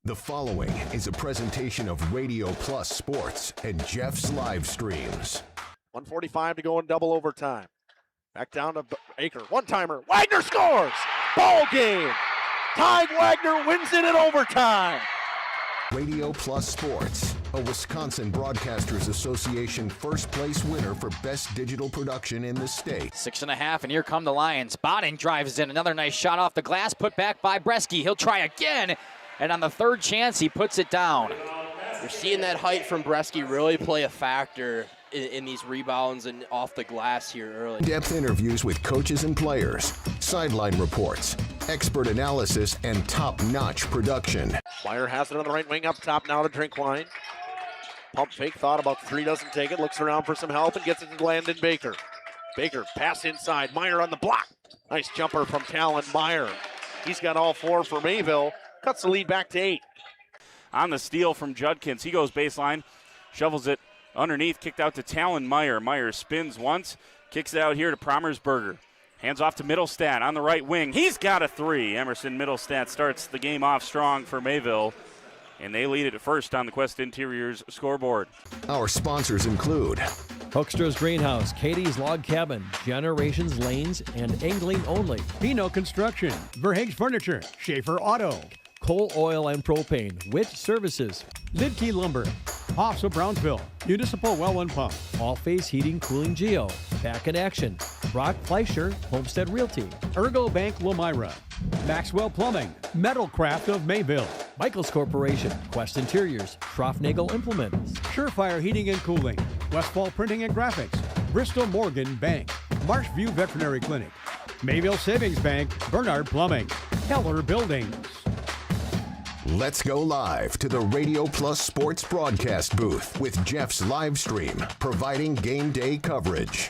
The following is a presentation of Radio Plus Sports and Jeff's live streams. 1:45 to go in double overtime. Back down to Baker. One-timer. Wagner scores! Ball game! Ty Wagner wins it in overtime. Radio Plus Sports, a Wisconsin Broadcasters Association first place winner for best digital production in the state. 6.5, and here come the Lions. Botting drives in. Another nice shot off the glass, put back by Bresky. He'll try again, and on the third chance, he puts it down. You're seeing that height from Bresky really play a factor in these rebounds and off the glass here early. In-depth interviews with coaches and players, sideline reports, expert analysis, and top-notch production. Meyer has it on the right wing up top now to Drinkwine. Pump fake, thought about three, doesn't take it, looks around for some help and gets it to Landon Baker. Baker, pass inside, Meyer on the block. Nice jumper from Talon Meyer. He's got all four for Mayville, cuts the lead back to 8. On the steal from Judkins, he goes baseline, shovels it underneath, kicked out to Talon Meyer. Meyer spins once, kicks it out here to Promersberger. Hands off to Middlestat on the right wing. He's got a three. Emerson Middlestat starts the game off strong for Mayville, and they lead it first on the Quest Interiors scoreboard. Our sponsors include Hoekstra's Greenhouse, Katie's Log Cabin, Generations Lanes, and Angling Only. Pino Construction, Verhaeg's Furniture, Schaefer Auto, Coal Oil and Propane, Witt Services, Lidkey Lumber, Hoffs of Brownsville, Municipal Well and Pump, All Face Heating Cooling Geo, Back in Action, Brock Fleischer, Homestead Realty, Ergo Bank Lomira, Maxwell Plumbing, Metalcraft of Mayville, Michaels Corporation, Quest Interiors, Schroffnagel Implements, Surefire Heating and Cooling, Westfall Printing and Graphics, Bristol Morgan Bank, Marshview Veterinary Clinic, Mayville Savings Bank, Bernard Plumbing, Keller Buildings. Let's go live to the Radio Plus Sports broadcast booth with Jeff's live stream, providing game day coverage.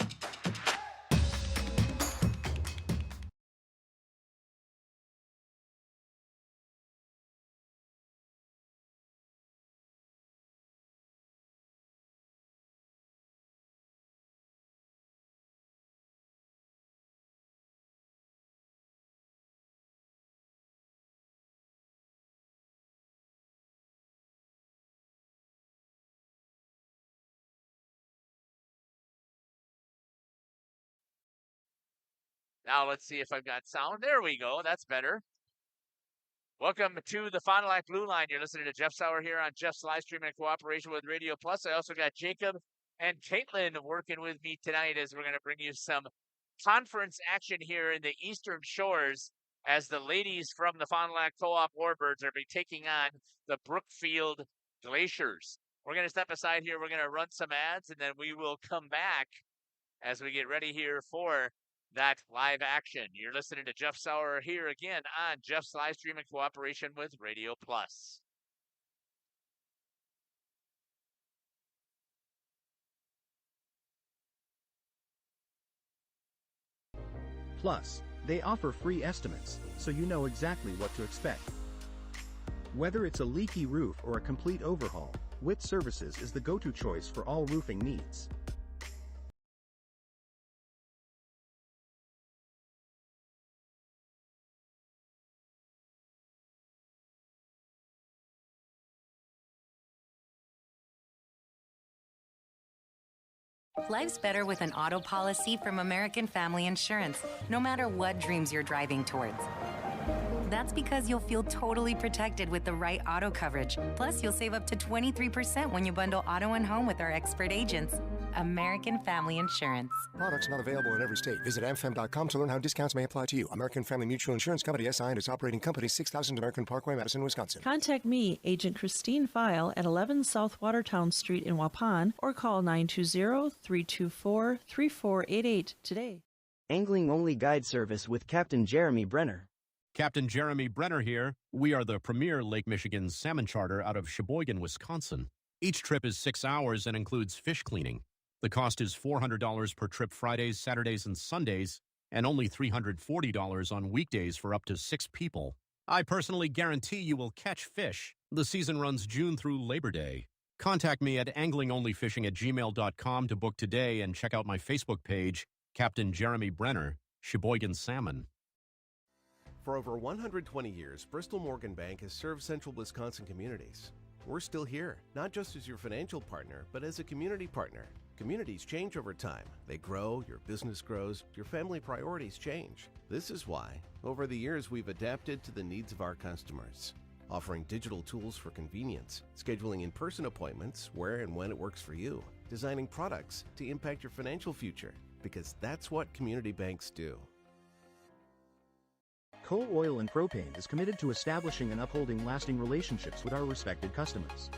Now let's see if I've got sound. There we go. That's better. Welcome to the Fond du Lac Blue Line. You're listening to Jeff Sauer here on Jeff's live stream in cooperation with Radio Plus. I also got Jacob and Caitlin working with me tonight as we're going to bring you some conference action here in the Eastern Shores as the ladies from the Fond du Lac Co-op Warbirds are be taking on the Brookfield Glaciers. We're going to step aside here. We're going to run some ads, and then we will come back as we get ready here for that live action. You're listening to Jeff Sauer here again on Jeff's live stream in cooperation with Radio Plus. Plus, they offer free estimates, so you know exactly what to expect. Whether it's a leaky roof or a complete overhaul, Witt Services is the go-to choice for all roofing needs. Life's better with an auto policy from American Family Insurance, no matter what dreams you're driving towards. That's because you'll feel totally protected with the right auto coverage. Plus, you'll save up to 23% when you bundle auto and home with our expert agents. American Family Insurance. Products not available in every state. Visit amfam.com to learn how discounts may apply to you. American Family Mutual Insurance Company, SI, and its operating company, 6000 American Parkway, Madison, Wisconsin. Contact me, Agent Christine File, at 11 South Watertown Street in Waupun, or call 920-324-3488 today. Angling Only Guide Service with Captain Jeremy Brenner. Captain Jeremy Brenner here. We are the premier Lake Michigan salmon charter out of Sheboygan, Wisconsin. Each trip is 6 hours and includes fish cleaning. The cost is $400 per trip Fridays, Saturdays, and Sundays, and only $340 on weekdays for up to 6 people. I personally guarantee you will catch fish. The season runs June through Labor Day. Contact me at anglingonlyfishing@gmail.com to book today and check out my Facebook page, Captain Jeremy Brenner, Sheboygan Salmon. For over 120 years, Bristol Morgan Bank has served central Wisconsin communities. We're still here, not just as your financial partner, but as a community partner. Communities change over time. They grow, your business grows, your family priorities change. This is why, over the years, we've adapted to the needs of our customers, offering digital tools for convenience, scheduling in-person appointments where and when it works for you, designing products to impact your financial future, because that's what community banks do. Coal Oil and Propane is committed to establishing and upholding lasting relationships with our respected customers.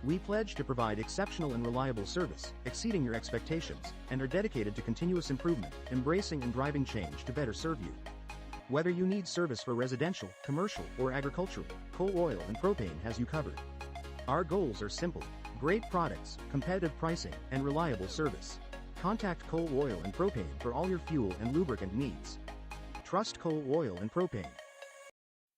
We pledge to provide exceptional and reliable service, exceeding your expectations, and are dedicated to continuous improvement, embracing and driving change to better serve you. Whether you need service for residential, commercial, or agricultural, Coal Oil and Propane has you covered. Our goals are simple: great products, competitive pricing, and reliable service. Contact Coal Oil and Propane for all your fuel and lubricant needs. Trust Coal Oil and Propane.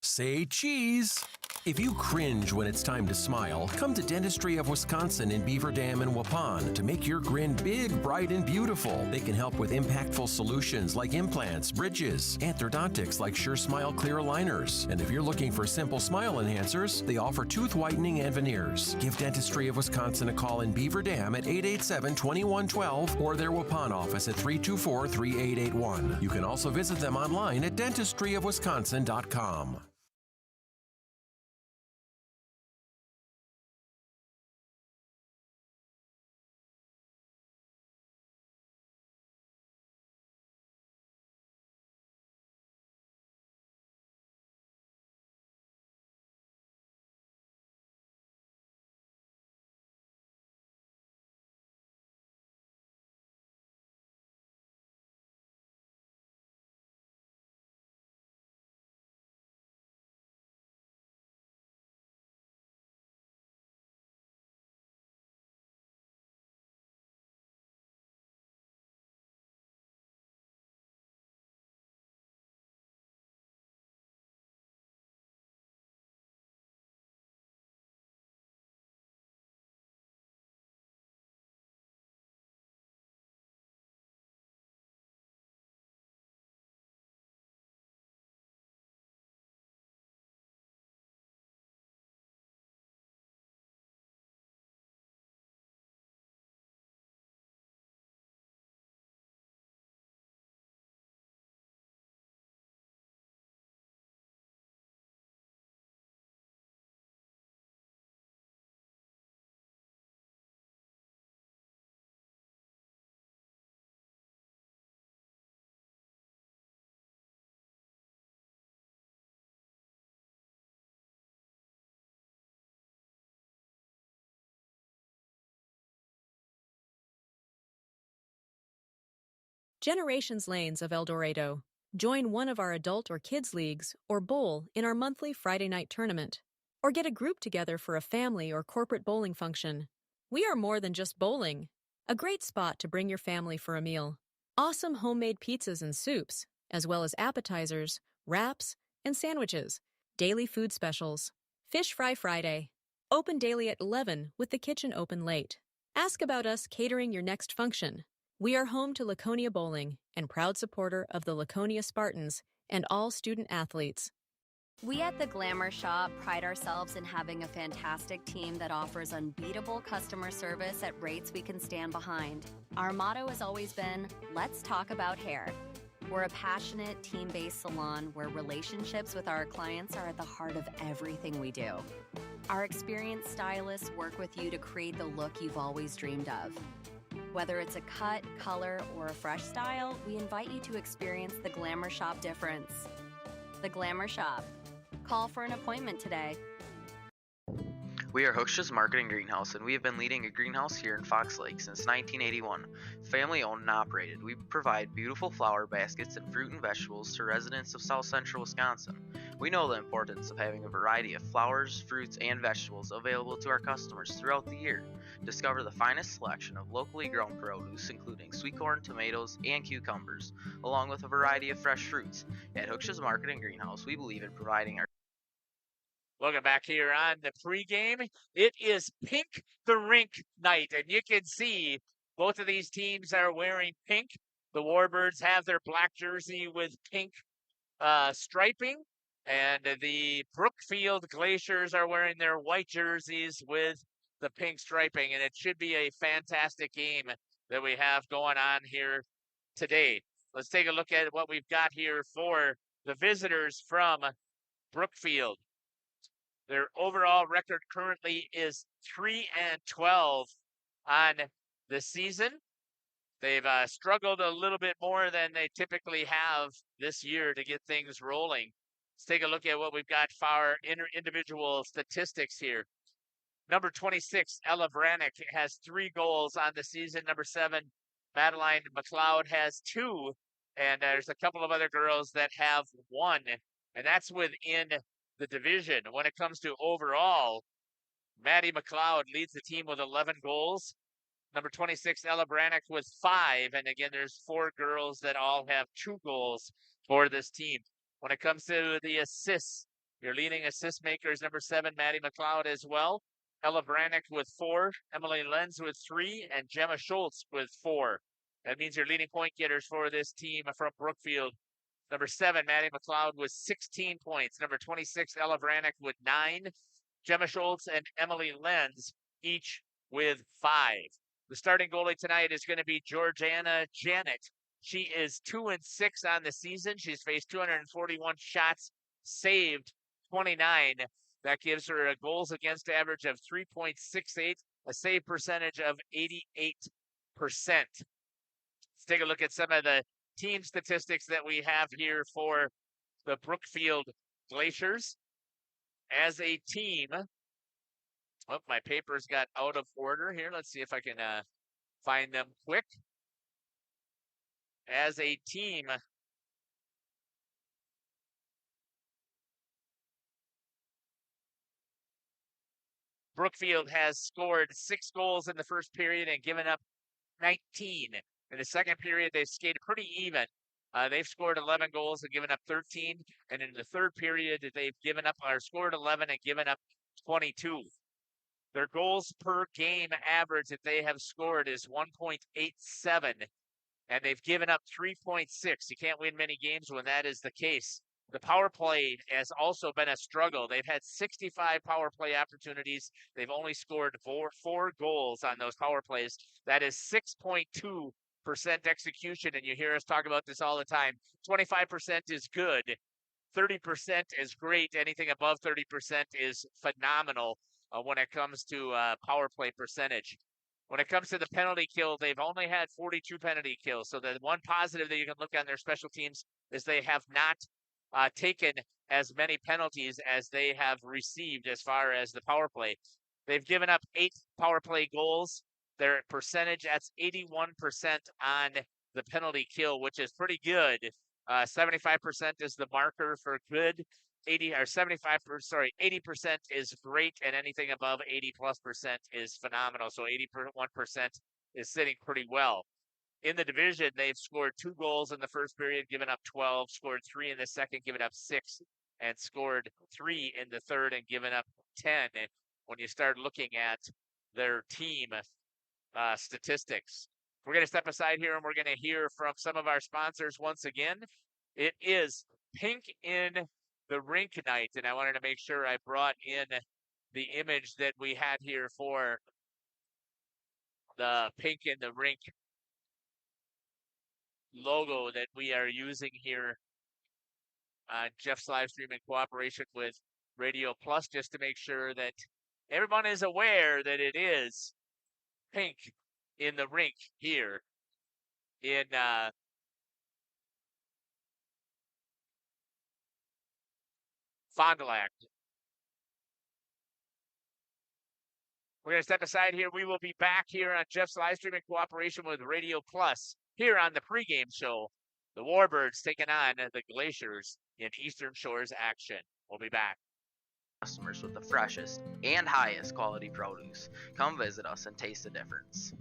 Say cheese! If you cringe when it's time to smile, come to Dentistry of Wisconsin in Beaver Dam and Waupun to make your grin big, bright, and beautiful. They can help with impactful solutions like implants, bridges, orthodontics like Sure Smile clear aligners. And if you're looking for simple smile enhancers, they offer tooth whitening and veneers. Give Dentistry of Wisconsin a call in Beaver Dam at 887-2112 or their Waupun office at 324-3881. You can also visit them online at dentistryofwisconsin.com. Generations Lanes of El Dorado. Join one of our adult or kids leagues or bowl in our monthly Friday night tournament. Or get a group together for a family or corporate bowling function. We are more than just bowling. A great spot to bring your family for a meal. Awesome homemade pizzas and soups, as well as appetizers, wraps, and sandwiches. Daily food specials. Fish Fry Friday. Open daily at 11 with the kitchen open late. Ask about us catering your next function. We are home to Laconia Bowling and proud supporter of the Laconia Spartans and all student athletes. We at the Glamour Shop pride ourselves in having a fantastic team that offers unbeatable customer service at rates we can stand behind. Our motto has always been, let's talk about hair. We're a passionate, team-based salon where relationships with our clients are at the heart of everything we do. Our experienced stylists work with you to create the look you've always dreamed of. Whether it's a cut, color, or a fresh style, we invite you to experience the Glamour Shop difference. The Glamour Shop. Call for an appointment today. We are Hooksha's Marketing Greenhouse, and we have been leading a greenhouse here in Fox Lake since 1981. Family owned and operated, we provide beautiful flower baskets and fruit and vegetables to residents of South Central Wisconsin. We know the importance of having a variety of flowers, fruits, and vegetables available to our customers throughout the year. Discover the finest selection of locally grown produce, including sweet corn, tomatoes, and cucumbers, along with a variety of fresh fruits. At Hooksha's Marketing Greenhouse, we believe in providing our Welcome back here on the pregame. It is Pink the Rink night, and you can see both of these teams are wearing pink. The Warbirds have their black jersey with pink striping, and the Brookfield Glaciers are wearing their white jerseys with the pink striping, and it should be a fantastic game that we have going on here today. Let's take a look at what we've got here for the visitors from Brookfield. Their overall record currently is 3-12 on the season. They've struggled a little bit more than they typically have this year to get things rolling. Let's take a look at what we've got for our individual statistics here. Number 26, Ella Vranick, has 3 goals on the season. Number 7, Madeline McLeod, has 2. And there's a couple of other girls that have 1. And that's within the division. When it comes to overall, Maddie McLeod leads the team with 11 goals. Number 26, Ella Branick, with 5. And again, there's 4 girls that all have 2 goals for this team. When it comes to the assists, your leading assist maker is number 7, Maddie McLeod, as well. Ella Branick with 4, Emily Lenz with 3, and Gemma Schultz with 4. That means your leading point getters for this team from Brookfield. Number 7, Maddie McLeod, with 16 points. Number 26, Ella Branick, with 9. Gemma Schultz and Emily Lenz each with 5. The starting goalie tonight is going to be Georgiana Janet. She is 2-6 on the season. She's faced 241 shots, saved 29. That gives her a goals against average of 3.68, a save percentage of 88%. Let's take a look at some of the team statistics that we have here for the Brookfield Glaciers. As a team, oh, my papers got out of order here. Let's see if I can find them quick. As a team, Brookfield has scored 6 goals in the first period and given up 19. In the second period, they skated pretty even. They've scored 11 goals and given up 13. And in the third period, they've given up or scored 11 and given up 22. Their goals per game average that they have scored is 1.87, and they've given up 3.6. You can't win many games when that is the case. The power play has also been a struggle. They've had 65 power play opportunities. They've only scored four goals on those power plays. That is 6.2% execution, and you hear us talk about this all the time. 25% is good. 30% is great. Anything above 30% is phenomenal when it comes to power play percentage. When it comes to the penalty kill, they've only had 42 penalty kills. So the one positive that you can look on their special teams is they have not taken as many penalties as they have received as far as the power play. They've given up 8 power play goals. Their percentage, that's 81% on the penalty kill, which is pretty good. 75% is the marker for good. 80% is great, and anything above 80+% is phenomenal. So 81% is sitting pretty well. In the division, they've scored 2 goals in the first period, given up 12, scored 3 in the second, given up 6, and scored 3 in the third and given up 10. And when you start looking at their team statistics, we're going to step aside here and we're going to hear from some of our sponsors once again. It is Pink in the Rink night, and I wanted to make sure I brought in the image that we had here for the Pink in the Rink logo that we are using here on Jeff's live stream in cooperation with Radio Plus, just to make sure that everyone is aware that it is Pink in the Rink here in Fond du Lac. We're going to step aside here. We will be back here on Jeff's live stream in cooperation with Radio Plus here on the pregame show. The Warbirds taking on the Glaciers in Eastern Shores action. We'll be back. Customers with the freshest and highest quality produce. Come visit us and taste the difference.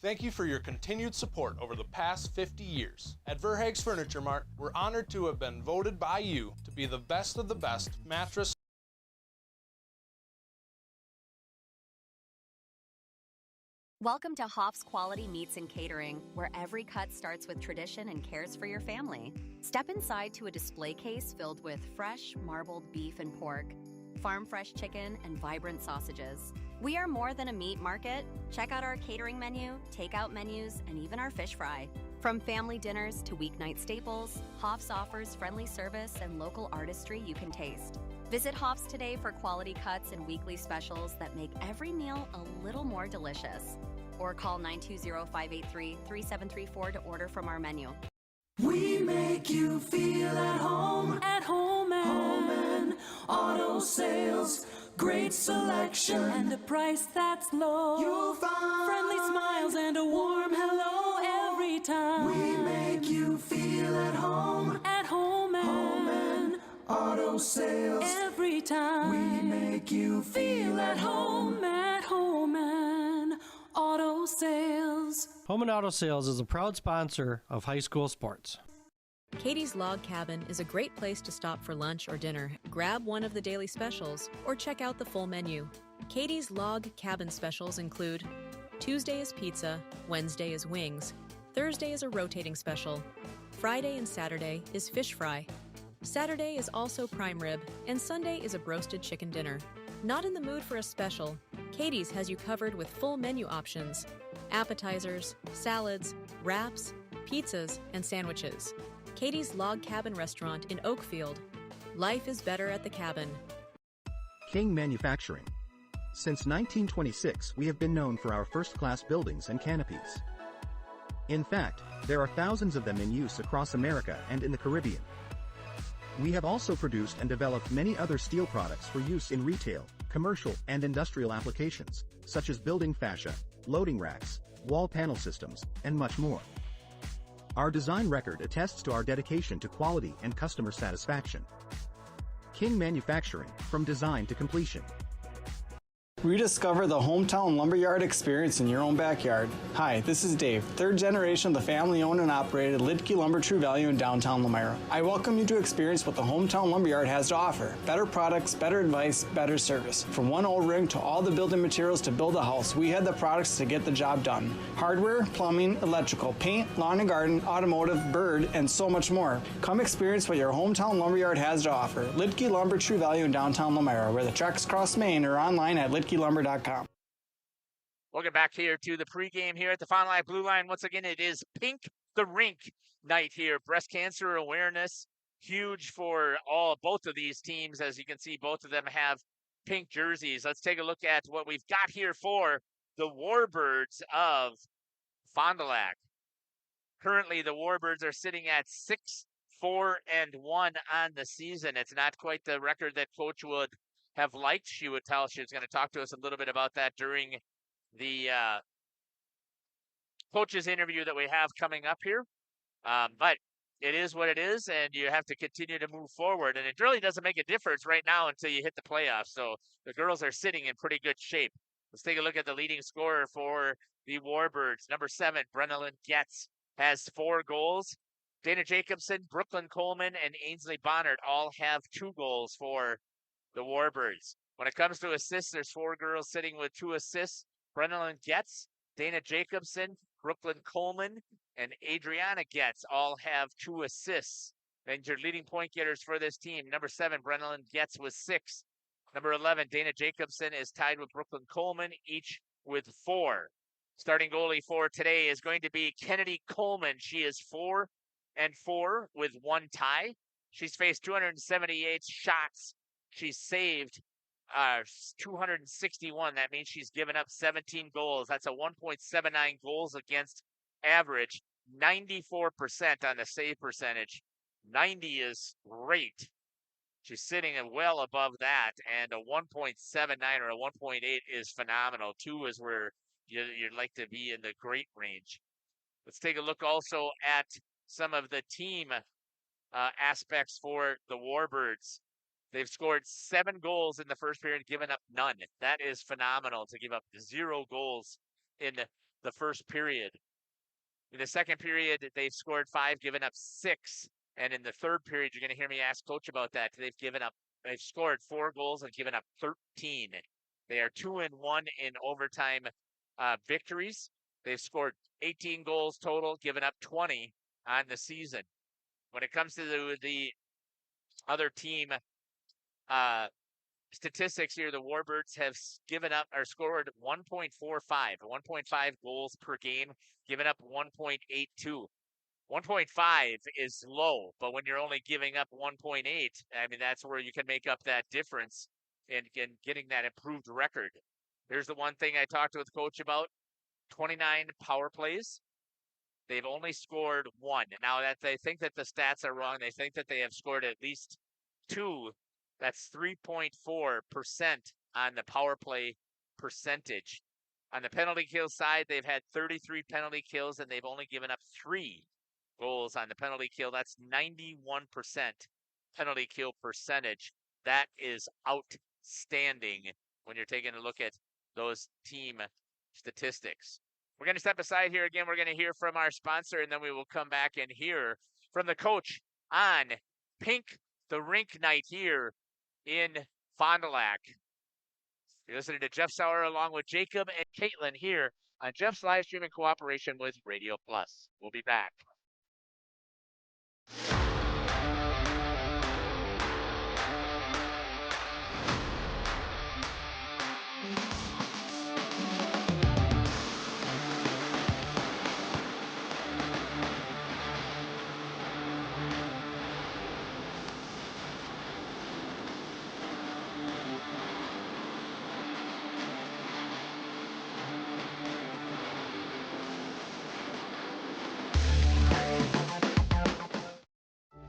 Thank you for your continued support over the past 50 years. At Verhaeg's Furniture Mart, we're honored to have been voted by you to be the best of the best mattress. Welcome to Hoff's Quality Meats and Catering, where every cut starts with tradition and cares for your family. Step inside to a display case filled with fresh, marbled beef and pork, farm-fresh chicken, and vibrant sausages. We are more than a meat market. Check out our catering menu, takeout menus, and even our fish fry. From family dinners to weeknight staples, Hoff's offers friendly service and local artistry you can taste. Visit Hoff's today for quality cuts and weekly specials that make every meal a little more delicious. Or call 920-583-3734 to order from our menu. We make you feel at home and auto sales. Great selection and a price that's low. You'll find friendly smiles and a warm hello every time. We make you feel at home and auto sales. Every time we make you feel at home and auto sales. Home and Auto Sales is a proud sponsor of high school sports. Katie's Log Cabin is a great place to stop for lunch or dinner. Grab one of the daily specials or check out the full menu. Katie's Log Cabin specials include Tuesday is pizza, Wednesday is wings, Thursday is a rotating special, Friday and Saturday is fish fry, Saturday is also prime rib, and Sunday is a broasted chicken dinner. Not in the mood for a special? Katie's has you covered with full menu options, appetizers, salads, wraps, pizzas, and sandwiches. Katie's Log Cabin Restaurant in Oakfield. Life is better at the cabin. King Manufacturing. Since 1926, we have been known for our first-class buildings and canopies. In fact, there are thousands of them in use across America and in the Caribbean. We have also produced and developed many other steel products for use in retail, commercial, and industrial applications, such as building fascia, loading racks, wall panel systems, and much more. Our design record attests to our dedication to quality and customer satisfaction. King Manufacturing, from design to completion. Rediscover the hometown lumberyard experience in your own backyard. Hi, this is Dave, third generation of the family-owned and operated Lidke Lumber True Value in downtown Lamira. I welcome you to experience what the hometown lumberyard has to offer. Better products, better advice, better service. From one old ring to all the building materials to build a house, we have the products to get the job done. Hardware, plumbing, electrical, paint, lawn and garden, automotive, bird, and so much more. Come experience what your hometown lumberyard has to offer. Lidke Lumber True Value in downtown Lamira, where the tracks cross Main, or online at lidkelumber.com. Welcome back here to the pregame here at the Fond du Lac Blue Line. Once again, it is Pink the Rink night here. Breast cancer awareness, huge for both of these teams. As you can see, both of them have pink jerseys. Let's take a look at what we've got here for the Warbirds of Fond du Lac. Currently, the Warbirds are sitting at 6-4-1 on the season. It's not quite the record that Coach would have liked. She was going to talk to us a little bit about that during the coaches interview that we have coming up here. But it is what it is, and you have to continue to move forward. And it really doesn't make a difference right now until you hit the playoffs. So the girls are sitting in pretty good shape. Let's take a look at the leading scorer for the Warbirds. Number 7, Brenalyn Getz, has 4 goals. Dana Jacobson, Brooklyn Coleman, and Ainsley Bonnard all have 2 goals for the Warbirds. When it comes to assists, there's 4 girls sitting with 2 assists. Brenalyn Getz, Dana Jacobson, Brooklyn Coleman, and Adriana Getz all have 2 assists. And your leading point getters for this team, number 7, Brenalyn Getz with 6. Number 11, Dana Jacobson is tied with Brooklyn Coleman, each with 4. Starting goalie for today is going to be Kennedy Coleman. She is 4-4 with 1 tie. She's faced 278 shots. She's saved 261. That means she's given up 17 goals. That's a 1.79 goals against average. 94% on the save percentage. 90 is great. She's sitting well above that. And a 1.79 or a 1.8 is phenomenal. 2 is where you'd like to be in the great range. Let's take a look also at some of the team aspects for the Warbirds. They've scored 7 goals in the first period, given up none. That is phenomenal to give up 0 goals in the first period. In the second period, they've scored 5, given up 6. And in the third period, you're going to hear me ask Coach about that. They've scored 4 goals and given up 13. They are 2-1 in overtime victories. They've scored 18 goals total, given up 20 on the season. When it comes to the other team statistics here, the Warbirds have scored 1.5 goals per game, given up 1.82. 1.5 is low, but when you're only giving up 1.8, I mean, that's where you can make up that difference in getting that improved record. Here's the one thing I talked with Coach about, 29 power plays. They've only scored 1. Now, that they think that the stats are wrong. They think that they have scored at least 2. That's 3.4% on the power play percentage. On the penalty kill side, they've had 33 penalty kills, and they've only given up 3 goals on the penalty kill. That's 91% penalty kill percentage. That is outstanding when you're taking a look at those team statistics. We're going to step aside here again. We're going to hear from our sponsor, and then we will come back and hear from the coach on Pink the Rink night here in Fond du Lac. You're listening to Jeff Sauer along with Jacob and Caitlin here on Jeff's live stream in cooperation with Radio Plus. We'll be back.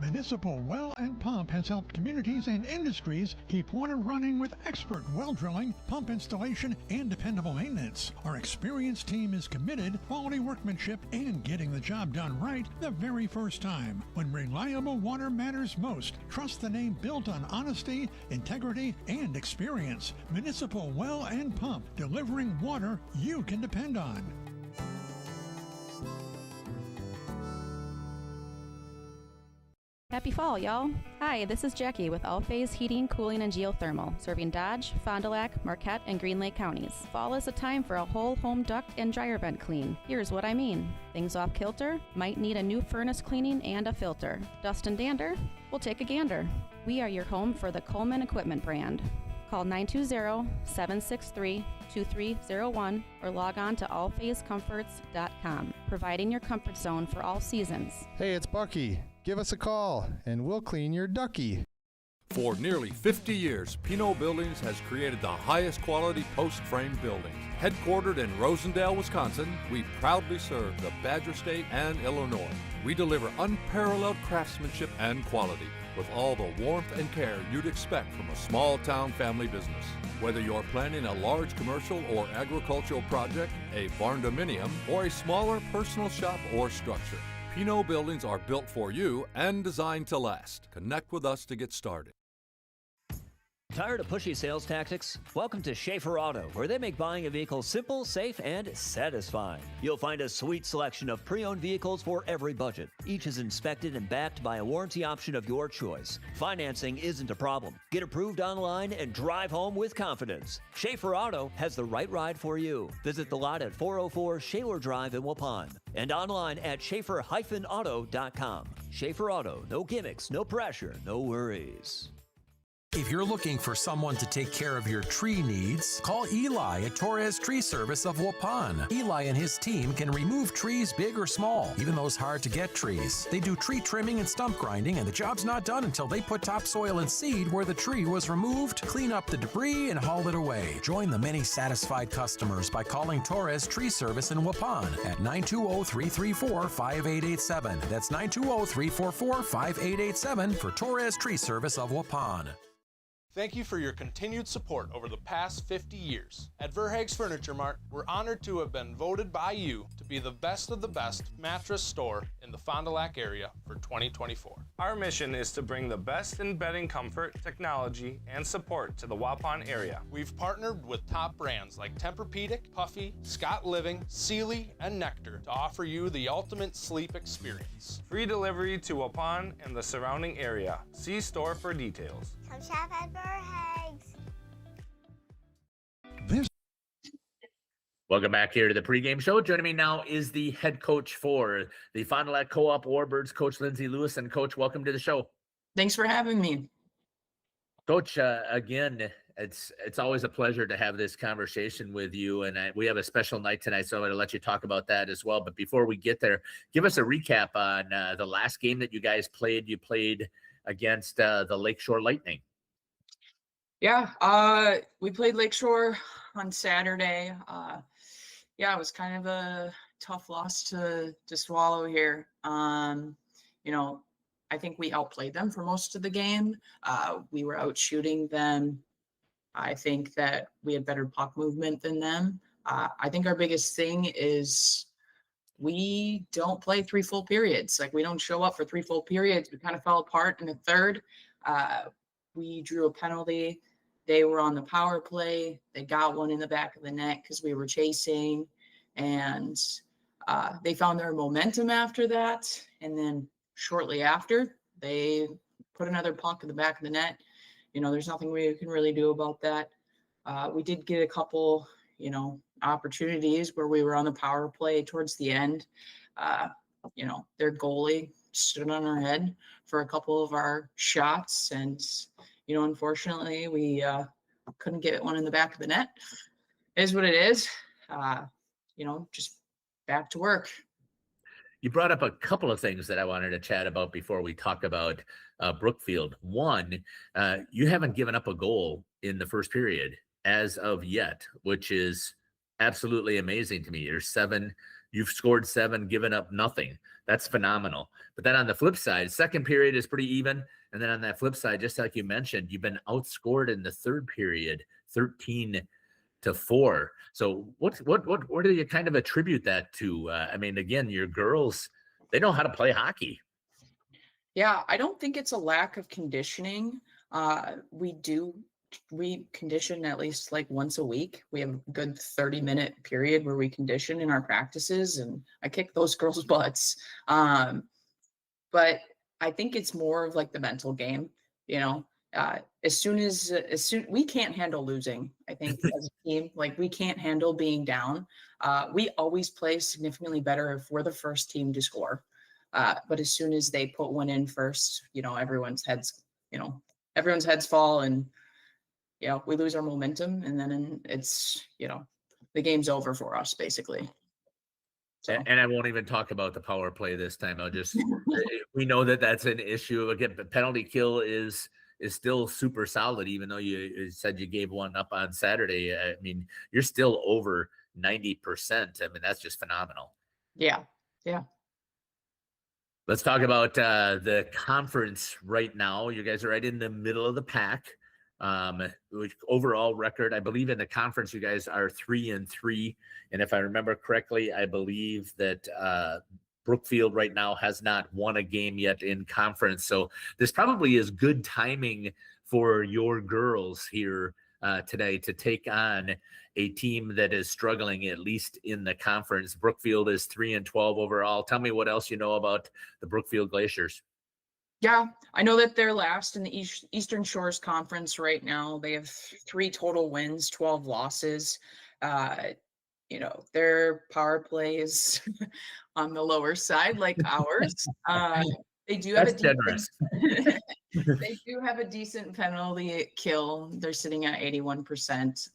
Municipal Well and Pump has helped communities and industries keep water running with expert well drilling, pump installation, and dependable maintenance. Our experienced team is committed, quality workmanship, and getting the job done right the very first time. When reliable water matters most, trust the name built on honesty, integrity, and experience. Municipal Well and Pump, delivering water you can depend on. Happy fall, y'all. Hi, this is Jackie with All Phase Heating, Cooling, and Geothermal, serving Dodge, Fond du Lac, Marquette, and Green Lake counties. Fall is a time for a whole home duct and dryer vent clean. Here's what I mean. Things off kilter? Might need a new furnace cleaning and a filter. Dust and dander? We'll take a gander. We are your home for the Coleman Equipment brand. Call 920-763-2301 or log on to allphasecomforts.com, providing your comfort zone for all seasons. Hey, it's Bucky. Give us a call, and we'll clean your ducky. For nearly 50 years, Pinot Buildings has created the highest quality post-frame buildings. Headquartered in Rosendale, Wisconsin, we proudly serve the Badger State and Illinois. We deliver unparalleled craftsmanship and quality with all the warmth and care you'd expect from a small-town family business. Whether you're planning a large commercial or agricultural project, a barn-dominium, or a smaller personal shop or structure, Pinot Buildings are built for you and designed to last. Connect with us to get started. Tired of pushy sales tactics? Welcome to Schaefer Auto, where they make buying a vehicle simple, safe, and satisfying. You'll find a sweet selection of pre-owned vehicles for every budget. Each is inspected and backed by a warranty option of your choice. Financing isn't a problem. Get approved online and drive home with confidence. Schaefer Auto has the right ride for you. Visit the lot at 404 Shaler Drive in Waupun and online at schaefer-auto.com. Schaefer Auto, no gimmicks, no pressure, no worries. If you're looking for someone to take care of your tree needs, call Eli at Torres Tree Service of Waupun. Eli and his team can remove trees big or small, even those hard-to-get trees. They do tree trimming and stump grinding, and the job's not done until they put topsoil and seed where the tree was removed, clean up the debris, and haul it away. Join the many satisfied customers by calling Torres Tree Service in Waupun at 920-334-5887. That's 920-344-5887 for Torres Tree Service of Waupun. Thank you for your continued support over the past 50 years. At Verhaeg's Furniture Mart, we're honored to have been voted by you to be the best of the best mattress store in the Fond du Lac area for 2024. Our mission is to bring the best in bedding comfort, technology, and support to the Waupun area. We've partnered with top brands like Tempur-Pedic, Puffy, Scott Living, Sealy, and Nectar to offer you the ultimate sleep experience. Free delivery to Waupun and the surrounding area. See store for details. Come shop at Verhaeg's. Welcome back here to the pregame show. Joining me now is the head coach for the Fond du Lac Co-op Warbirds, Coach Lindsay Lewis. And Coach, welcome to the show. Thanks for having me. Coach, again, it's always a pleasure to have this conversation with you. And we have a special night tonight, so I'm going to let you talk about that as well. But before we get there, give us a recap on the last game that you guys played. You played against the Lakeshore Lightning. Yeah, we played Lakeshore on Saturday. It was kind of a tough loss to swallow here. I think we outplayed them for most of the game. We were out shooting them. I think that we had better puck movement than them. I think our biggest thing is we don't play 3 full periods. Like, we don't show up for 3 full periods. We kind of fell apart in the third. We drew a penalty. They were on the power play. They got one in the back of the net because we were chasing, and they found their momentum after that. And then shortly after, they put another puck in the back of the net. There's nothing we can really do about that. We did get a couple, opportunities where we were on the power play towards the end. Their goalie stood on our head for a couple of our shots, and unfortunately we couldn't get one in the back of the net. It is what it is. Just back to work. You brought up a couple of things that I wanted to chat about before we talk about Brookfield. One, you haven't given up a goal in the first period as of yet, which is absolutely amazing to me. You've scored 7, given up nothing. That's phenomenal. But then on the flip side, second period is pretty even. And then on that flip side, just like you mentioned, you've been outscored in the third period, 13-4. So what do you kind of attribute that to? Again, your girls, they know how to play hockey. Yeah, I don't think it's a lack of conditioning. We condition at least like once a week. We have a good 30-minute period where we condition in our practices, and I kick those girls' butts. But I think it's more of like the mental game, as soon we can't handle losing. I think as a team, like, we can't handle being down. We always play significantly better if we're the first team to score. But as soon as they put one in first, everyone's heads fall, and we lose our momentum, and then it's, the game's over for us, basically. So. And I won't even talk about the power play this time. I'll just, we know that that's an issue. Again, the penalty kill is still super solid, even though you said you gave one up on Saturday. You're still over 90%. That's just phenomenal. Yeah. Let's talk about the conference right now. You guys are right in the middle of the pack. Overall record, I believe in the conference, you guys are 3-3. And if I remember correctly, I believe that Brookfield right now has not won a game yet in conference. So this probably is good timing for your girls here today to take on a team that is struggling, at least in the conference. Brookfield is 3-12 overall. Tell me what else you know about the Brookfield Glaciers. Yeah, I know that they're last in the Eastern Shores Conference right now. They have 3 total wins, 12 losses. Their power play is on the lower side, like ours. They do have they do have a decent penalty kill. They're sitting at 81%.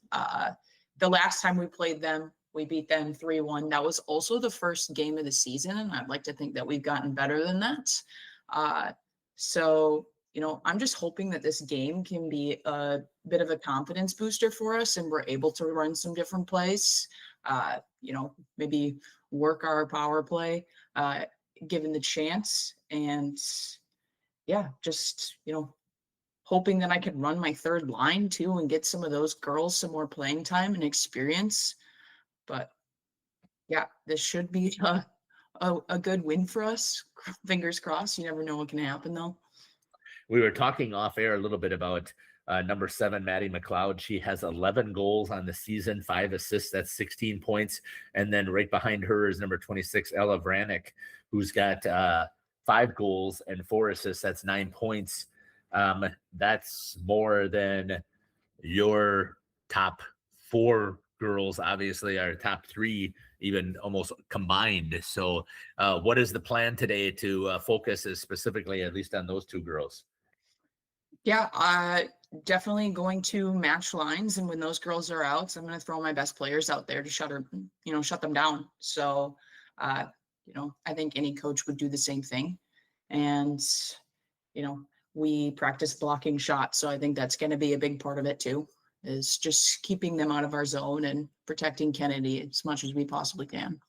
The last time we played them, we beat them 3-1. That was also the first game of the season, and I'd like to think that we've gotten better than that. So, I'm just hoping that this game can be a bit of a confidence booster for us, and we're able to run some different plays, maybe work our power play, given the chance. And yeah, just, hoping that I could run my third line too and get some of those girls some more playing time and experience. But yeah, this should be a good win for us. Fingers crossed. You never know what can happen though. We were talking off air a little bit about number 7, Maddie McLeod. She has 11 goals on the season, 5 assists. That's 16 points. And then right behind her is number 26, Ella Vranek, who's got 5 goals and 4 assists. That's 9 points. That's more than your top 4 girls, obviously, our top 3 even almost combined. So what is the plan today to focus specifically, at least on those 2 girls? Yeah, definitely going to match lines. And when those girls are out, I'm going to throw my best players out there to shut them down. So, I think any coach would do the same thing. And, we practice blocking shots. So I think that's going to be a big part of it too, is just keeping them out of our zone and protecting Kennedy as much as we possibly can.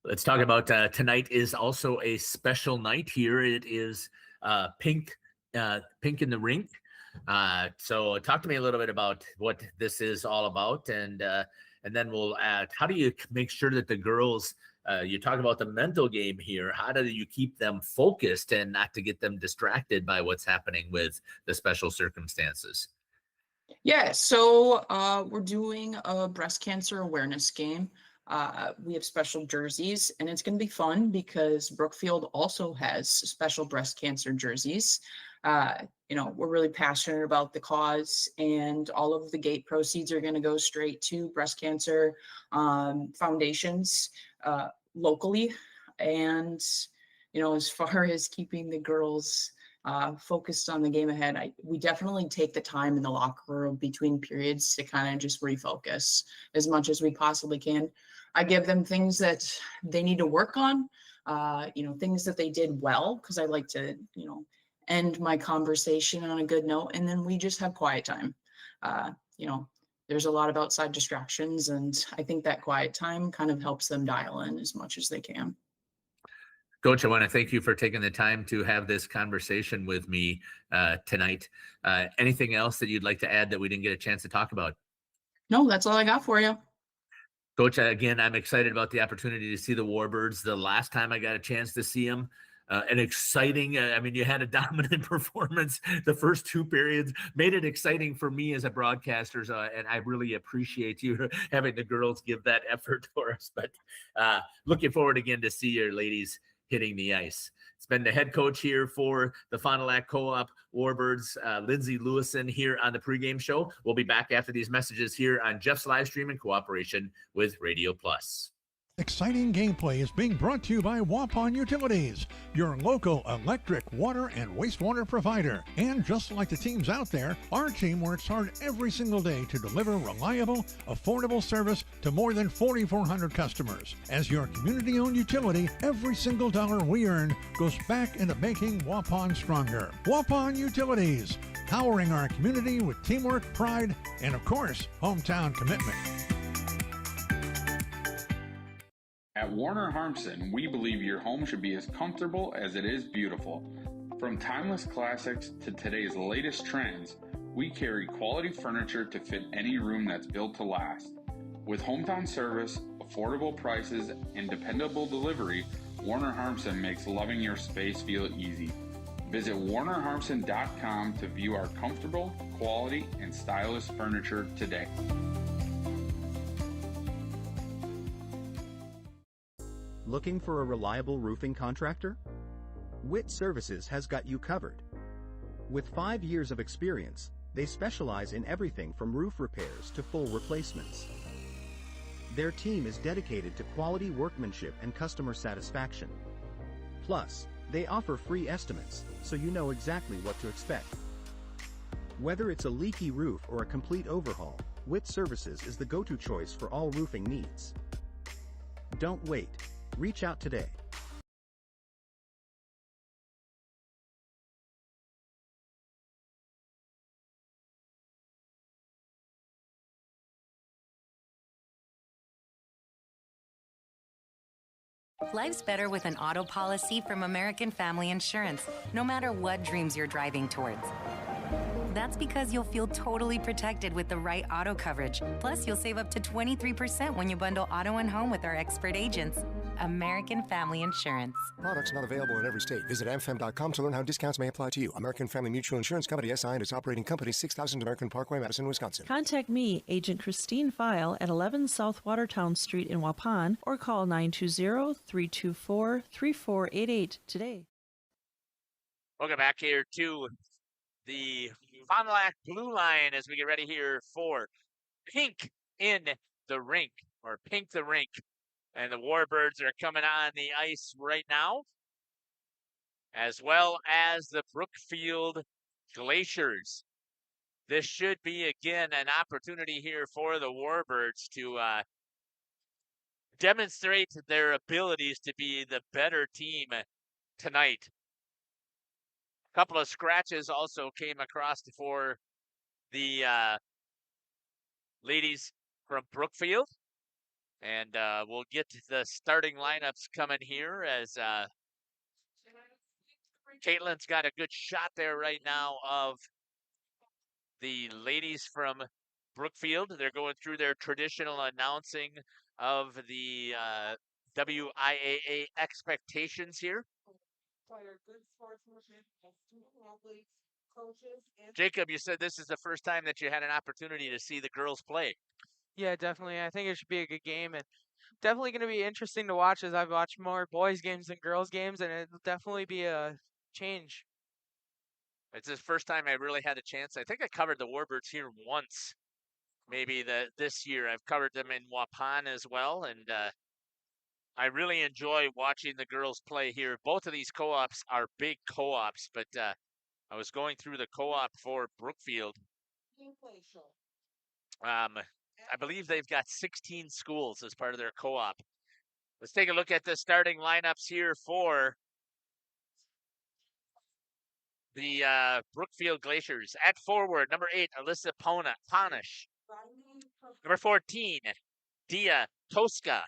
Let's talk about tonight is also a special night here. It is pink in the rink. So talk to me a little bit about what this is all about, and then we'll add, how do you make sure that the girls, you talk about the mental game here, how do you keep them focused and not to get them distracted by what's happening with the special circumstances? Yeah, so we're doing a breast cancer awareness game. We have special jerseys, and it's going to be fun because Brookfield also has special breast cancer jerseys. We're really passionate about the cause, and all of the gate proceeds are going to go straight to breast cancer foundations locally. And, as far as keeping the girls focused on the game ahead, we definitely take the time in the locker room between periods to kind of just refocus as much as we possibly can. I give them things that they need to work on, things that they did well, because I like to, end my conversation on a good note. And then we just have quiet time. There's a lot of outside distractions, and I think that quiet time kind of helps them dial in as much as they can. Coach, I want to thank you for taking the time to have this conversation with me tonight. Anything else that you'd like to add that we didn't get a chance to talk about? No, that's all I got for you. Coach, again, I'm excited about the opportunity to see the Warbirds. The last time I got a chance to see them, an exciting, you had a dominant performance. The first 2 periods made it exciting for me as a broadcaster, and I really appreciate you having the girls give that effort for us. But looking forward again to see your ladies hitting the ice. It's been the head coach here for the Fond du Lac Co-op Warbirds, Lindsay Lewison, here on the pregame show. We'll be back after these messages here on Jeff's live stream in cooperation with Radio Plus. Exciting gameplay is being brought to you by Waupun Utilities, your local electric, water, and wastewater provider. And just like the teams out there, our team works hard every single day to deliver reliable, affordable service to more than 4,400 customers. As your community-owned utility, every single dollar we earn goes back into making Waupun stronger. Waupun Utilities, powering our community with teamwork, pride, and of course, hometown commitment. At Warner Harmson, we believe your home should be as comfortable as it is beautiful. From timeless classics to today's latest trends, we carry quality furniture to fit any room that's built to last. With hometown service, affordable prices, and dependable delivery, Warner Harmson makes loving your space feel easy. Visit warnerharmson.com to view our comfortable, quality, and stylish furniture today. Looking for a reliable roofing contractor? Witt Services has got you covered. With 5 years of experience, they specialize in everything from roof repairs to full replacements. Their team is dedicated to quality workmanship and customer satisfaction. Plus, they offer free estimates, so you know exactly what to expect. Whether it's a leaky roof or a complete overhaul, Witt Services is the go-to choice for all roofing needs. Don't wait. Reach out today. Life's better with an auto policy from American Family Insurance, no matter what dreams you're driving towards. That's because you'll feel totally protected with the right auto coverage. Plus, you'll save up to 23% when you bundle auto and home with our expert agents. American Family Insurance. Products not available in every state. Visit amfam.com to learn how discounts may apply to you. American Family Mutual Insurance Company, SI, and its operating company, 6000 American Parkway, Madison, Wisconsin. Contact me, Agent Christine File, at 11 South Watertown Street in Waupun, or call 920-324-3488 today. Welcome back here to the Fond du Lac Blue Line as we get ready here for Pink in the Rink, or Pink the Rink. And the Warbirds are coming on the ice right now, as well as the Brookfield Glaciers. This should be, again, an opportunity here for the Warbirds to demonstrate their abilities to be the better team tonight. A couple of scratches also came across for the ladies from Brookfield. And we'll get to the starting lineups coming here as Caitlin's got a good shot there right now of the ladies from Brookfield. They're going through their traditional announcing of the WIAA expectations here. Jacob, you said this is the first time that you had an opportunity to see the girls play. Yeah, definitely. I think it should be a good game, and definitely going to be interesting to watch, as I've watched more boys games than girls games, and it'll definitely be a change. It's the first time I really had a chance. I think I covered the Warbirds here once, maybe this year. I've covered them in Waupun as well, and I really enjoy watching the girls play here. Both of these co-ops are big co-ops, but I was going through the co-op for Brookfield. I believe they've got 16 schools as part of their co-op. Let's take a look at the starting lineups here for the Brookfield Glaciers. At forward, number 8, Alyssa Ponish. Number 14, Dia Toska.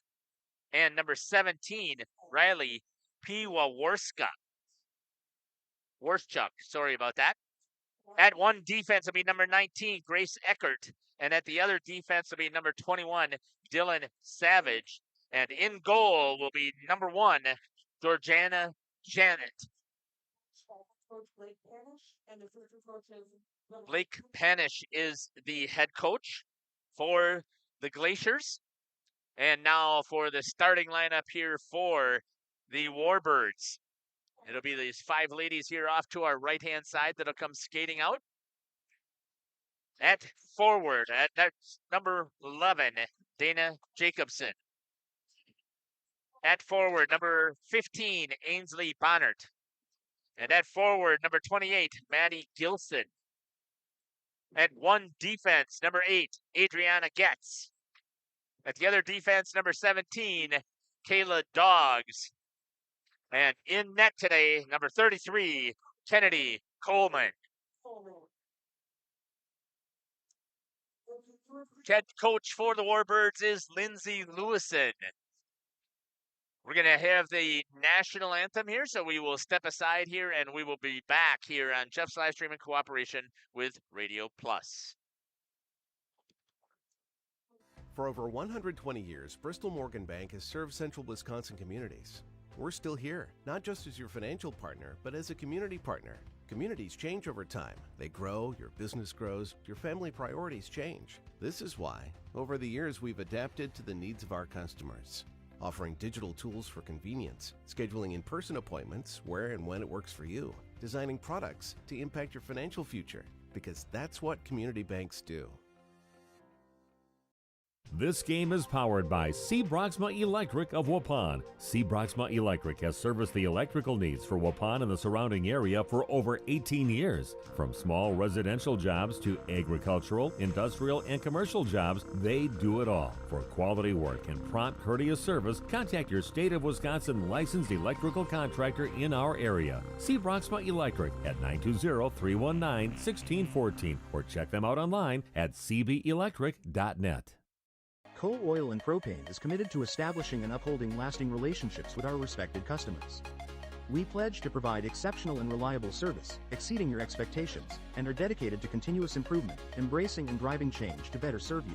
And number 17, Riley Piwaworska. Warschuk, sorry about that. At one defense will be number 19, Grace Eckert. And at the other defense will be number 21, Dylan Savage. And in goal will be number 1, Georgiana Janet. Blake Panish is the head coach for the Glaciers. And now for the starting lineup here for the Warbirds. It'll be these 5 ladies here off to our right-hand side that'll come skating out. At forward, that's number 11, Dana Jacobson. At forward, number 15, Ainsley Bonnert. And at forward, number 28, Maddie Gilson. At one defense, number 8, Adriana Getz. At the other defense, number 17, Kayla Doggs. And in net today, number 33, Kennedy Coleman. Head coach for the Warbirds is Lindsay Lewison. We're going to have the national anthem here, so we will step aside here, and we will be back here on Jeff's live stream in cooperation with Radio Plus. For over 120 years, Bristol Morgan Bank has served central Wisconsin communities. We're still here, not just as your financial partner, but as a community partner. Communities change over time. They grow, your business grows, your family priorities change. This is why, over the years, we've adapted to the needs of our customers, offering digital tools for convenience, scheduling in-person appointments where and when it works for you, designing products to impact your financial future, because that's what community banks do. This game is powered by C. Broxma Electric of Waupun. C. Broxma Electric has serviced the electrical needs for Waupun and the surrounding area for over 18 years. From small residential jobs to agricultural, industrial, and commercial jobs, they do it all. For quality work and prompt, courteous service, contact your state of Wisconsin licensed electrical contractor in our area. C. Broxma Electric at 920-319-1614 or check them out online at cbelectric.net. Coal Oil and Propane is committed to establishing and upholding lasting relationships with our respected customers. We pledge to provide exceptional and reliable service, exceeding your expectations, and are dedicated to continuous improvement, embracing and driving change to better serve you.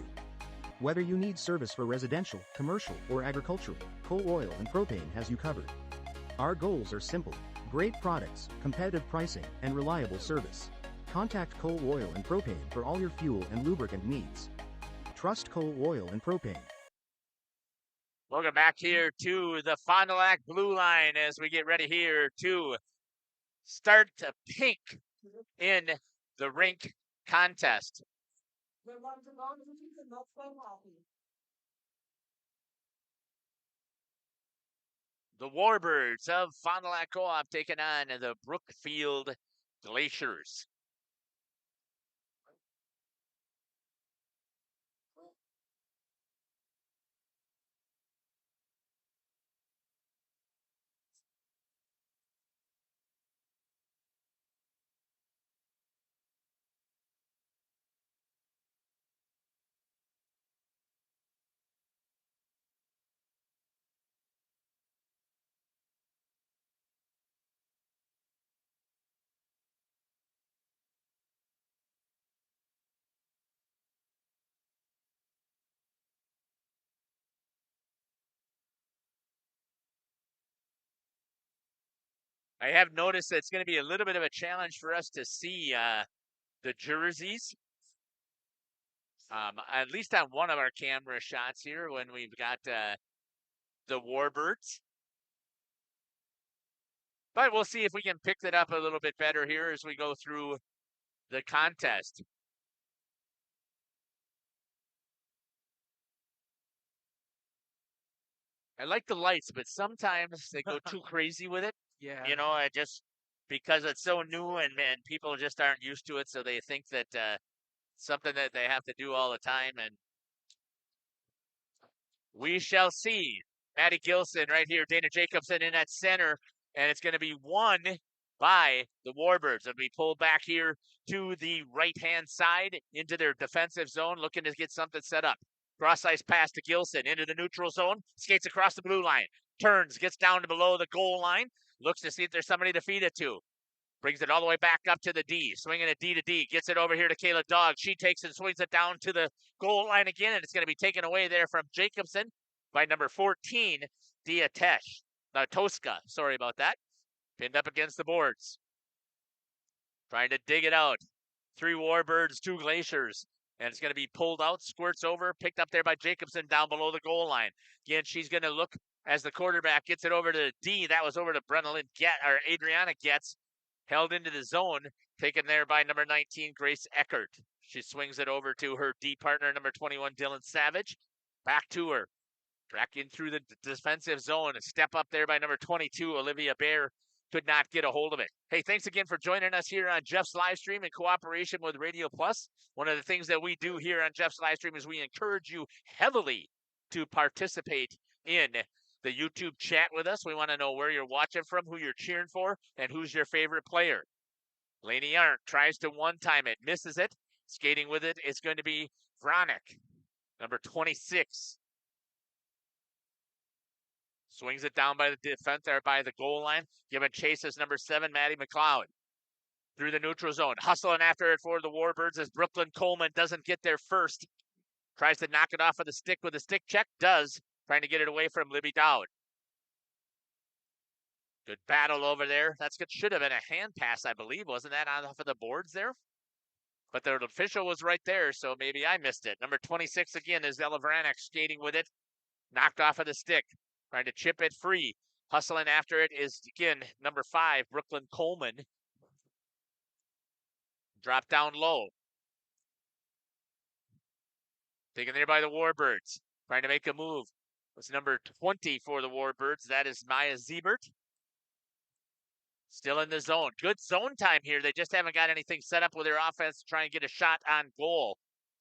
Whether you need service for residential, commercial, or agricultural, Coal Oil and Propane has you covered. Our goals are simple: great products, competitive pricing, and reliable service. Contact Coal Oil and Propane for all your fuel and lubricant needs. Trust Coal Oil and Propane. Welcome back here to the Fond du Lac Blue Line as we get ready here to start to pink in the Rink contest. The Warbirds of Fond du Lac Co-op taking on the Brookfield Glaciers. I have noticed that it's going to be a little bit of a challenge for us to see the jerseys, at least on one of our camera shots here when we've got the Warbirds. But we'll see if we can pick that up a little bit better here as we go through the contest. I like the lights, but sometimes they go too crazy with it. Yeah. You know, I just because it's so new and people just aren't used to it, so they think that something that they have to do all the time, and we shall see. Maddie Gilson right here, Dana Jacobson in that center, and it's going to be won by the Warbirds. It'll be pulled back here to the right-hand side into their defensive zone, looking to get something set up. Cross-ice pass to Gilson into the neutral zone, skates across the blue line, turns, gets down to below the goal line, looks to see if there's somebody to feed it to. Brings it all the way back up to the D, swinging it D to D, gets it over here to Kayla Dog. She takes and swings it down to the goal line again, and it's going to be taken away there from Jacobson by number 14, Tosca. Sorry about that. Pinned up against the boards. Trying to dig it out. 3 Warbirds, 2 Glaciers. And it's going to be pulled out, squirts over, picked up there by Jacobson down below the goal line. Again, she's going to look as the quarterback gets it over to D. That was over to Adriana Getz. Held into the zone, taken there by number 19, Grace Eckert. She swings it over to her D partner, number 21, Dylan Savage. Back to her. Back in through the defensive zone. A step up there by number 22, Olivia Bear. Could not get a hold of it. Hey, thanks again for joining us here on Jeff's Livestream in cooperation with Radio Plus. One of the things that we do here on Jeff's Livestream is we encourage you heavily to participate in the YouTube chat with us. We want to know where you're watching from, who you're cheering for, and who's your favorite player. Lainey Arndt tries to one-time it, misses it. Skating with it is going to be Vronick, number 26. Swings it down by the defense there by the goal line. Giving chase is number 7, Maddie McLeod. Through the neutral zone. Hustling after it for the Warbirds as Brooklyn Coleman doesn't get there first. Tries to knock it off of the stick with a stick check. Does. Trying to get it away from Libby Dowd. Good battle over there. That should have been a hand pass, I believe. Wasn't that on off of the boards there? But the official was right there, so maybe I missed it. Number 26 again is Ella Vranek skating with it. Knocked off of the stick. Trying to chip it free. Hustling after it is, again, number 5, Brooklyn Coleman. Dropped down low. Taken there by the Warbirds. Trying to make a move. It's number 20 for the Warbirds. That is Maya Ziebert. Still in the zone. Good zone time here. They just haven't got anything set up with their offense to try and get a shot on goal.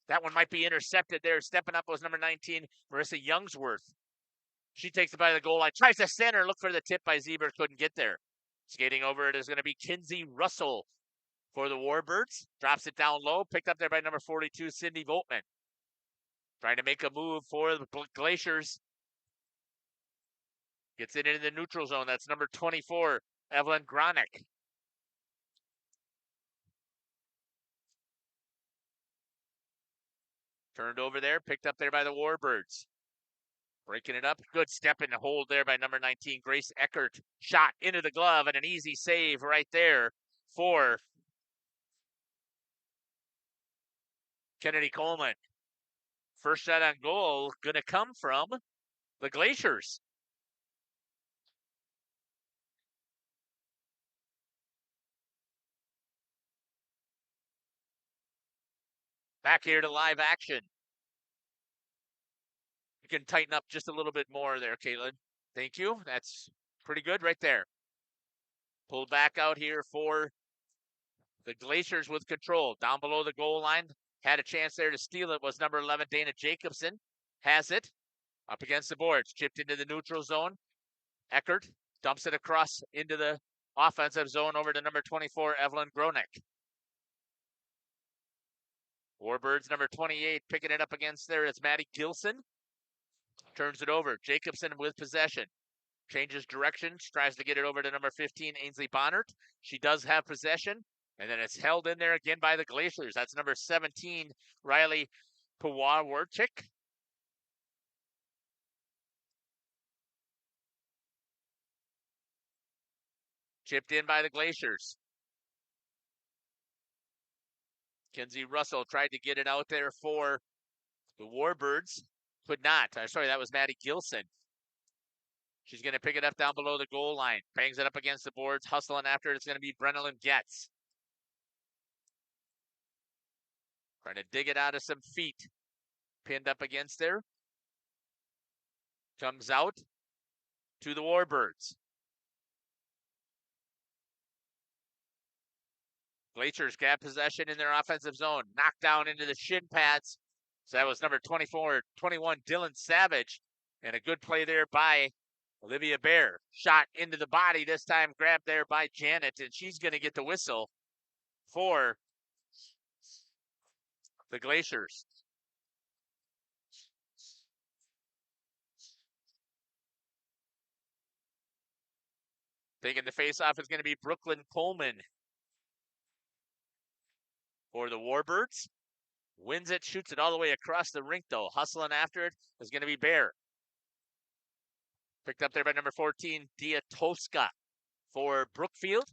That one might be intercepted there. Stepping up was number 19, Marissa Youngsworth. She takes it by the goal line. Tries to center. Look for the tip by Ziebert. Couldn't get there. Skating over it is going to be Kinsey Russell for the Warbirds. Drops it down low. Picked up there by number 42, Cindy Voltman. Trying to make a move for the Glaciers. Gets it into the neutral zone. That's number 24, Evelyn Gronick. Turned over there, picked up there by the Warbirds. Breaking it up. Good step in the hold there by number 19, Grace Eckert. Shot into the glove and an easy save right there for Kennedy Coleman. First shot on goal going to come from the Glaciers. Back here to live action. You can tighten up just a little bit more there, Caitlin. Thank you. That's pretty good right there. Pulled back out here for the Glaciers with control. Down below the goal line. Had a chance there to steal it was number 11, Dana Jacobson. Has it. Up against the boards. Chipped into the neutral zone. Eckert dumps it across into the offensive zone over to number 24, Evelyn Gronick. Warbirds number 28 picking it up against there. It's Maddie Gilson. Turns it over. Jacobson with possession. Changes direction. Tries to get it over to number 15, Ainsley Bonnert. She does have possession. And then it's held in there again by the Glaciers. That's number 17, Riley Pawarchik. Chipped in by the Glaciers. Kenzie Russell tried to get it out there for the Warbirds. Could not. Sorry, that was Maddie Gilson. She's going to pick it up down below the goal line. Bangs it up against the boards. Hustling after it. It's going to be Brenelyn Getz. Trying to dig it out of some feet. Pinned up against there. Comes out to the Warbirds. Glaciers got possession in their offensive zone. Knocked down into the shin pads. So that was number 21, Dylan Savage. And a good play there by Olivia Bear. Shot into the body, this time grabbed there by Janet. And she's going to get the whistle for the Glaciers. Taking the face-off is going to be Brooklyn Coleman for the Warbirds. Wins it, shoots it all the way across the rink, though. Hustling after it is going to be Bear. Picked up there by number 14, Diatoska for Brookfield.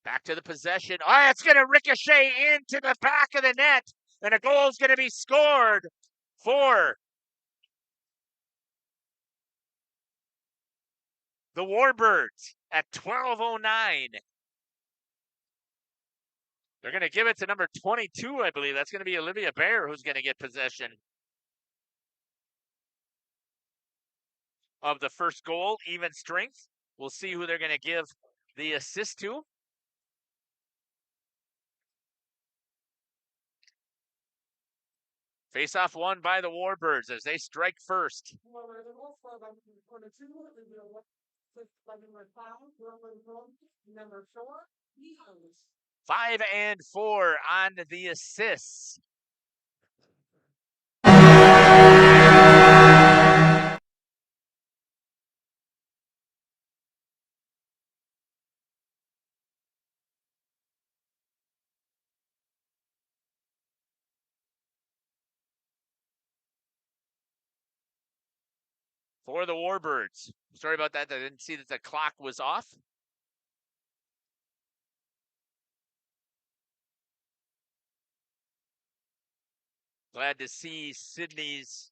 Back to the possession. Oh, it's going to ricochet into the back of the net. And a goal is going to be scored for the Warbirds at 12:09. They're going to give it to number 22, I believe. That's going to be Olivia Bear who's going to get possession of the first goal. Even strength. We'll see who they're going to give the assist to. Face-off won by the Warbirds as they strike first. 5 and 4 on the assists. For the Warbirds. Sorry about that. I didn't see that the clock was off. Glad to see Sydney's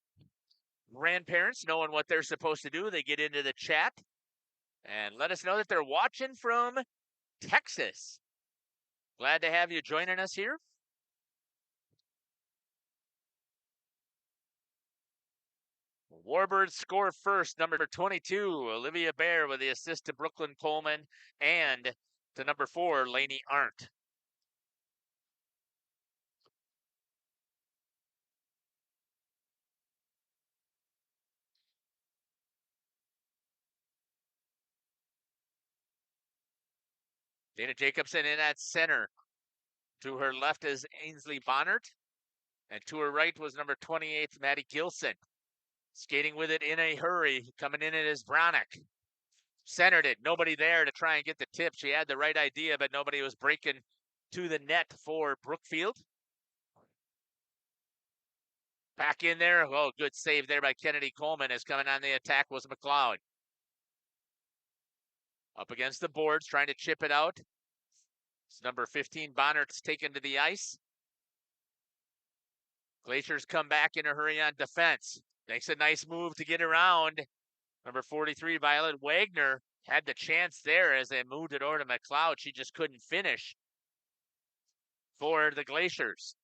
grandparents knowing what they're supposed to do. They get into the chat and let us know that they're watching from Texas. Glad to have you joining us here. Warbirds score first. Number 22, Olivia Bear with the assist to Brooklyn Coleman and to number 4, Lainey Arndt. Dana Jacobson in at center. To her left is Ainsley Bonnert. And to her right was number 28, Maddie Gilson. Skating with it in a hurry. Coming in it is Bronick. Centered it. Nobody there to try and get the tip. She had the right idea, but nobody was breaking to the net for Brookfield. Back in there. Oh, good save there by Kennedy Coleman. As coming on the attack was McLeod. Up against the boards, trying to chip it out. It's number 15, Bonnert's taken to the ice. Glacier's come back in a hurry on defense. Makes a nice move to get around. Number 43, Violet Wagner, had the chance there as they moved it over to McLeod. She just couldn't finish for the Glaciers.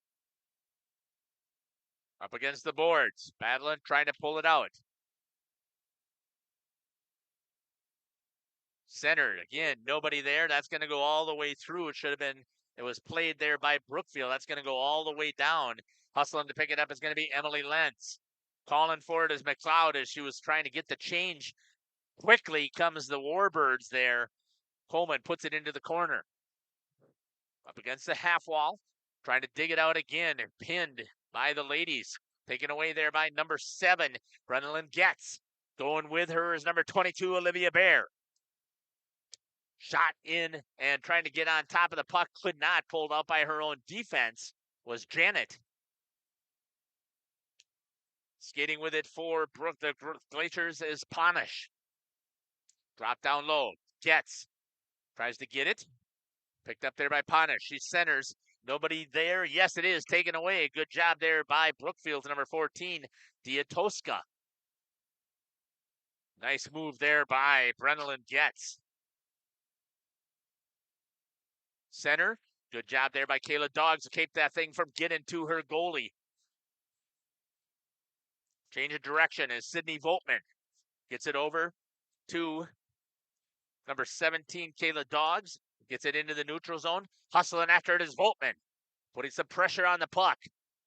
Up against the boards. Battling, trying to pull it out. Centered. Again, nobody there. That's going to go all the way through. It was played there by Brookfield. That's going to go all the way down. Hustling to pick it up is going to be Emily Lentz. Calling for it as McLeod as she was trying to get the change. Quickly comes the Warbirds there. Coleman puts it into the corner. Up against the half wall. Trying to dig it out again. And pinned by the ladies. Taken away there by number 7, Brennan Getz. Going with her is number 22, Olivia Bear. Shot in and trying to get on top of the puck. Could not. Pulled out by her own defense was Janet. Skating with it for the Glaciers is Ponish. Drop down low. Getz. Tries to get it. Picked up there by Ponish. She centers. Nobody there. Yes, it is. Taken away. Good job there by Brookfield's number 14, Diatoska. Nice move there by Brennan Getz. Center. Good job there by Kayla Doggs to keep that thing from getting to her goalie. Change of direction as Sydney Voltman gets it over to number 17, Kayla Doggs. Gets it into the neutral zone. Hustling after it is Voltman. Putting some pressure on the puck.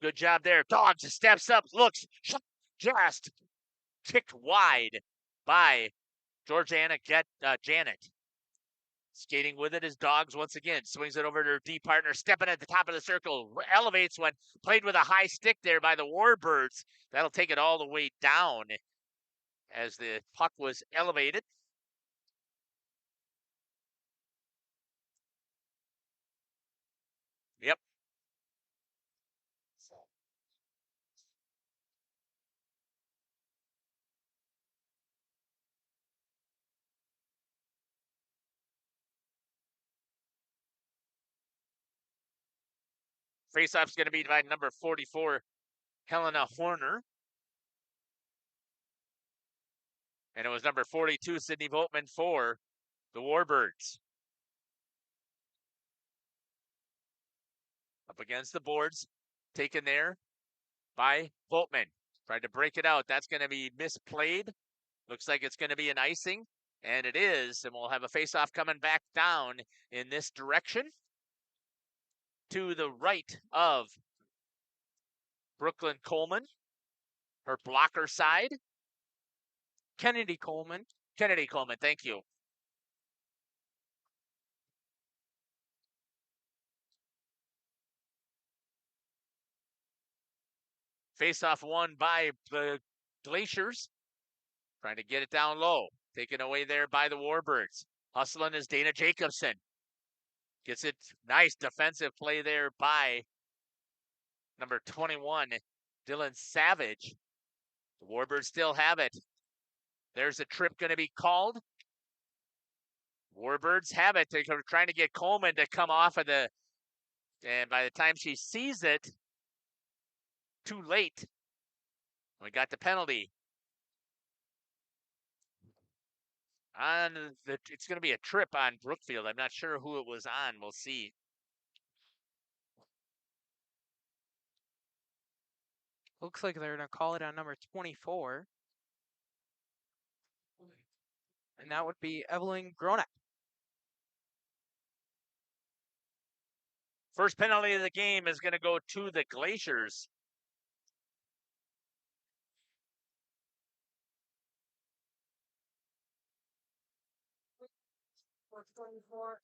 Good job there. Doggs steps up, looks, just kicked wide by Georgiana Janet. Skating with it is Doggs once again. Swings it over to her D partner. Stepping at the top of the circle. Elevates one. Played with a high stick there by the Warbirds. That'll take it all the way down as the puck was elevated. Yep. Faceoff's going to be by number 44, Helena Horner. And it was number 42, Sydney Voltman for the Warbirds. Up against the boards, taken there by Voltman. Tried to break it out. That's going to be misplayed. Looks like it's going to be an icing, and it is. And we'll have a faceoff coming back down in this direction to the right of Brooklyn Coleman. Her blocker side. Kennedy Coleman, thank you. Face-off won by the Glaciers. Trying to get it down low. Taken away there by the Warbirds. Hustling is Dana Jacobson. Gets it. Nice defensive play there by number 21, Dylan Savage. The Warbirds still have it. There's a trip going to be called. Warbirds have it. They're trying to get Coleman to come off of the, and by the time she sees it, too late. We got the penalty. It's going to be a trip on Brookfield. I'm not sure who it was on. We'll see. looks like they're going to call it on number 24. And that would be Evelyn Gronek. First penalty of the game is going to go to the Glaciers.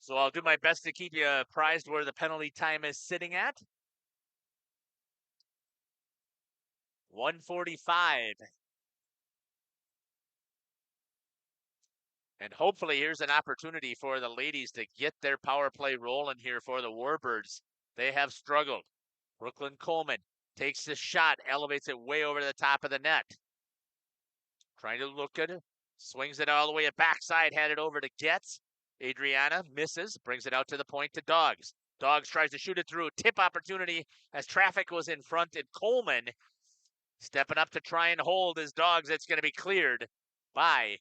So I'll do my best to keep you apprised where the penalty time is sitting at. 1:45. And hopefully here's an opportunity for the ladies to get their power play rolling here for the Warbirds. They have struggled. Brooklyn Coleman takes the shot, elevates it way over the top of the net. Trying to look good. Swings it all the way at backside, had it over to Getz. Adriana misses, brings it out to the point to Dogs. Dogs tries to shoot it through. Tip opportunity as traffic was in front, and Coleman stepping up to try and hold his Dogs. It's going to be cleared by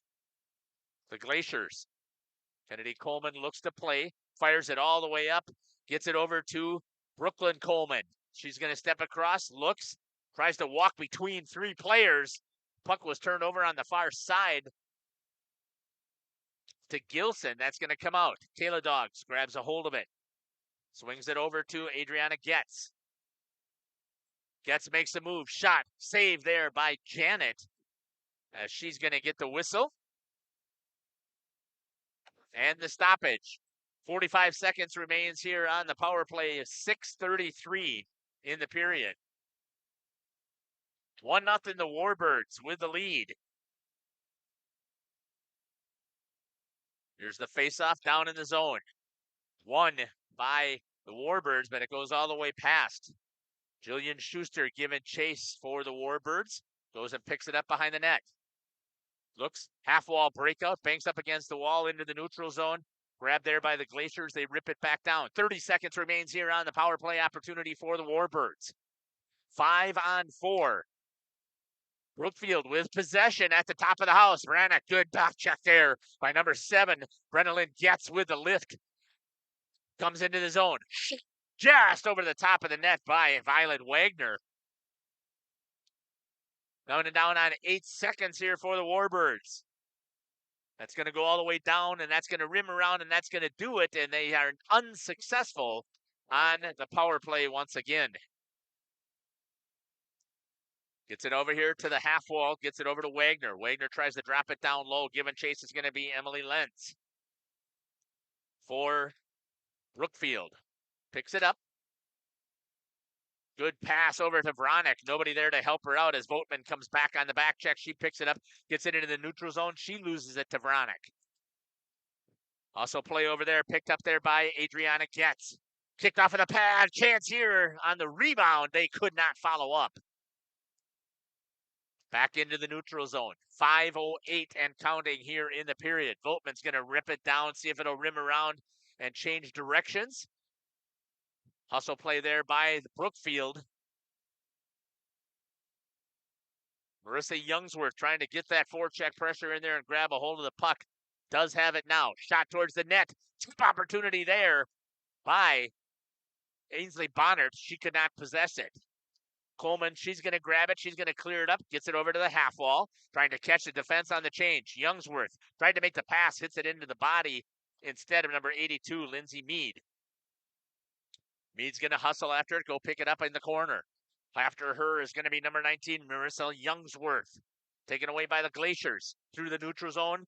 the Glaciers. Kennedy Coleman looks to play, fires it all the way up, gets it over to Brooklyn Coleman. She's going to step across, looks, tries to walk between three players. Puck was turned over on the far side to Gilson. That's going to come out. Kayla Dogs grabs a hold of it. Swings it over to Adriana Getz. Getz makes a move. Shot. Save there by Janet. As she's going to get the whistle. And the stoppage. 45 seconds remains here on the power play. 6:33 in the period. 1-0 the Warbirds with the lead. Here's the faceoff down in the zone. Won by the Warbirds, but it goes all the way past. Jillian Schuster giving chase for the Warbirds. Goes and picks it up behind the net. Looks, half wall breakout, banks up against the wall into the neutral zone. Grabbed there by the Glaciers. They rip it back down. 30 seconds remains here on the power play opportunity for the Warbirds. 5-on-4. Brookfield with possession at the top of the house. Branagh, good back check there by number 7. Brennan Getz with the lift. Comes into the zone. Just over the top of the net by Violet Wagner. Down on 8 seconds here for the Warbirds. That's going to go all the way down, and that's going to rim around, and that's going to do it, and they are unsuccessful on the power play once again. Gets it over here to the half wall, gets it over to Wagner. Wagner tries to drop it down low. Giving chase is going to be Emily Lenz for Brookfield. Picks it up. Good pass over to Vronick. Nobody there to help her out as Votman comes back on the back check. She picks it up, gets it into the neutral zone. She loses it to Vronick. Also play over there, picked up there by Adriana Getz. Kicked off of the pad. Chance here on the rebound. They could not follow up. Back into the neutral zone. 5:08 and counting here in the period. Votman's going to rip it down, see if it'll rim around and change directions. Hustle play there by Brookfield. Marissa Youngsworth trying to get that forecheck pressure in there and grab a hold of the puck. Does have it now. Shot towards the net. Tip opportunity there by Ainsley Bonnert. She could not possess it. Coleman, she's going to grab it. She's going to clear it up. Gets it over to the half wall. Trying to catch the defense on the change. Youngsworth tried to make the pass. Hits it into the body instead of number 82, Lindsay Mead. Mead's going to hustle after it. Go pick it up in the corner. After her is going to be number 19, Marissa Youngsworth. Taken away by the Glaciers. Through the neutral zone.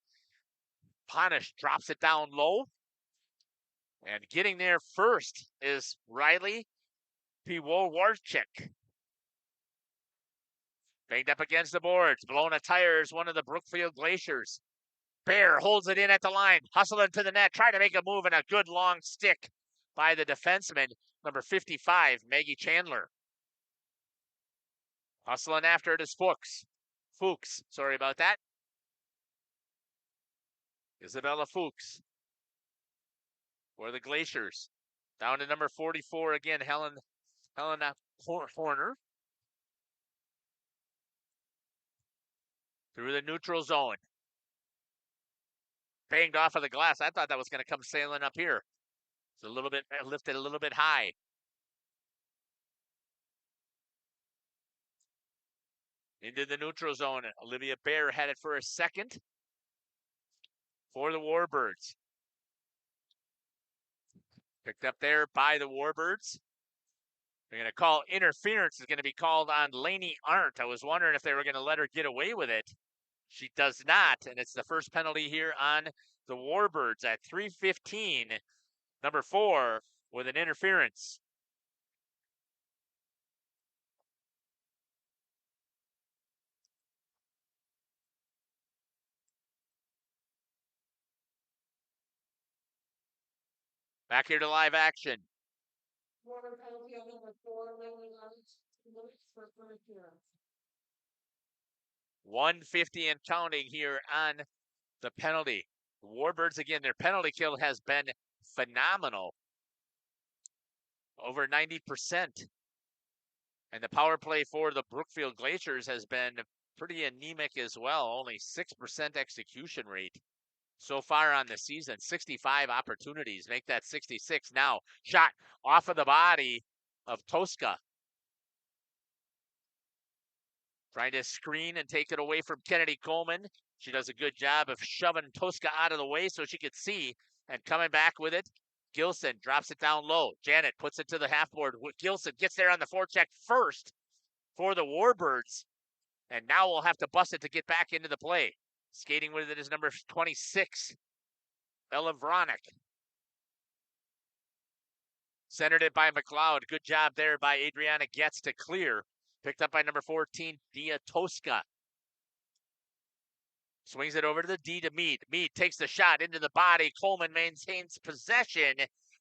Ponish drops it down low. And getting there first is Riley Piwowarczyk. Banged up against the boards. Blown a tire is one of the Brookfield Glaciers. Bear holds it in at the line. Hustling to the net. Trying to make a move and a good long stick by the defenseman, number 55, Maggie Chandler. Hustling after it is Fuchs. Sorry about that. Isabella Fuchs for the Glaciers. Down to number 44 again, Helena Horner. Through the neutral zone. Banged off of the glass. I thought that was going to come sailing up here. It's a little bit lifted a little bit high. Into the neutral zone. Olivia Bear had it for a second for the Warbirds. Picked up there by the Warbirds. They're going to call interference. Is going to be called on Lainey Arndt. I was wondering if they were going to let her get away with it. She does not, and it's the first penalty here on the Warbirds at 3:15. Number 4 with an interference. Back here to live action. 150 and counting here on the penalty. Warbirds, again, their penalty kill has been phenomenal. Over 90%. And the power play for the Brookfield Glaciers has been pretty anemic as well. Only 6% execution rate so far on the season. 65 opportunities. Make that 66 now. Shot off of the body of Tosca. Trying to screen and take it away from Kennedy Coleman. She does a good job of shoving Tosca out of the way so she could see, and coming back with it. Gilson drops it down low. Janet puts it to the half board. Gilson gets there on the forecheck first for the Warbirds. And now we'll have to bust it to get back into the play. Skating with it is number 26, Ella Vronick. Centered it by McLeod. Good job there by Adriana Getz to clear. Picked up by number 14, Dia Tosca. Swings it over to the D to Mead. Mead takes the shot into the body. Coleman maintains possession,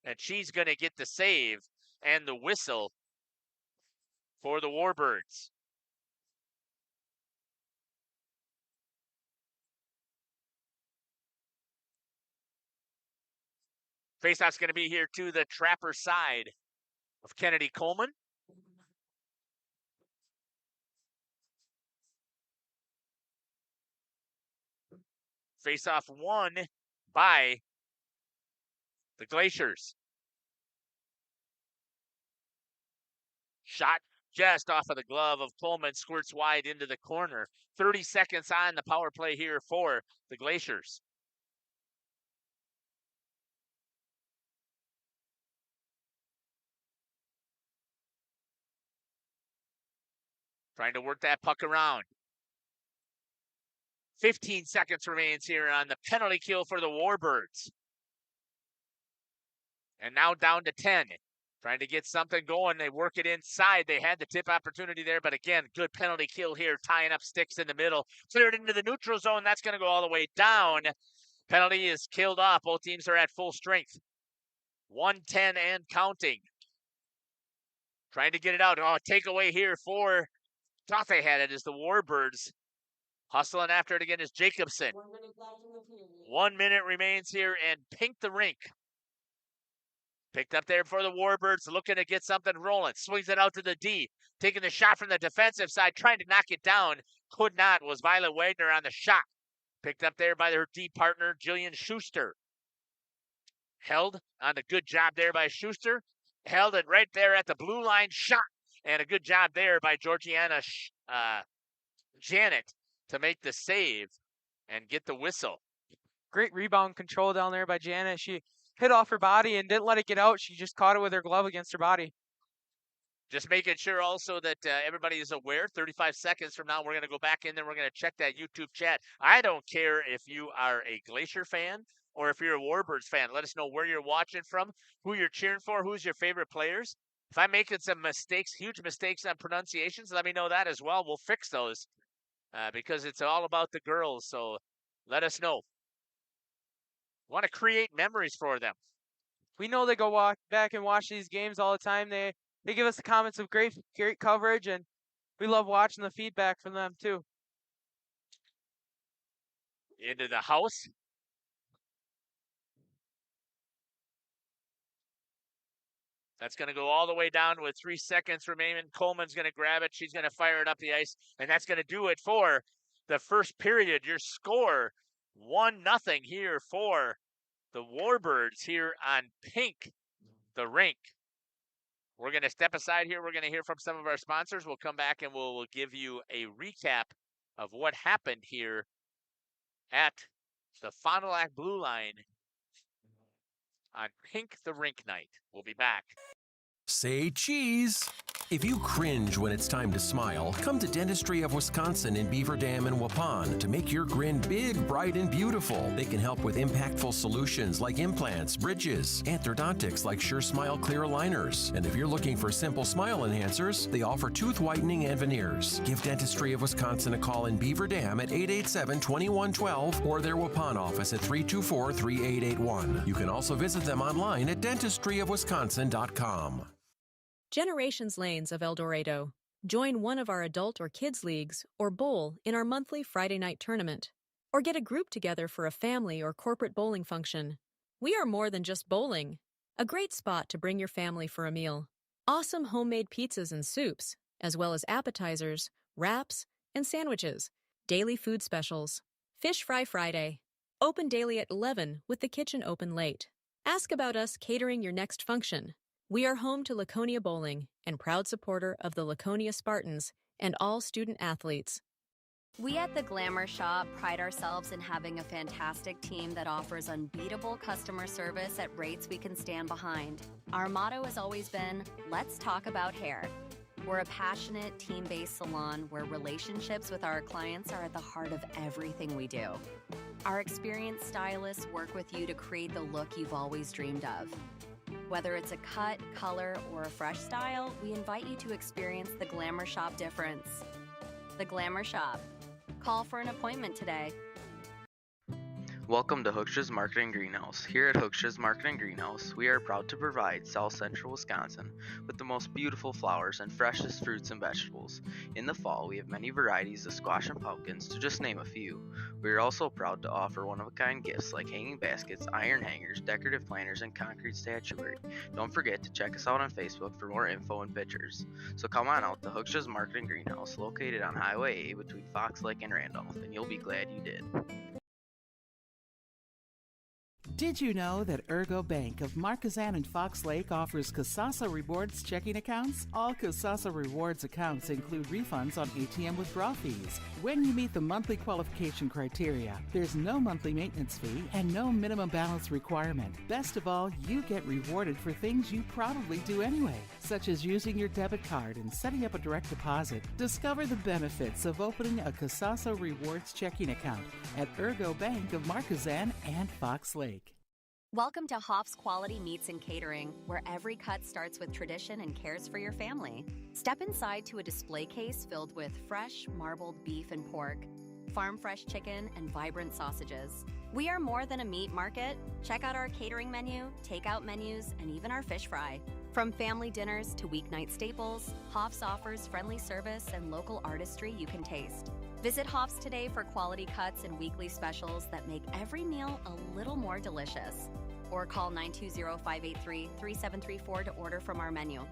and she's going to get the save and the whistle for the Warbirds. Faceoff's going to be here to the Trapper side of Kennedy Coleman. Faceoff won by the Glaciers. Shot just off of the glove of Coleman, squirts wide into the corner. 30 seconds on the power play here for the Glaciers. Trying to work that puck around. 15 seconds remains here on the penalty kill for the Warbirds. And now down to 10. Trying to get something going. They work it inside. They had the tip opportunity there, but again, good penalty kill here, tying up sticks in the middle. Cleared into the neutral zone. That's going to go all the way down. Penalty is killed off. Both teams are at full strength. 110 and counting. Trying to get it out. Oh, takeaway here for, thought they had it as the Warbirds. Hustling after it again is Jacobson. 1 minute remains here, and Pink the Rink. Picked up there for the Warbirds, looking to get something rolling. Swings it out to the D. Taking the shot from the defensive side, trying to knock it down. Could not, was Violet Wagner on the shot. Picked up there by her D partner, Jillian Schuster. Held on a good job there by Schuster. Held it right there at the blue line, shot. And a good job there by Georgiana Janet to make the save and get the whistle. Great rebound control down there by Janet. She hit off her body and didn't let it get out. She just caught it with her glove against her body. Just making sure also that everybody is aware. 35 seconds from now, we're going to go back in there. We're going to check that YouTube chat. I don't care if you are a Glacier fan or if you're a Warbirds fan. Let us know where you're watching from, who you're cheering for, who's your favorite players. If I'm making some mistakes, huge mistakes on pronunciations, let me know that as well. We'll fix those because it's all about the girls. So let us know. Want to create memories for them. We know they go back and watch these games all the time. They give us the comments of great coverage, and we love watching the feedback from them too. Into the house. That's going to go all the way down with 3 seconds remaining. Coleman's going to grab it. She's going to fire it up the ice, and that's going to do it for the first period. Your score, 1-0 here for the Warbirds here on Pink the Rink. We're going to step aside here. We're going to hear from some of our sponsors. We'll come back and we'll give you a recap of what happened here at the Fond du Lac Blue Line on Pink the Rink night. We'll be back. Say cheese. If you cringe when it's time to smile, come to Dentistry of Wisconsin in Beaver Dam and Waupun to make your grin big, bright, and beautiful. They can help with impactful solutions like implants, bridges, orthodontics like Sure Smile clear aligners. And if you're looking for simple smile enhancers, they offer tooth whitening and veneers. Give Dentistry of Wisconsin a call in Beaver Dam at 887-2112 or their Waupun office at 324-3881. You can also visit them online at dentistryofwisconsin.com. Generations Lanes of El Dorado. Join one of our adult or kids leagues or bowl in our monthly Friday night tournament. Or get a group together for a family or corporate bowling function. We are more than just bowling. A great spot to bring your family for a meal. Awesome homemade pizzas and soups, as well as appetizers, wraps, and sandwiches. Daily food specials. Fish Fry Friday. Open daily at 11 with the kitchen open late. Ask about us catering your next function. We are home to Laconia Bowling and proud supporter of the Laconia Spartans and all student athletes. We at the Glamour Shop pride ourselves in having a fantastic team that offers unbeatable customer service at rates we can stand behind. Our motto has always been, let's talk about hair. We're a passionate, team-based salon where relationships with our clients are at the heart of everything we do. Our experienced stylists work with you to create the look you've always dreamed of. Whether it's a cut, color, or a fresh style, we invite you to experience the Glamour Shop difference. The Glamour Shop. Call for an appointment today. Welcome to Hooksha's Marketing Greenhouse. Here at Hooksha's Marketing Greenhouse, we are proud to provide South Central Wisconsin with the most beautiful flowers and freshest fruits and vegetables. In the fall, we have many varieties of squash and pumpkins, to just name a few. We are also proud to offer one-of-a-kind gifts like hanging baskets, iron hangers, decorative planters, and concrete statuary. Don't forget to check us out on Facebook for more info and pictures. So come on out to Hooksha's Marketing Greenhouse, located on Highway A between Fox Lake and Randolph, and you'll be glad you did. Did you know that Ergo Bank of Marquezan and Fox Lake offers Casasa Rewards checking accounts? All Casasa Rewards accounts include refunds on ATM withdrawal fees. When you meet the monthly qualification criteria, there's no monthly maintenance fee and no minimum balance requirement. Best of all, you get rewarded for things you probably do anyway, such as using your debit card and setting up a direct deposit. Discover the benefits of opening a Casasa Rewards checking account at Ergo Bank of Marquezan and Fox Lake. Welcome to Hoff's Quality Meats and Catering, where every cut starts with tradition and cares for your family. Step inside to a display case filled with fresh, marbled beef and pork, farm-fresh chicken, and vibrant sausages. We are more than a meat market. Check out our catering menu, takeout menus, and even our fish fry. From family dinners to weeknight staples, Hoff's offers friendly service and local artistry you can taste. Visit Hoff's today for quality cuts and weekly specials that make every meal a little more delicious. Or call 920-583-3734 to order from our menu.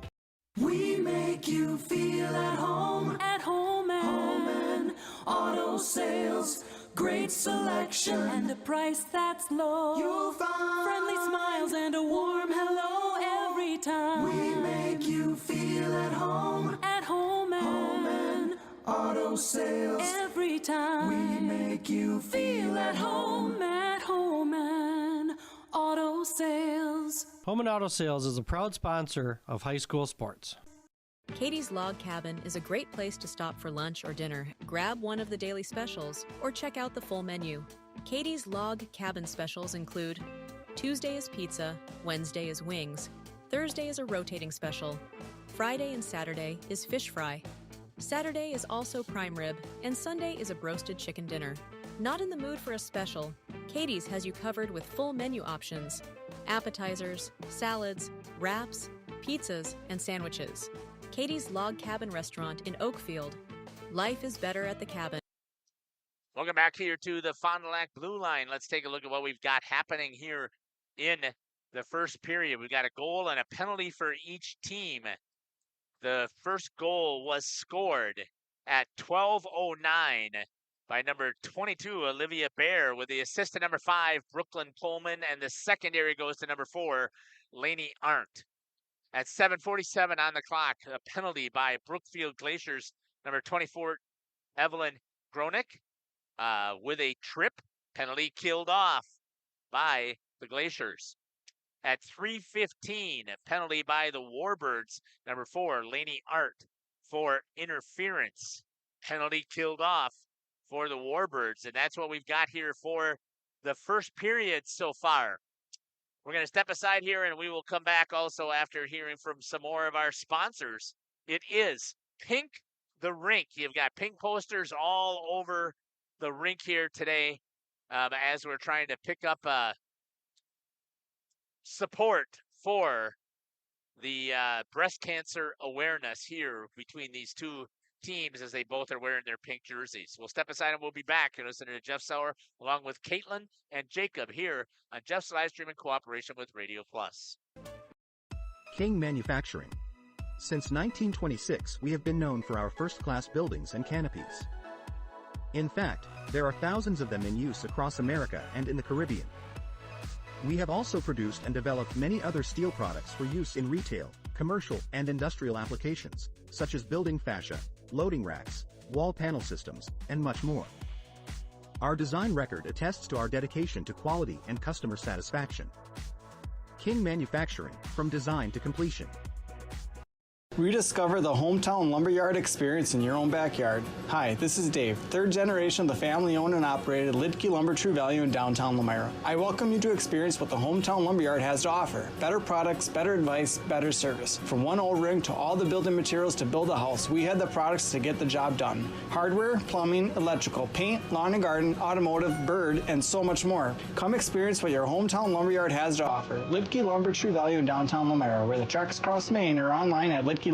We make you feel at home and auto sales. Great selection and a price that's low. You'll find friendly smiles and a warm hello every time. We make you feel at home and auto sales. Every time we make you feel at home and auto sales. Home and Auto Sales is a proud sponsor of high school sports. Katie's Log Cabin is a great place to stop for lunch or dinner. Grab one of the daily specials or check out the full menu. Katie's Log Cabin specials include Tuesday is pizza, Wednesday is wings, Thursday is a rotating special, Friday and Saturday is fish fry, Saturday is also prime rib, and Sunday is a broasted chicken dinner. Not in the mood for a special? Katie's has you covered with full menu options, appetizers, salads, wraps, pizzas, and sandwiches. Katie's Log Cabin Restaurant in Oakfield. Life is better at the cabin. Welcome back here to the Fond du Lac Blue Line. Let's take a look at what we've got happening here in the first period. We've got a goal and a penalty for each team. The first goal was scored at 12:09 by number 22, Olivia Bear, with the assist to number 5, Brooklyn Pullman, and the secondary goes to number 4, Lainey Arndt. At 7:47 on the clock, a penalty by Brookfield Glacier's number 24, Evelyn Gronick, with a trip penalty killed off by the Glaciers. At 3:15, a penalty by the Warbirds, number 4, Laney Art, for interference. Penalty killed off for the Warbirds, and that's what we've got here for the first period so far. We're going to step aside here, and we will come back also after hearing from some more of our sponsors. It is Pink the Rink. You've got pink posters all over the rink here today as we're trying to pick up support for the breast cancer awareness here between these two teams as they both are wearing their pink jerseys. We'll step aside and we'll be back. You're listening to Jeff Sauer along with Caitlin and Jacob here on Jeff's live stream in cooperation with Radio Plus. King Manufacturing. Since 1926, we have been known for our first-class buildings and canopies. In fact, there are thousands of them in use across America and in the Caribbean. We have also produced and developed many other steel products for use in retail, commercial, and industrial applications, such as building fascia, loading racks, wall panel systems, and much more. Our design record attests to our dedication to quality and customer satisfaction. King Manufacturing, from design to completion. Rediscover the hometown lumberyard experience in your own backyard. Hi, this is Dave, third generation of the family-owned and operated Lidke Lumber True Value in downtown Lamira. I welcome you to experience what the hometown lumberyard has to offer. Better products, better advice, better service. From one old rig to all the building materials to build a house, we had the products to get the job done. Hardware, plumbing, electrical, paint, lawn and garden, automotive, bird, and so much more. Come experience what your hometown lumberyard has to offer. Lidke Lumber True Value in downtown Lamira, where the tracks cross Main, or online at lidkelumber.com.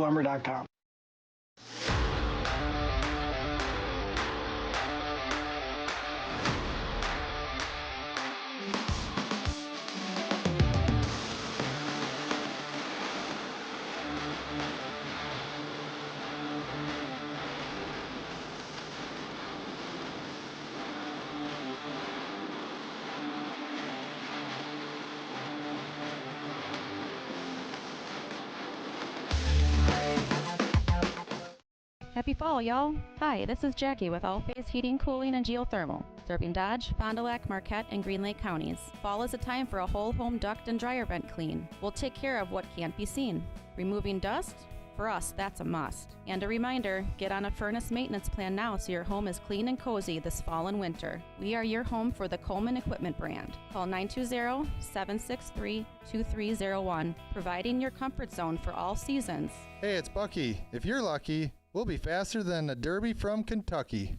Happy fall, y'all! Hi, this is Jackie with All Phase Heating, Cooling, and Geothermal, serving Dodge, Fond du Lac, Marquette, and Green Lake counties. Fall is a time for a whole home duct and dryer vent clean. We'll take care of what can't be seen. Removing dust? For us, that's a must. And a reminder, get on a furnace maintenance plan now so your home is clean and cozy this fall and winter. We are your home for the Coleman Equipment brand. Call 920-763-2301, providing your comfort zone for all seasons. Hey, it's Bucky. If you're lucky, we'll be faster than a Derby from Kentucky.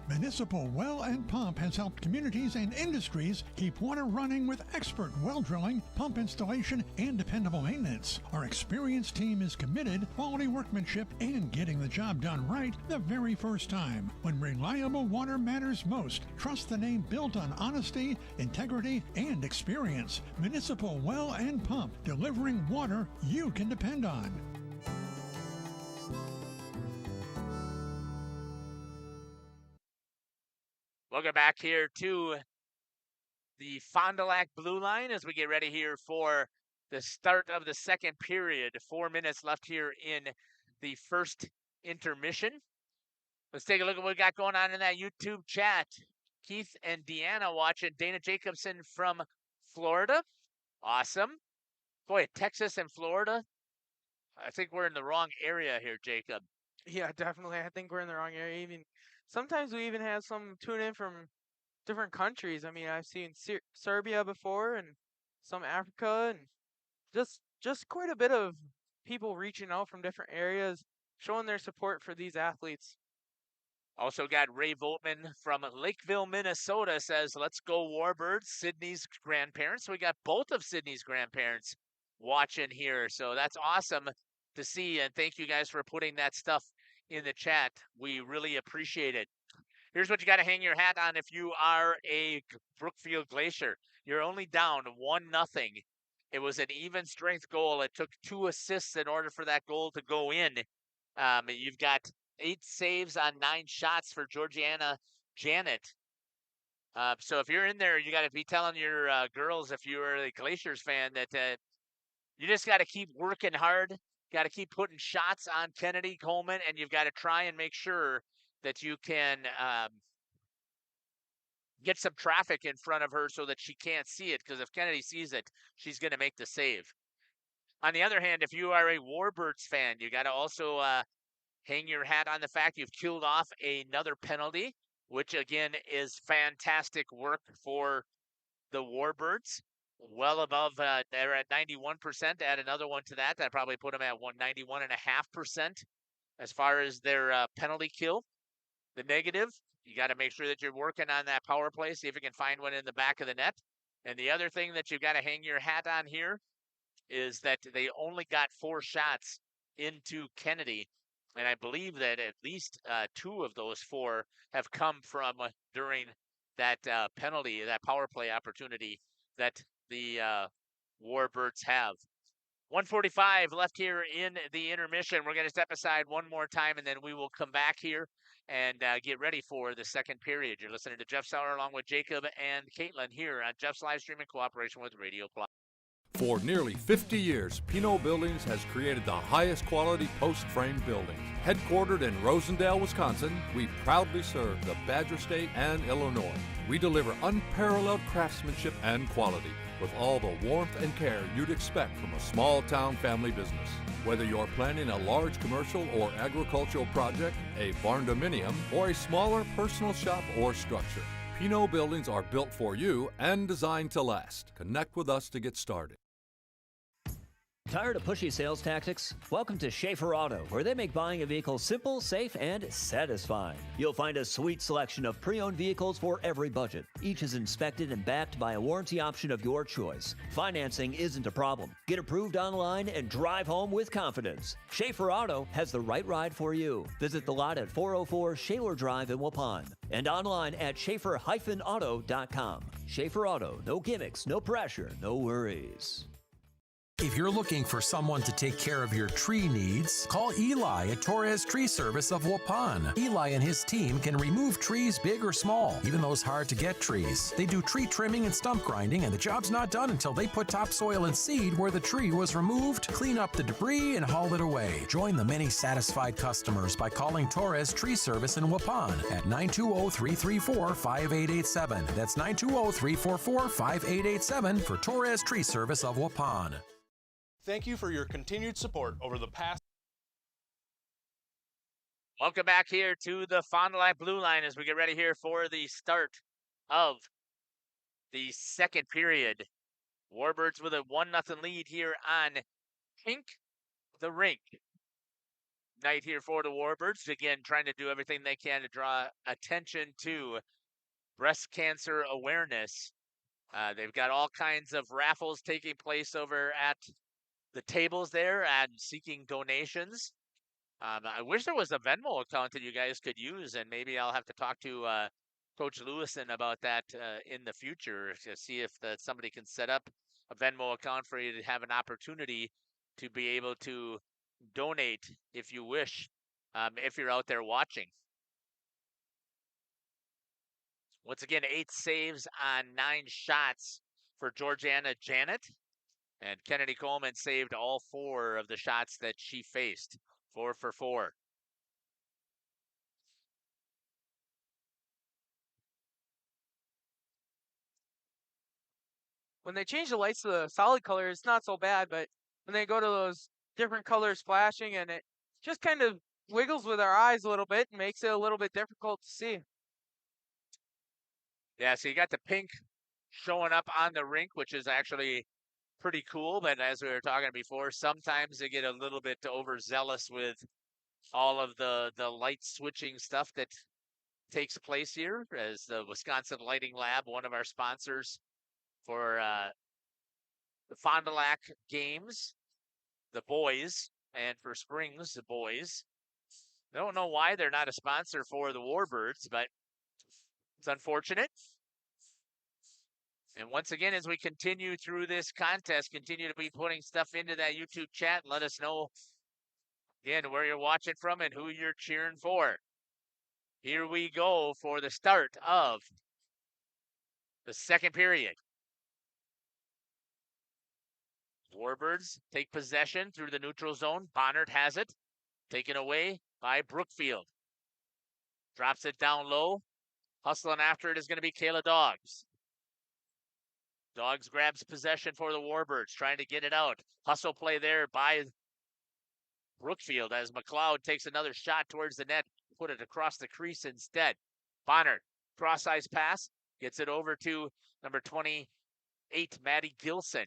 Municipal Well and Pump has helped communities and industries keep water running with expert well drilling, pump installation, and dependable maintenance. Our experienced team is committed, quality workmanship, and getting the job done right the very first time. When reliable water matters most, trust the name built on honesty, integrity, and experience. Municipal Well and Pump, delivering water you can depend on. Welcome back here to the Fond du Lac Blue Line as we get ready here for the start of the second period. 4 minutes left here in the first intermission. Let's take a look at what we got going on in that YouTube chat. Keith and Deanna watching. Dana Jacobson from Florida. Awesome. Boy, Texas and Florida. I think we're in the wrong area here, Jacob. Yeah, definitely. I think we're in the wrong area. Sometimes we even have some tune in from different countries. I mean, I've seen Serbia before and some Africa, and just quite a bit of people reaching out from different areas, showing their support for these athletes. Also got Ray Voltman from Lakeville, Minnesota says, let's go Warbirds, Sydney's grandparents. So we got both of Sydney's grandparents watching here. So that's awesome to see, and thank you guys for putting that stuff in the chat. We really appreciate it. Here's what you got to hang your hat on if you are a Brookfield Glacier. You're only down 1-0. It was an even strength goal. It took 2 assists in order for that goal to go in. You've got 8 saves on 9 shots for Georgiana Janet. So if you're in there, you got to be telling your girls, if you're a Glaciers fan, that you just got to keep working hard. Got to keep putting shots on Kennedy Coleman, and you've got to try and make sure that you can get some traffic in front of her so that she can't see it, because if Kennedy sees it, she's going to make the save. On the other hand, if you are a Warbirds fan, you got to also hang your hat on the fact you've killed off another penalty, which again is fantastic work for the Warbirds. Well above, they're at 91%. Add another one to that. That probably put them at 91.5% as far as their penalty kill. The negative, you got to make sure that you're working on that power play, see if you can find one in the back of the net. And the other thing that you've got to hang your hat on here is that they only got 4 shots into Kennedy. And I believe that at least 2 of those 4 have come from during that penalty, that power play opportunity that the Warbirds have. 1:45 left here in the intermission. We're going to step aside one more time, and then we will come back here and get ready for the second period. You're listening to Jeff Sauer along with Jacob and Caitlin here on Jeff's live stream in cooperation with Radio Plus. For nearly 50 years, Pinot Buildings has created the highest quality post-frame buildings. Headquartered in Rosendale, Wisconsin, we proudly serve the Badger State and Illinois. We deliver unparalleled craftsmanship and quality with all the warmth and care you'd expect from a small-town family business. Whether you're planning a large commercial or agricultural project, a barn-dominium, or a smaller personal shop or structure, Pinot Buildings are built for you and designed to last. Connect with us to get started. Tired of pushy sales tactics? Welcome to Schaefer Auto, where they make buying a vehicle simple, safe, and satisfying. You'll find a sweet selection of pre-owned vehicles for every budget. Each is inspected and backed by a warranty option of your choice. Financing isn't a problem. Get approved online and drive home with confidence. Schaefer Auto has the right ride for you. Visit the lot at 404 Shaler Drive in Waupun and online at schaefer-auto.com. Schaefer Auto, no gimmicks, no pressure, no worries. If you're looking for someone to take care of your tree needs, call Eli at Torres Tree Service of Waupun. Eli and his team can remove trees big or small, even those hard-to-get trees. They do tree trimming and stump grinding, and the job's not done until they put topsoil and seed where the tree was removed, clean up the debris, and haul it away. Join the many satisfied customers by calling Torres Tree Service in Waupun at 920-334-5887. That's 920-344-5887 for Torres Tree Service of Waupun. Thank you for your continued support over the past. Welcome back here to the Fond du Lac Blue Line as we get ready here for the start of the second period. Warbirds with a 1-0 lead here on the Rink. Night here for the Warbirds. Again, trying to do everything they can to draw attention to breast cancer awareness. They've got all kinds of raffles taking place over at the tables there and seeking donations. I wish there was a Venmo account that you guys could use, and maybe I'll have to talk to Coach Lewison about that in the future to see if somebody can set up a Venmo account for you to have an opportunity to be able to donate if you wish, if you're out there watching. Once again, 8 saves on 9 shots for Georgiana Janet. And Kennedy Coleman saved all 4 of the shots that she faced. 4 for 4. When they change the lights to the solid color, it's not so bad, but when they go to those different colors flashing, and it just kind of wiggles with our eyes a little bit and makes it a little bit difficult to see. Yeah, so you got the pink showing up on the rink, which is actually pretty cool, but as we were talking before, sometimes they get a little bit overzealous with all of the light switching stuff that takes place here, as the Wisconsin Lighting Lab, one of our sponsors for the Fond du Lac games, the boys, and for Springs, the boys. I don't know why they're not a sponsor for the Warbirds, but it's unfortunate. And once again, as we continue through this contest, continue to be putting stuff into that YouTube chat and let us know, again, where you're watching from and who you're cheering for. Here we go for the start of the second period. Warbirds take possession through the neutral zone. Bonnard has it. Taken away by Brookfield. Drops it down low Hustling after it is going to be Kayla Dogs. Dogs grabs possession for the Warbirds, trying to get it out. Hustle play there by Brookfield as McLeod takes another shot towards the net, put it across the crease instead. Bonner, cross-ice pass, gets it over to number 28, Maddie Gilson.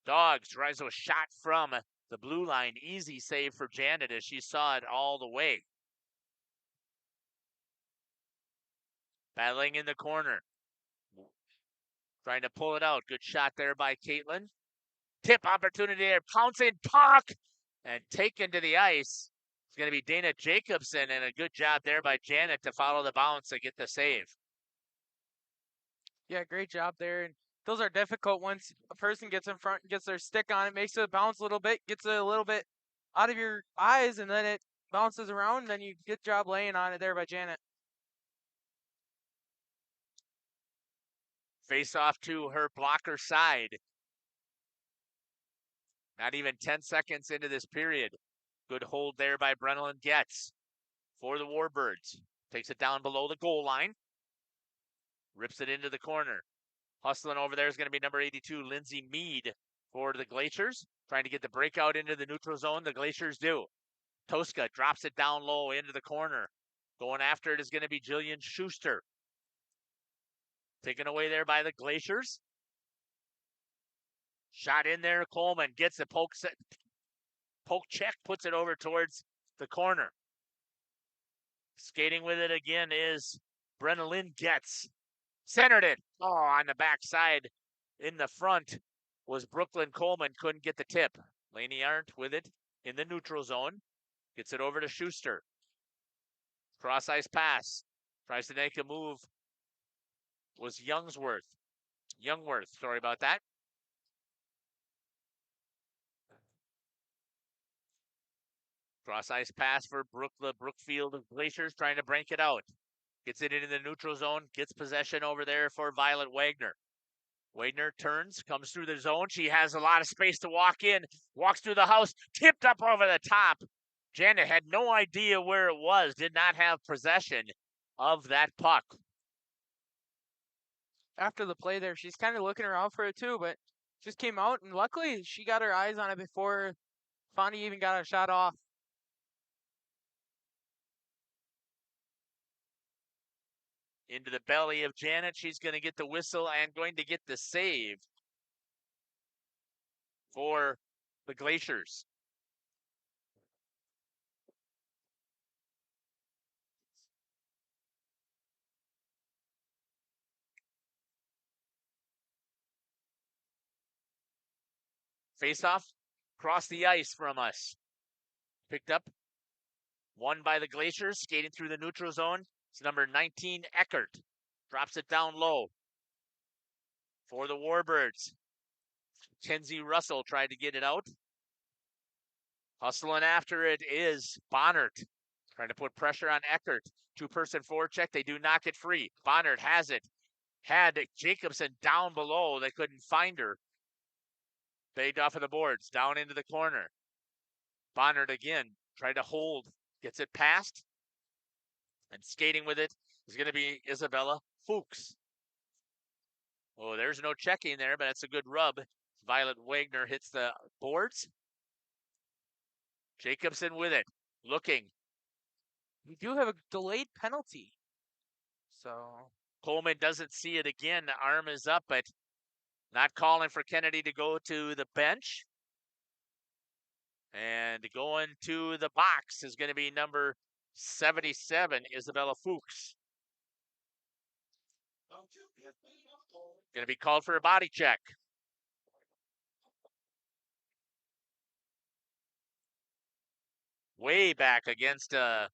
Dogs tries a shot from the blue line. Easy save for Janet as she saw it all the way. Battling in the corner. Trying to pull it out. Good shot there by Caitlin. Tip opportunity there. Pouncing puck and taken to the ice. It's going to be Dana Jacobson, and a good job there by Janet to follow the bounce and get the save. Yeah, great job there. And those are difficult once a person gets in front and gets their stick on it, makes it bounce a little bit, gets it a little bit out of your eyes, and then it bounces around, and then you get job laying on it there by Janet. Face off to her blocker side. Not even 10 seconds into this period. Good hold there by Brennan Getz for the Warbirds. Takes it down below the goal line. Rips it into the corner. Hustling over there is going to be number 82, Lindsay Mead for the Glaciers. Trying to get the breakout into the neutral zone. The Glaciers do. Tosca drops it down low into the corner. Going after it is going to be Jillian Schuster. Taken away there by the Glaciers. Shot in there. Coleman gets the poke check, puts it over towards the corner. Skating with it again is Brenna Lynn Getz. Centered it. Oh, on the backside in the front was Brooklyn Coleman. Couldn't get the tip. Laney Arndt with it in the neutral zone. Gets it over to Schuster. Cross ice pass. Tries to make a move. Was Youngworth, sorry about that. Cross ice pass for Brookfield Glaciers trying to break it out. Gets it into the neutral zone, gets possession over there for Violet Wagner. Wagner turns, comes through the zone. She has a lot of space to walk in, walks through the house, tipped up over the top. Janet had no idea where it was, did not have possession of that puck. After the play there, she's kind of looking around for it too, but just came out, and luckily she got her eyes on it before Fonnie even got a shot off. Into the belly of Janet. She's going to get the whistle and going to get the save for the Glaciers. Face-off across the ice from us. Picked up. Won by the Glaciers. Skating through the neutral zone. It's number 19, Eckert. Drops it down low for the Warbirds. Kenzie Russell tried to get it out. Hustling after it is Bonnert. Trying to put pressure on Eckert. Two-person forecheck. They do knock it free. Bonnert has it. Had Jacobson down below. They couldn't find her. Begged off of the boards. Down into the corner. Bonnert again. Tried to hold. Gets it past. And skating with it is going to be Isabella Fuchs. Oh, there's no checking there, but that's a good rub. Violet Wagner hits the boards. Jacobson with it. Looking. We do have a delayed penalty. So Coleman doesn't see it again. The arm is up, but not calling for Kennedy to go to the bench. And going to the box is going to be number 77, Isabella Fuchs. Going to be called for a body check. Way back against it's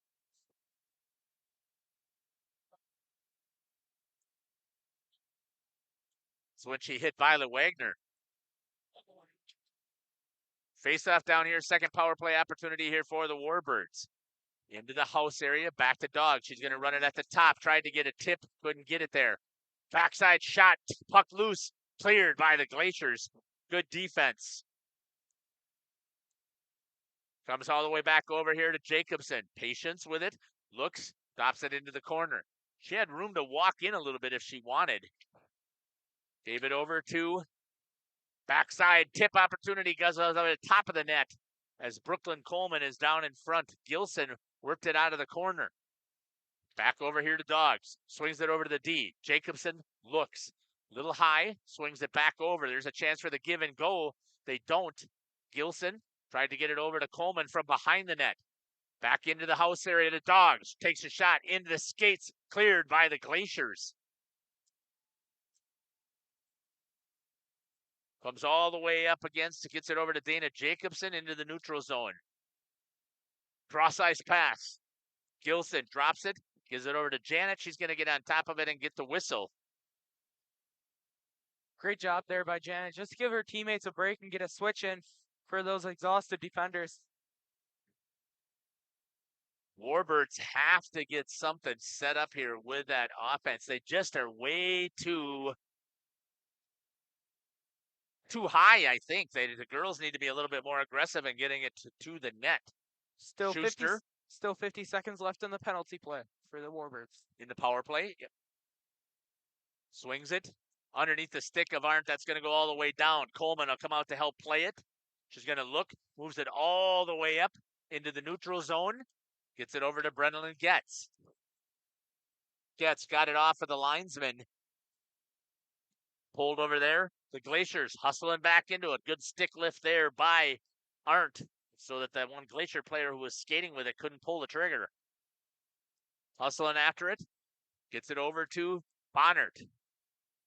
when she hit Violet Wagner. Face-off down here, second power play opportunity here for the Warbirds. Into the house area, back to Dog. She's going to run it at the top. Tried to get a tip, couldn't get it there. Backside shot, puck loose, cleared by the Glaciers. Good defense. Comes all the way back over here to Jacobson. Patience with it, looks, drops it into the corner. She had room to walk in a little bit if she wanted. Gave it over to backside tip opportunity. Goes over the top of the net as Brooklyn Coleman is down in front. Gilson worked it out of the corner. Back over here to Dogs. Swings it over to the D. Jacobson looks a little high. Swings it back over. There's a chance for the give and go. They don't. Gilson tried to get it over to Coleman from behind the net. Back into the house area to Dogs. Takes a shot into the skates. Cleared by the Glaciers. Comes all the way up against. Gets it over to Dana Jacobson into the neutral zone. Cross ice pass. Gilson drops it. Gives it over to Janet. She's going to get on top of it and get the whistle. Great job there by Janet. Just give her teammates a break and get a switch in for those exhausted defenders. Warbirds have to get something set up here with that offense. They just are way too high, I think. The girls need to be a little bit more aggressive in getting it to the net. Still Schuster 50 seconds left in the penalty play for the Warbirds. in the power play. Yep. Swings it underneath the stick of Arndt. That's going to go all the way down. Coleman will come out to help play it. She's going to look, moves it all the way up into the neutral zone. Gets it over to Brennan Getz. Getz got it off of the linesman. Pulled over there. The Glaciers hustling back into it. Good stick lift there by Arndt so that one Glacier player who was skating with it couldn't pull the trigger. Hustling after it. Gets it over to Bonnert.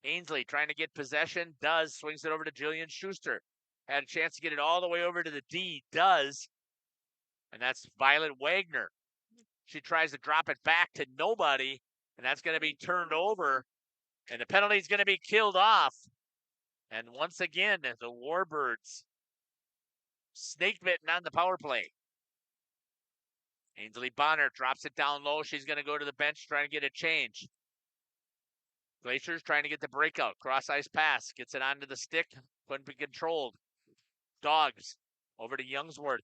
Ainsley trying to get possession. Does. Swings it over to Jillian Schuster. Had a chance to get it all the way over to the D. Does. And that's Violet Wagner. She tries to drop it back to nobody. And that's going to be turned over. And the penalty is going to be killed off. And once again, the Warbirds snake bitten on the power play. Ainsley Bonner drops it down low. She's going to go to the bench trying to get a change. Glacier's trying to get the breakout. Cross ice pass. Gets it onto the stick. Couldn't be controlled. Dogs over to Youngsworth.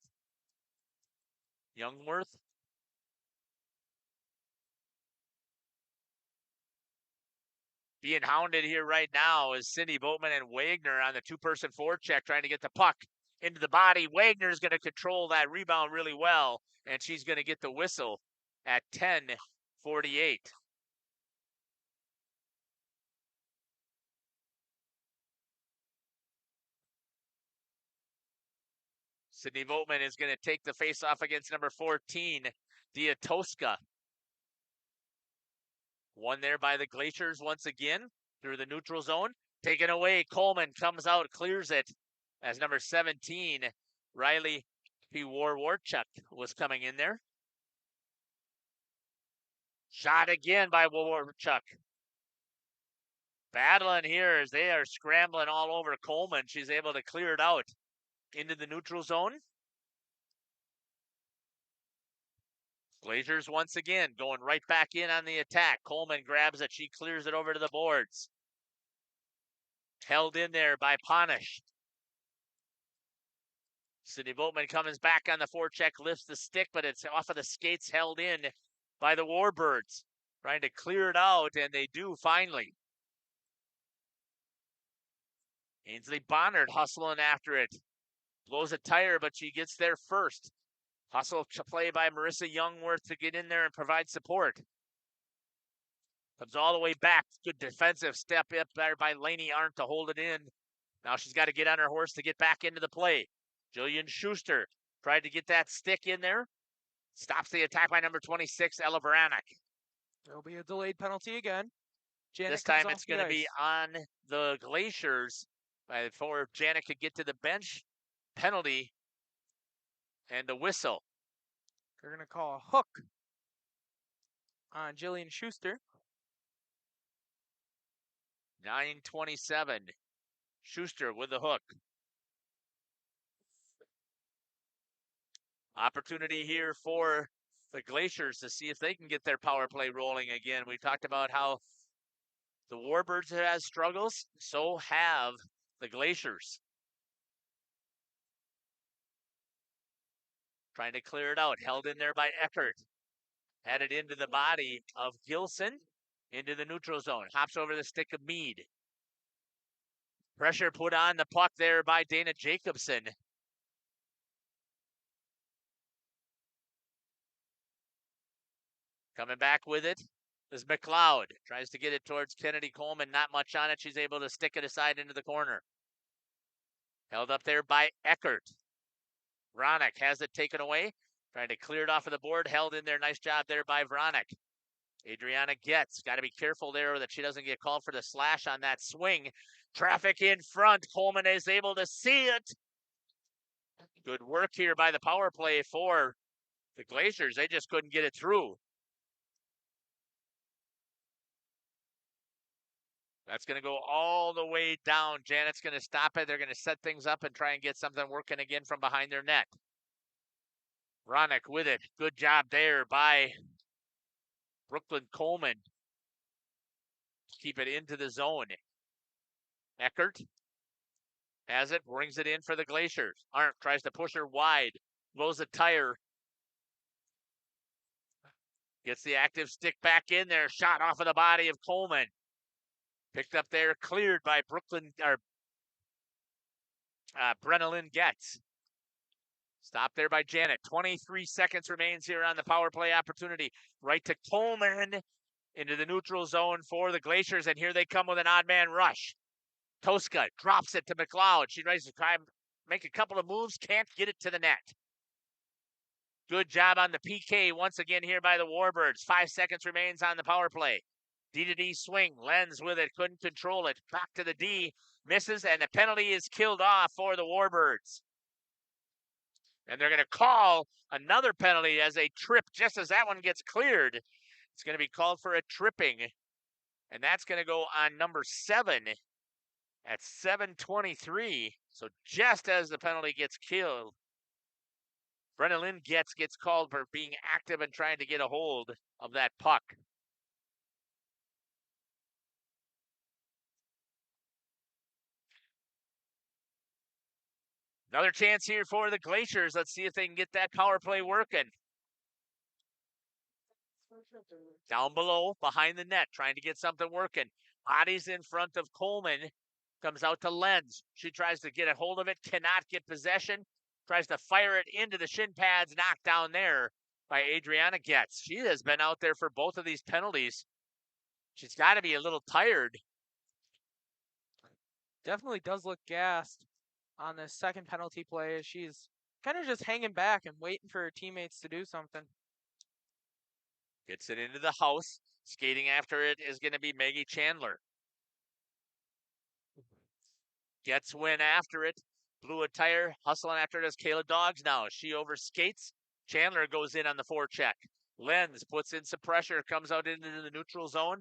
Youngworth. Being hounded here right now is Cindy Boatman and Wagner on the two-person forecheck trying to get the puck into the body. Wagner's going to control that rebound really well, and she's going to get the whistle at 10:48. Sydney Voigtman is going to take the face-off against number 14, Diatoska. Won there by the Glaciers once again through the neutral zone. Taken away, Coleman comes out, clears it as number 17, Riley P. Warchuk was coming in there. Shot again by Warchuk. Battling here as they are scrambling all over Coleman. She's able to clear it out into the neutral zone. Glaciers once again going right back in on the attack. Coleman grabs it. She clears it over to the boards. Held in there by Ponish. Sydney Boatman comes back on the forecheck, lifts the stick, but it's off of the skates, held in by the Warbirds. Trying to clear it out, and they do finally. Ainsley Bonnard hustling after it. Blows a tire, but she gets there first. Hustle to play by Marissa Youngworth to get in there and provide support. Comes all the way back. Good defensive step up there by Lainey Arndt to hold it in. Now she's got to get on her horse to get back into the play. Jillian Schuster tried to get that stick in there. Stops the attack by number 26, Ella Veranek. There'll be a delayed penalty again. Janet this time it's going to be on the Glaciers before Janet could get to the bench. Penalty and the whistle. They're going to call a hook on Jillian Schuster. 9:27. Schuster with the hook. Opportunity here for the Glaciers to see if they can get their power play rolling again. We talked about how the Warbirds has struggles, so have the Glaciers. Trying to clear it out. Held in there by Eckert. Had it into the body of Gilson. into the neutral zone. Hops over the stick of Mead. Pressure put on the puck there by Dana Jacobson. Coming back with it is McLeod. Tries to get it towards Kennedy Coleman. Not much on it. She's able to stick it aside into the corner. Held up there by Eckert. Vronick has it taken away. Trying to clear it off of the board. Held in there. Nice job there by Vronick. Adriana Getz. Got to be careful there that she doesn't get called for the slash on that swing. Traffic in front. Coleman is able to see it. Good work here by the power play for the Glaciers. They just couldn't get it through. That's going to go all the way down. Janet's going to stop it. They're going to set things up and try and get something working again from behind their net. Vronick with it. Good job there by Brooklyn Coleman. Keep it into the zone. Eckert has it, brings it in for the Glaciers. Arndt tries to push her wide. Blows a tire. Gets the active stick back in there. Shot off of the body of Coleman. Picked up there, cleared by Brenna Getz. Stopped there by Janet. 23 seconds remains here on the power play opportunity. Right to Coleman into the neutral zone for the Glaciers, and here they come with an odd man rush. Tosca drops it to McLeod. She tries to try and make a couple of moves, can't get it to the net. Good job on the PK once again here by the Warbirds. 5 seconds remains on the power play. D-to-D swing. Lenz with it. Couldn't control it. Back to the D. Misses, and the penalty is killed off for the Warbirds. And they're going to call another penalty as a trip just as that one gets cleared. It's going to be called for a tripping. And that's going to go on number 7 at 7:23. So just as the penalty gets killed, Brenna Lynn gets called for being active and trying to get a hold of that puck. Another chance here for the Glaciers. Let's see if they can get that power play working. Down below, behind the net, trying to get something working. Bodies in front of Coleman. Comes out to Lenz. She tries to get a hold of it, cannot get possession. Tries to fire it into the shin pads, knocked down there by Adriana Getz. She has been out there for both of these penalties. She's got to be a little tired. Definitely does look gassed on this second penalty play. She's kind of just hanging back and waiting for her teammates to do something. Gets it into the house. Skating after it is going to be Maggie Chandler. Getz win after it. Blew a tire. Hustling after it is Kayla Dogs now. She overskates. Chandler goes in on the forecheck. Lenz puts in some pressure. Comes out into the neutral zone.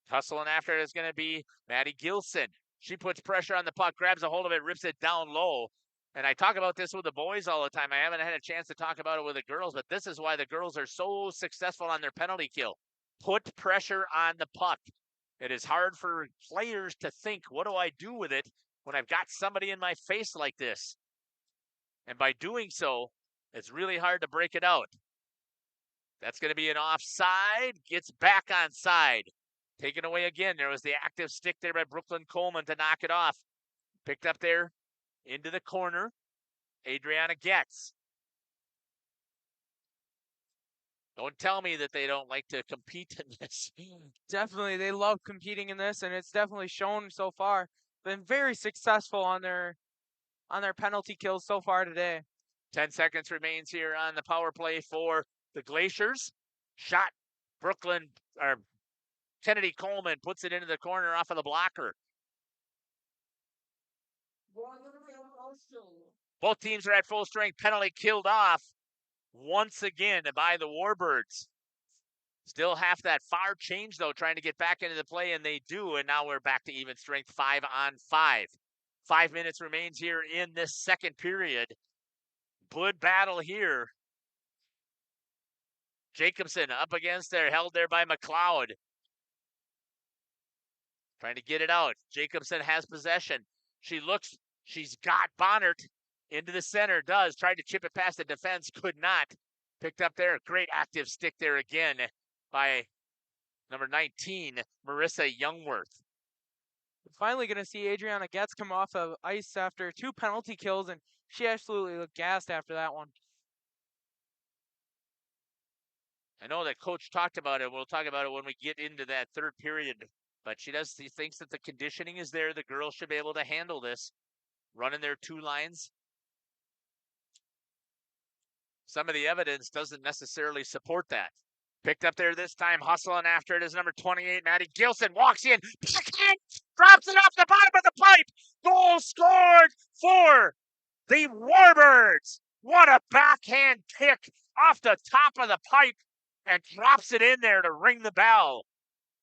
Hustling after it is going to be Maddie Gilson. She puts pressure on the puck, grabs a hold of it, rips it down low. And I talk about this with the boys all the time. I haven't had a chance to talk about it with the girls, but this is why the girls are so successful on their penalty kill. Put pressure on the puck. It is hard for players to think, what do I do with it when I've got somebody in my face like this? And by doing so, it's really hard to break it out. That's going to be an offside. Gets back on side. Taken away again. There was the active stick there by Brooklyn Coleman to knock it off. Picked up there into the corner. Adriana Getz. Don't tell me that they don't like to compete in this. Definitely, they love competing in this, and it's definitely shown so far. Been very successful on their penalty kills so far today. 10 seconds remains here on the power play for the Glaciers. Shot Kennedy Coleman puts it into the corner off of the blocker. Both teams are at full strength. Penalty killed off once again by the Warbirds. Still half that far change, though, trying to get back into the play, and they do. And now we're back to even strength 5-on-5. 5 minutes remains here in this second period. Good battle here. Jacobson up against there, held there by McLeod. Trying to get it out. Jacobson has possession. She looks, she's got Bonnert into the center. Tried to chip it past the defense, could not. Picked up there. Great active stick there again by number 19, Marissa Youngworth. Finally going to see Adriana Getz come off of ice after 2 penalty kills, and she absolutely looked gassed after that one. I know that coach talked about it. We'll talk about it when we get into that third period. But she thinks that the conditioning is there. The girls should be able to handle this. Running their 2 lines. Some of the evidence doesn't necessarily support that. Picked up there this time, hustling after it is number 28, Maddie Gilson. Walks in, backhand, drops it off the bottom of the pipe. Goal scored for the Warbirds. What a backhand kick off the top of the pipe and drops it in there to ring the bell.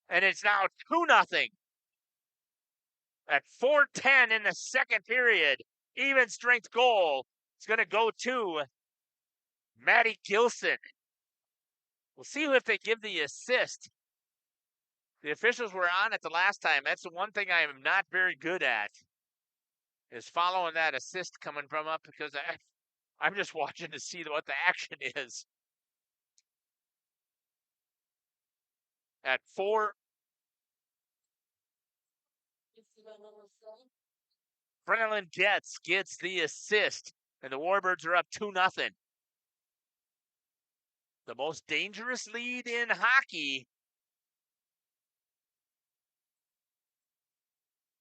And it's now 2-0. At 4:10 in the second period, even strength goal. It's going to go to Maddie Gilson. We'll see if they give the assist. The officials were on it the last time. That's the one thing I am not very good at, is following that assist coming from up, because I'm just watching to see what the action is. At 4. Brennan gets the assist, and the Warbirds are up 2-0. The most dangerous lead in hockey.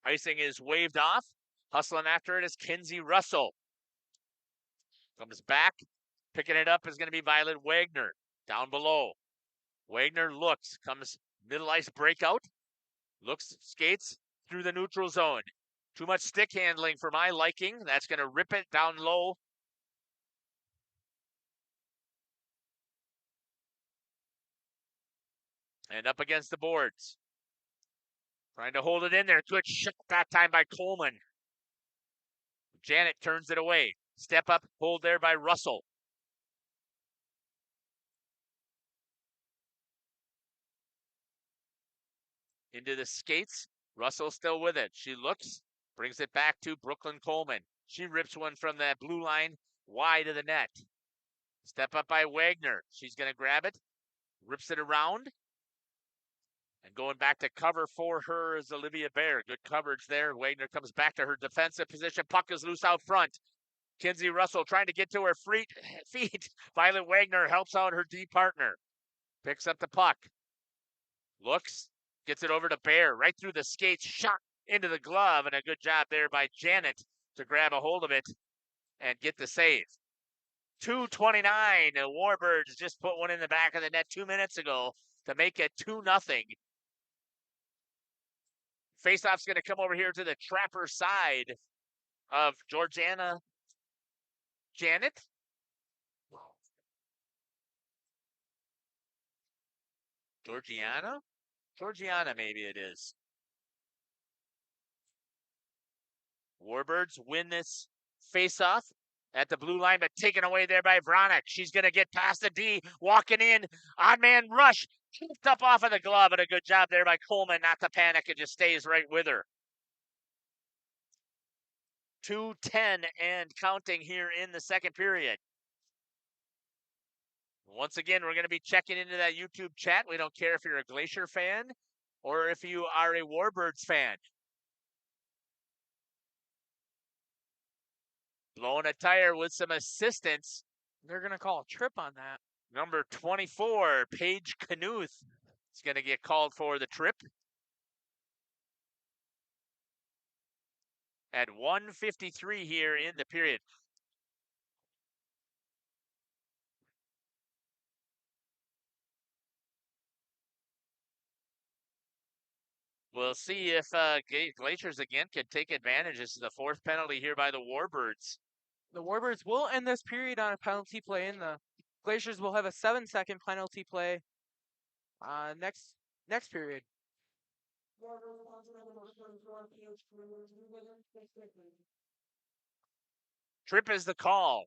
Icing is waved off. Hustling after it is Kinsey Russell. Comes back. Picking it up is going to be Violet Wagner. Down below. Wagner looks. Comes middle ice breakout. Looks, skates through the neutral zone. Too much stick handling for my liking. That's going to rip it down low. And up against the boards. Trying to hold it in there. Good shot that time by Coleman. Janet turns it away. Step up, hold there by Russell. Into the skates. Russell still with it. She looks, brings it back to Brooklyn Coleman. She rips one from that blue line wide of the net. Step up by Wagner. She's going to grab it. Rips it around. And going back to cover for her is Olivia Baer. Good coverage there. Wagner comes back to her defensive position. Puck is loose out front. Kinsey Russell trying to get to her feet. Violet Wagner helps out her D partner. Picks up the puck. Looks. Gets it over to Baer. Right through the skates. Shot into the glove. And a good job there by Janet to grab a hold of it and get the save. 2:29. The Warbirds just put one in the back of the net 2 minutes ago to make it 2-0. Faceoff's going to come over here to the Trapper side of Georgiana Janet. Georgiana, maybe it is. Warbirds win this faceoff at the blue line, but taken away there by Vronick. She's going to get past the D, walking in, odd man rush, kicked up off of the glove, and a good job there by Coleman not to panic. It just stays right with her. 2:10 and counting here in the second period. Once again, we're going to be checking into that YouTube chat. We don't care if you're a Glacier fan or if you are a Warbirds fan. Blowing a tire with some assistance. They're going to call a trip on that. Number 24, Paige Knuth, is going to get called for the trip. At 1:53 here in the period. We'll see if Glaciers again can take advantage. This is the fourth penalty here by the Warbirds. The Warbirds will end this period on a penalty play, and the Glaciers will have a 7-second penalty play next period. Trip is the call.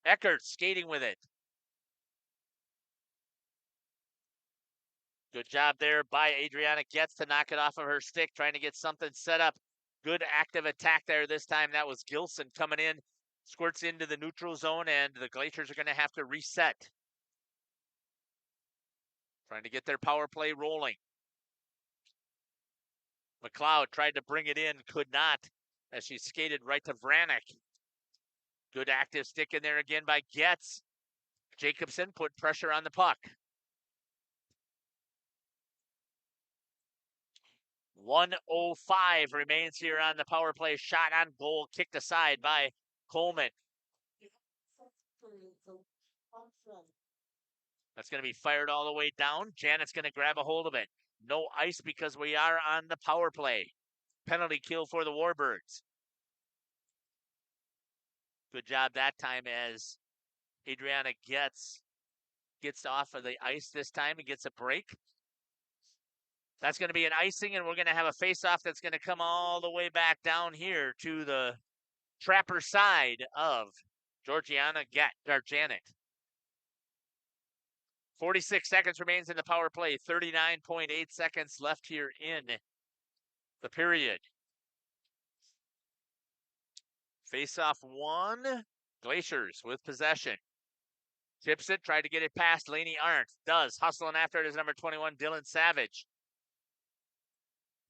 Eckert skating with it. Good job there by Adriana Getz to knock it off of her stick, trying to get something set up. Good active attack there this time. That was Gilson coming in. Squirts into the neutral zone, and the Glaciers are going to have to reset. trying to get their power play rolling. McLeod tried to bring it in, could not, as she skated right to Vranek. Good active stick in there again by Getz. Jacobson put pressure on the puck. 1:05 remains here on the power play. Shot on goal, kicked aside by Coleman. That's going to be fired all the way down. Janet's going to grab a hold of it. No ice because we are on the power play. Penalty kill for the Warbirds. Good job that time as Adriana gets off of the ice this time and gets a break. That's going to be an icing, and we're going to have a face-off that's going to come all the way back down here to the Trapper side of Janet. 46 seconds remains in the power play. 39.8 seconds left here in the period. Face-off one. Glaciers with possession. Tips it, tried to get it past Laney Arndt. Does. Hustling after it is number 21, Dylan Savage.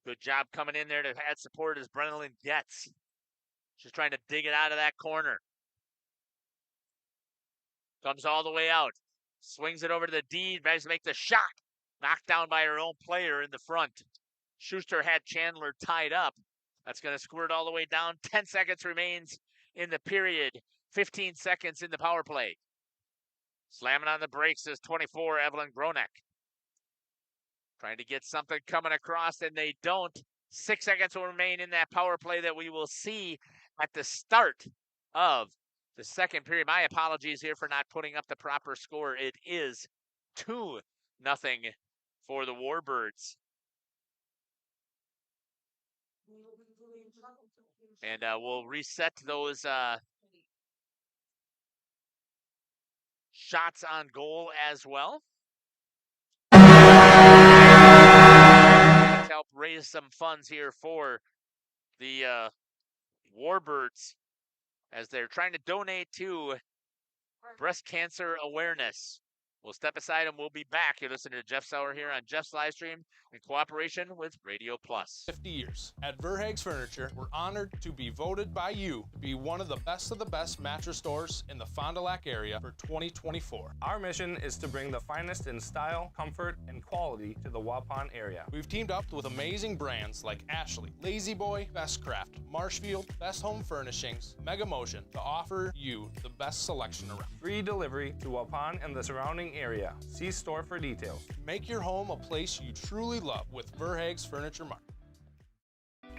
Good job coming in there to add support as Brennan Getz. She's trying to dig it out of that corner. Comes all the way out. Swings it over to the D. Tries to make the shot. Knocked down by her own player in the front. Schuster had Chandler tied up. That's going to squirt all the way down. 10 seconds remains in the period. 15 seconds in the power play. Slamming on the brakes is 24, Evelyn Gronek. Trying to get something coming across, and they don't. 6 seconds will remain in that power play that we will see at the start of the second period. My apologies here for not putting up the proper score. It is 2-0 for the Warbirds. And we'll reset those shots on goal as well. To help raise some funds here for the Warbirds as they're trying to donate to breast cancer awareness. We'll step aside and we'll be back. You're listening to Jeff Sauer here on Jeff's live stream in cooperation with Radio Plus. 50 years. At Verhaeg's Furniture, we're honored to be voted by you to be one of the best mattress stores in the Fond du Lac area for 2024. Our mission is to bring the finest in style, comfort, and quality to the Waupun area. We've teamed up with amazing brands like Ashley, Lazy Boy, Best Craft, Marshfield, Best Home Furnishings, Mega Motion to offer you the best selection around. Free delivery to Waupun and the surrounding area. See store for details. Make your home a place you truly love with Verhaeg's Furniture Mart.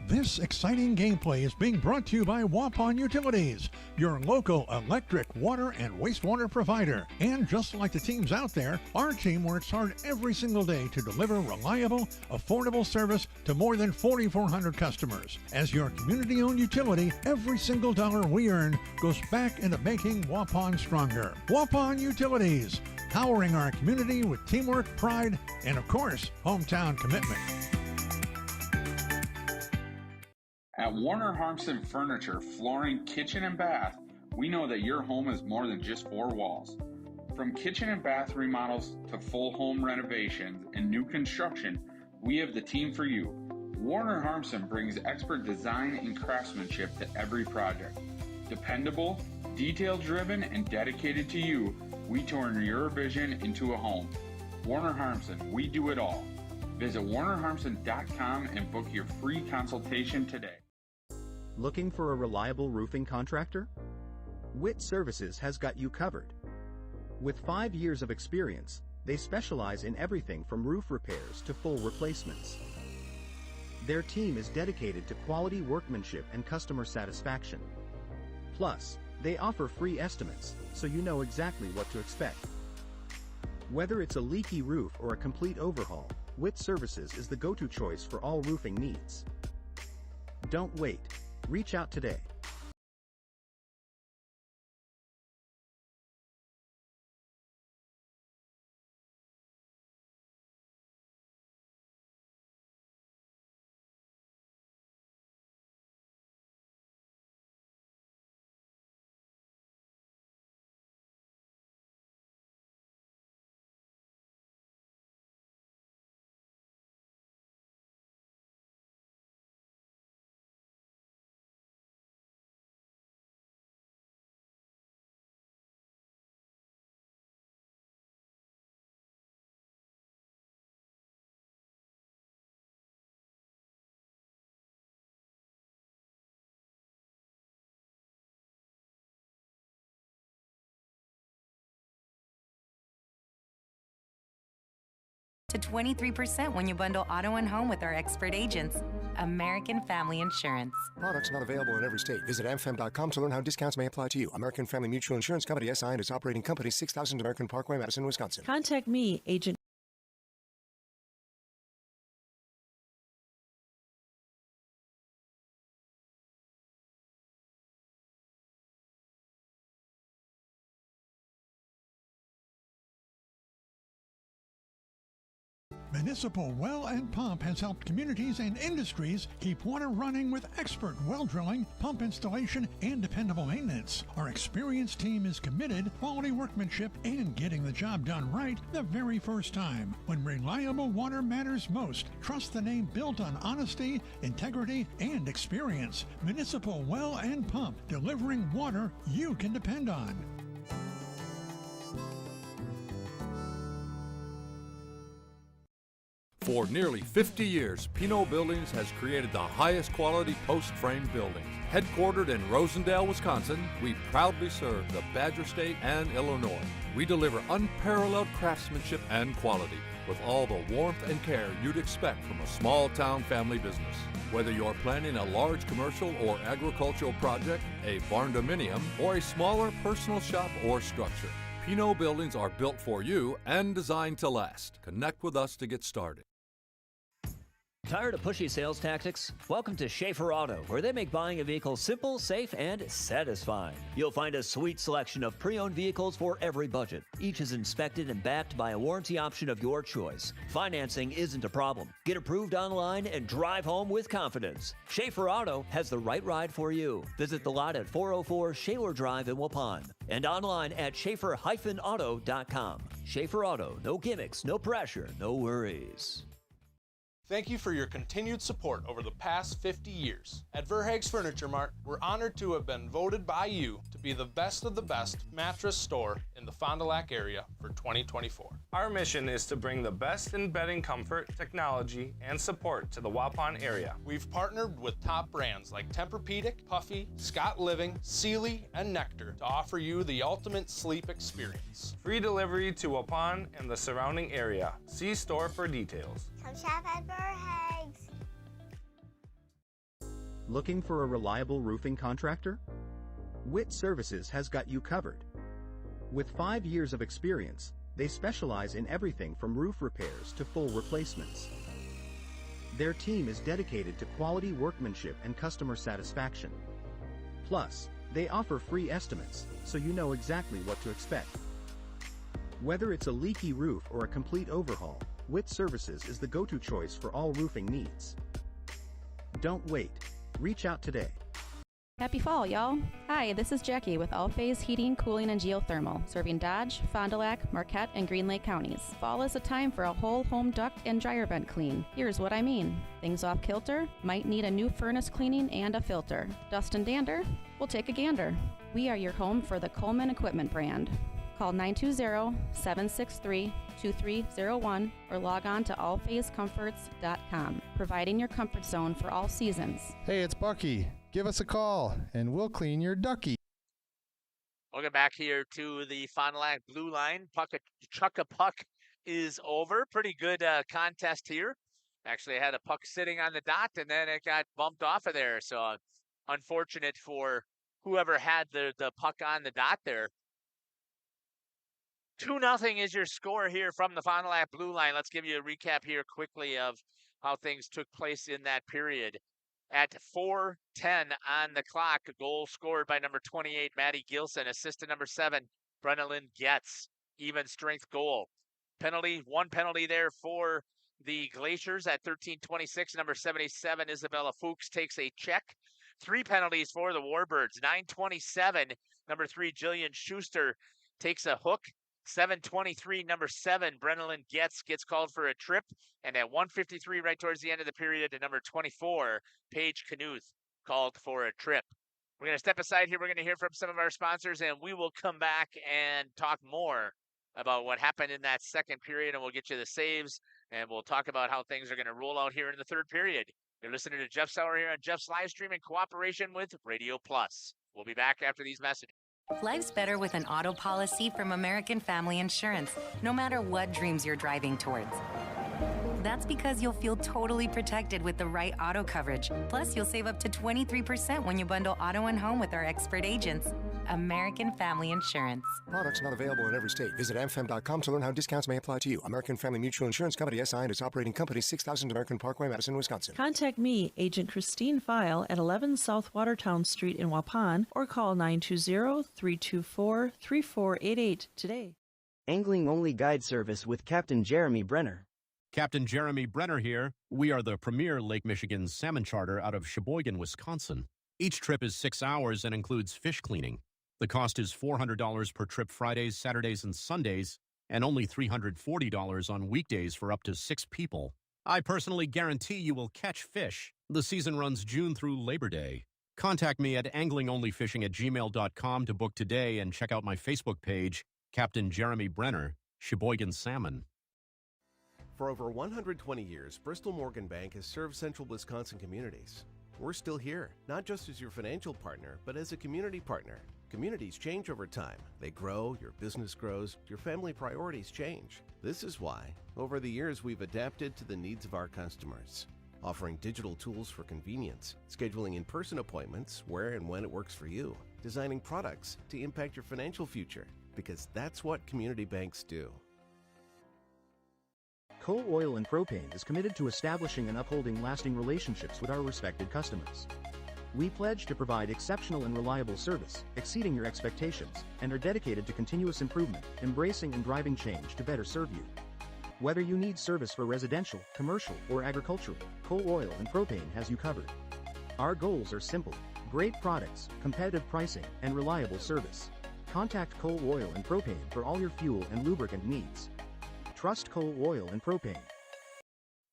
This exciting gameplay is being brought to you by Waupun Utilities, your local electric, water, and wastewater provider. And just like the teams out there, our team works hard every single day to deliver reliable, affordable service to more than 4,400 customers. As your community-owned utility, every single dollar we earn goes back into making Waupun stronger. Waupun Utilities, powering our community with teamwork, pride, and of course, hometown commitment. At Warner Harmson Furniture, Flooring, Kitchen and Bath, we know that your home is more than just four walls. From kitchen and bath remodels to full home renovations and new construction, we have the team for you. Warner Harmson brings expert design and craftsmanship to every project. Dependable, detail-driven, and dedicated to you, we turn your vision into a home. Warner Harmson, we do it all. Visit warnerharmson.com and book your free consultation today. Looking for a reliable roofing contractor? WIT Services has got you covered. With 5 years of experience, they specialize in everything from roof repairs to full replacements. Their team is dedicated to quality workmanship and customer satisfaction. Plus, they offer free estimates, so you know exactly what to expect. Whether it's a leaky roof or a complete overhaul, WIT Services is the go-to choice for all roofing needs. Don't wait. Reach out today. to 23% when you bundle auto and home with our expert agents. American Family Insurance. Products not available in every state. Visit amfam.com to learn how discounts may apply to you. American Family Mutual Insurance Company, SI, and its operating company, 6000 American Parkway, Madison, Wisconsin. Contact me, Agent. Municipal Well and Pump has helped communities and industries keep water running with expert well drilling, pump installation, and dependable maintenance. Our experienced team is committed, quality workmanship, and getting the job done right the very first time. When reliable water matters most, trust the name built on honesty, integrity, and experience. Municipal Well and Pump, delivering water you can depend on. For nearly 50 years, Pino Buildings has created the highest quality post-frame buildings. Headquartered in Rosendale, Wisconsin, we proudly serve the Badger State and Illinois. We deliver unparalleled craftsmanship and quality with all the warmth and care you'd expect from a small-town family business. Whether you're planning a large commercial or agricultural project, a barn-dominium, or a smaller personal shop or structure, Pino Buildings are built for you and designed to last. Connect with us to get started. Tired of pushy sales tactics? Welcome to Schaefer Auto, where they make buying a vehicle simple, safe, and satisfying. You'll find a sweet selection of pre-owned vehicles for every budget. Each is inspected and backed by a warranty option of your choice. Financing isn't a problem. Get approved online and drive home with confidence. Schaefer Auto has the right ride for you. Visit the lot at 404 Shaler Drive in Waupun and online at schaefer-auto.com. Schaefer Auto, no gimmicks, no pressure, no worries. Thank you for your continued support over the past 50 years. At Verhaeg's Furniture Mart, we're honored to have been voted by you to be the best of the best mattress store in the Fond du Lac area for 2024. Our mission is to bring the best in bedding comfort, technology, and support to the Waupun area. We've partnered with top brands like Tempur-Pedic, Puffy, Scott Living, Sealy, and Nectar to offer you the ultimate sleep experience. Free delivery to Waupun and the surrounding area. See store for details. Come shop at Verhaeg's. Looking for a reliable roofing contractor? WIT Services has got you covered. With 5 years of experience, they specialize in everything from roof repairs to full replacements. Their team is dedicated to quality workmanship and customer satisfaction. Plus, they offer free estimates, so you know exactly what to expect. Whether it's a leaky roof or a complete overhaul, WIT Services is the go-to choice for all roofing needs. Don't wait. Reach out today. Happy fall, y'all. Hi, this is Jackie with All Phase Heating, Cooling, and Geothermal, serving Dodge, Fond du Lac, Marquette, and Green Lake counties. Fall is a time for a whole home duct and dryer vent clean. Here's what I mean. Things off kilter? Might need a new furnace cleaning and a filter. Dust and dander? We'll take a gander. We are your home for the Coleman Equipment brand. Call 920-763-2301 or log on to allphasecomforts.com, providing your comfort zone for all seasons. Hey, it's Bucky. Give us a call, and we'll clean your ducky. Welcome back here to the Fond du Lac Blue Line. Chuck-a-Puck is over. Pretty good contest here. Actually, I had a puck sitting on the dot, and then it got bumped off of there. So unfortunate for whoever had the puck on the dot there. 2-0 is your score here from the Fond du Lac Blue Line. Let's give you a recap here quickly of how things took place in that period. At 4:10 on the clock, a goal scored by number 28, Maddie Gilson. Assist to number 7, Brenna Lynn Getz. Even strength goal. One penalty there for the Glaciers at 13:26. Number 77, Isabella Fuchs takes a check. 3 penalties for the Warbirds. 9:27, number 3, Jillian Schuster takes a hook. 7:23, number 7, Brennan gets called for a trip. And at 1:53, right towards the end of the period, to number 24, Paige Knuth called for a trip. We're going to step aside here. We're going to hear from some of our sponsors, and we will come back and talk more about what happened in that second period, and we'll get you the saves, and we'll talk about how things are going to roll out here in the third period. You're listening to Jeff Sauer here on Jeff's live stream in cooperation with Radio Plus. We'll be back after these messages. Life's better with an auto policy from American Family Insurance, no matter what dreams you're driving towards. That's because you'll feel totally protected with the right auto coverage. Plus, you'll save up to 23% when you bundle auto and home with our expert agents. American Family Insurance. Products not available in every state. Visit amfam.com to learn how discounts may apply to you. American Family Mutual Insurance Company, SI, and its operating company, 6000 American Parkway, Madison, Wisconsin. Contact me, Agent Christine File, at 11 South Watertown Street in Waupun, or call 920-324-3488 today. Angling-only guide service with Captain Jeremy Brenner. Captain Jeremy Brenner here. We are the premier Lake Michigan salmon charter out of Sheboygan, Wisconsin. Each trip is 6 hours and includes fish cleaning. The cost is $400 per trip Fridays, Saturdays, and Sundays, and only $340 on weekdays for up to 6 people. I personally guarantee you will catch fish. The season runs June through Labor Day. Contact me at anglingonlyfishing@gmail.com to book today and check out my Facebook page, Captain Jeremy Brenner, Sheboygan Salmon. For over 120 years, Bristol Morgan Bank has served central Wisconsin communities. We're still here, not just as your financial partner, but as a community partner. Communities change over time. They grow, your business grows, your family priorities change. This is why, over the years, we've adapted to the needs of our customers, offering digital tools for convenience, scheduling in-person appointments where and when it works for you, designing products to impact your financial future, because that's what community banks do. Coal Oil and Propane is committed to establishing and upholding lasting relationships with our respected customers. We pledge to provide exceptional and reliable service, exceeding your expectations, and are dedicated to continuous improvement, embracing and driving change to better serve you. Whether you need service for residential, commercial, or agricultural, Coal Oil and Propane has you covered. Our goals are simple: great products, competitive pricing, and reliable service. Contact Coal Oil and Propane for all your fuel and lubricant needs. Trust Coal Oil and Propane.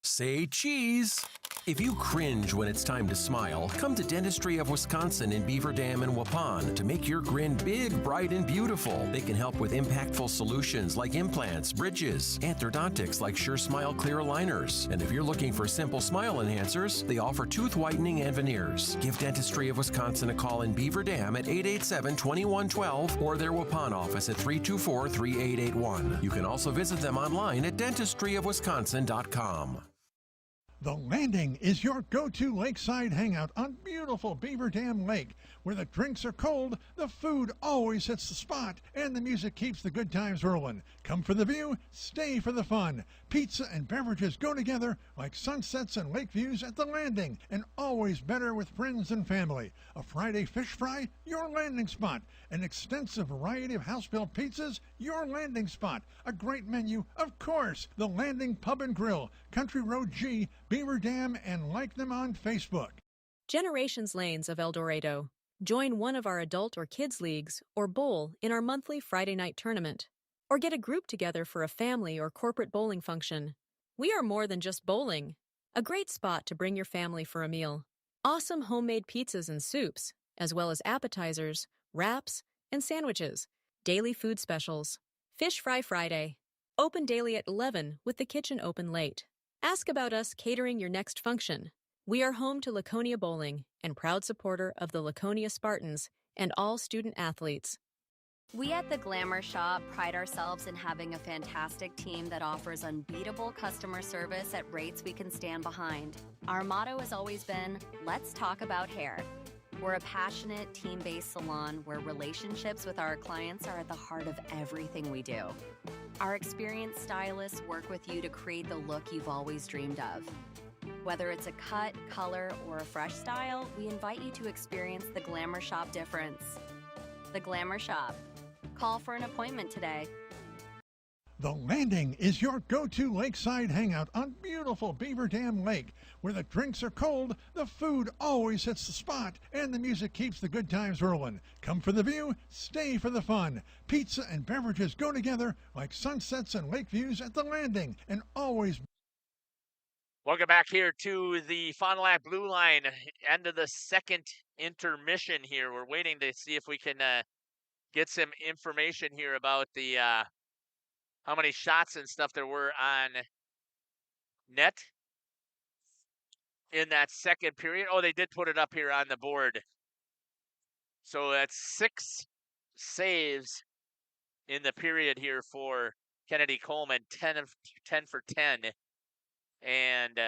Say cheese! If you cringe when it's time to smile, come to Dentistry of Wisconsin in Beaver Dam and Waupun to make your grin big, bright, and beautiful. They can help with impactful solutions like implants, bridges, orthodontics like Sure Smile clear aligners. And if you're looking for simple smile enhancers, they offer tooth whitening and veneers. Give Dentistry of Wisconsin a call in Beaver Dam at 887-2112 or their Waupun office at 324-3881. You can also visit them online at dentistryofwisconsin.com. The Landing is your go-to lakeside hangout on beautiful Beaver Dam Lake. Where the drinks are cold, the food always hits the spot, and the music keeps the good times rolling. Come for the view, stay for the fun. Pizza and beverages go together like sunsets and lake views at The Landing, and always better with friends and family. A Friday fish fry, your landing spot. An extensive variety of house-built pizzas, your landing spot. A great menu, of course. The Landing Pub and Grill, Country Road G, Beaver Dam, and like them on Facebook. Generations Lanes of El Dorado. Join one of our adult or kids leagues or bowl in our monthly Friday night tournament. Or get a group together for a family or corporate bowling function. We are more than just bowling. A great spot to bring your family for a meal. Awesome homemade pizzas and soups, as well as appetizers, wraps, and sandwiches. Daily food specials. Fish Fry Friday. Open daily at 11 with the kitchen open late. Ask about us catering your next function. We are home to Laconia Bowling and proud supporter of the Laconia Spartans and all student athletes. We at the Glamour Shop pride ourselves in having a fantastic team that offers unbeatable customer service at rates we can stand behind. Our motto has always been, let's talk about hair. We're a passionate, team-based salon where relationships with our clients are at the heart of everything we do. Our experienced stylists work with you to create the look you've always dreamed of. Whether it's a cut, color, or a fresh style, we invite you to experience the Glamour Shop difference. The Glamour Shop. Call for an appointment today. The Landing is your go-to lakeside hangout on beautiful Beaver Dam Lake. Where the drinks are cold, the food always hits the spot, and the music keeps the good times rolling. Come for the view, stay for the fun. Pizza and beverages go together like sunsets and lake views at The Landing, and always... Welcome back here to the Fond du Lac Blue Line, end of the second intermission here. We're waiting to see if we can get some information here about the how many shots and stuff there were on net in that second period. Oh, they did put it up here on the board. So that's 6 saves in the period here for Kennedy Coleman, 10 for 10 and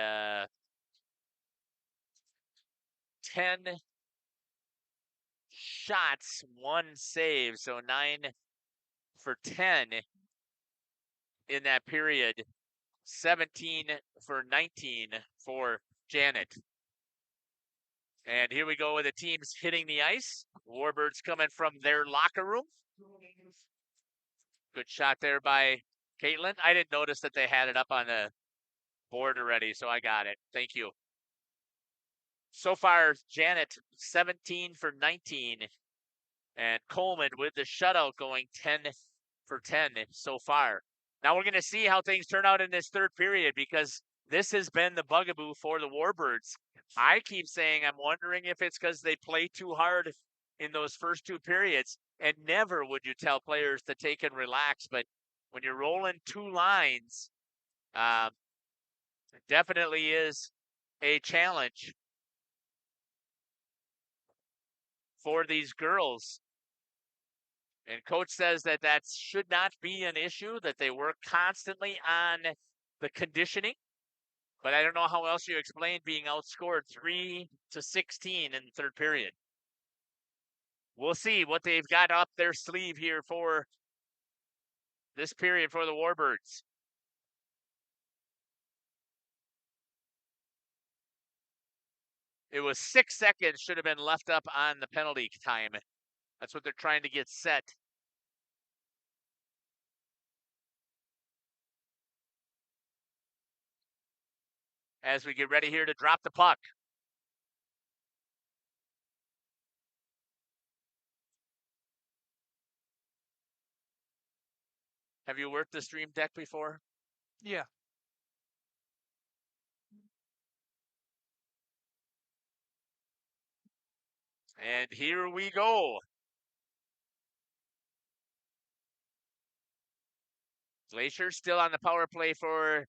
10 shots, 1 save. So 9 for 10 in that period. 17 for 19 for Janet. And here we go with the teams hitting the ice. Warbirds coming from their locker room. Good shot there by Caitlin. I didn't notice that they had it up on the board already, so I got it. Thank you. So far, Janet 17 for 19. And Coleman with the shutout going 10 for 10 so far. Now we're going to see how things turn out in this third period, because this has been the bugaboo for the Warbirds. I keep saying I'm wondering if it's because they play too hard in those first 2 periods, and never would you tell players to take and relax. But when you're rolling 2 lines, it definitely is a challenge for these girls. And coach says that should not be an issue, that they work constantly on the conditioning. But I don't know how else you explain being outscored 3-16 in the third period. We'll see what they've got up their sleeve here for this period for the Warbirds. It was 6 seconds should have been left up on the penalty time. That's what they're trying to get set. As we get ready here to drop the puck. Have you worked the stream deck before? Yeah. And here we go. Glacier still on the power play for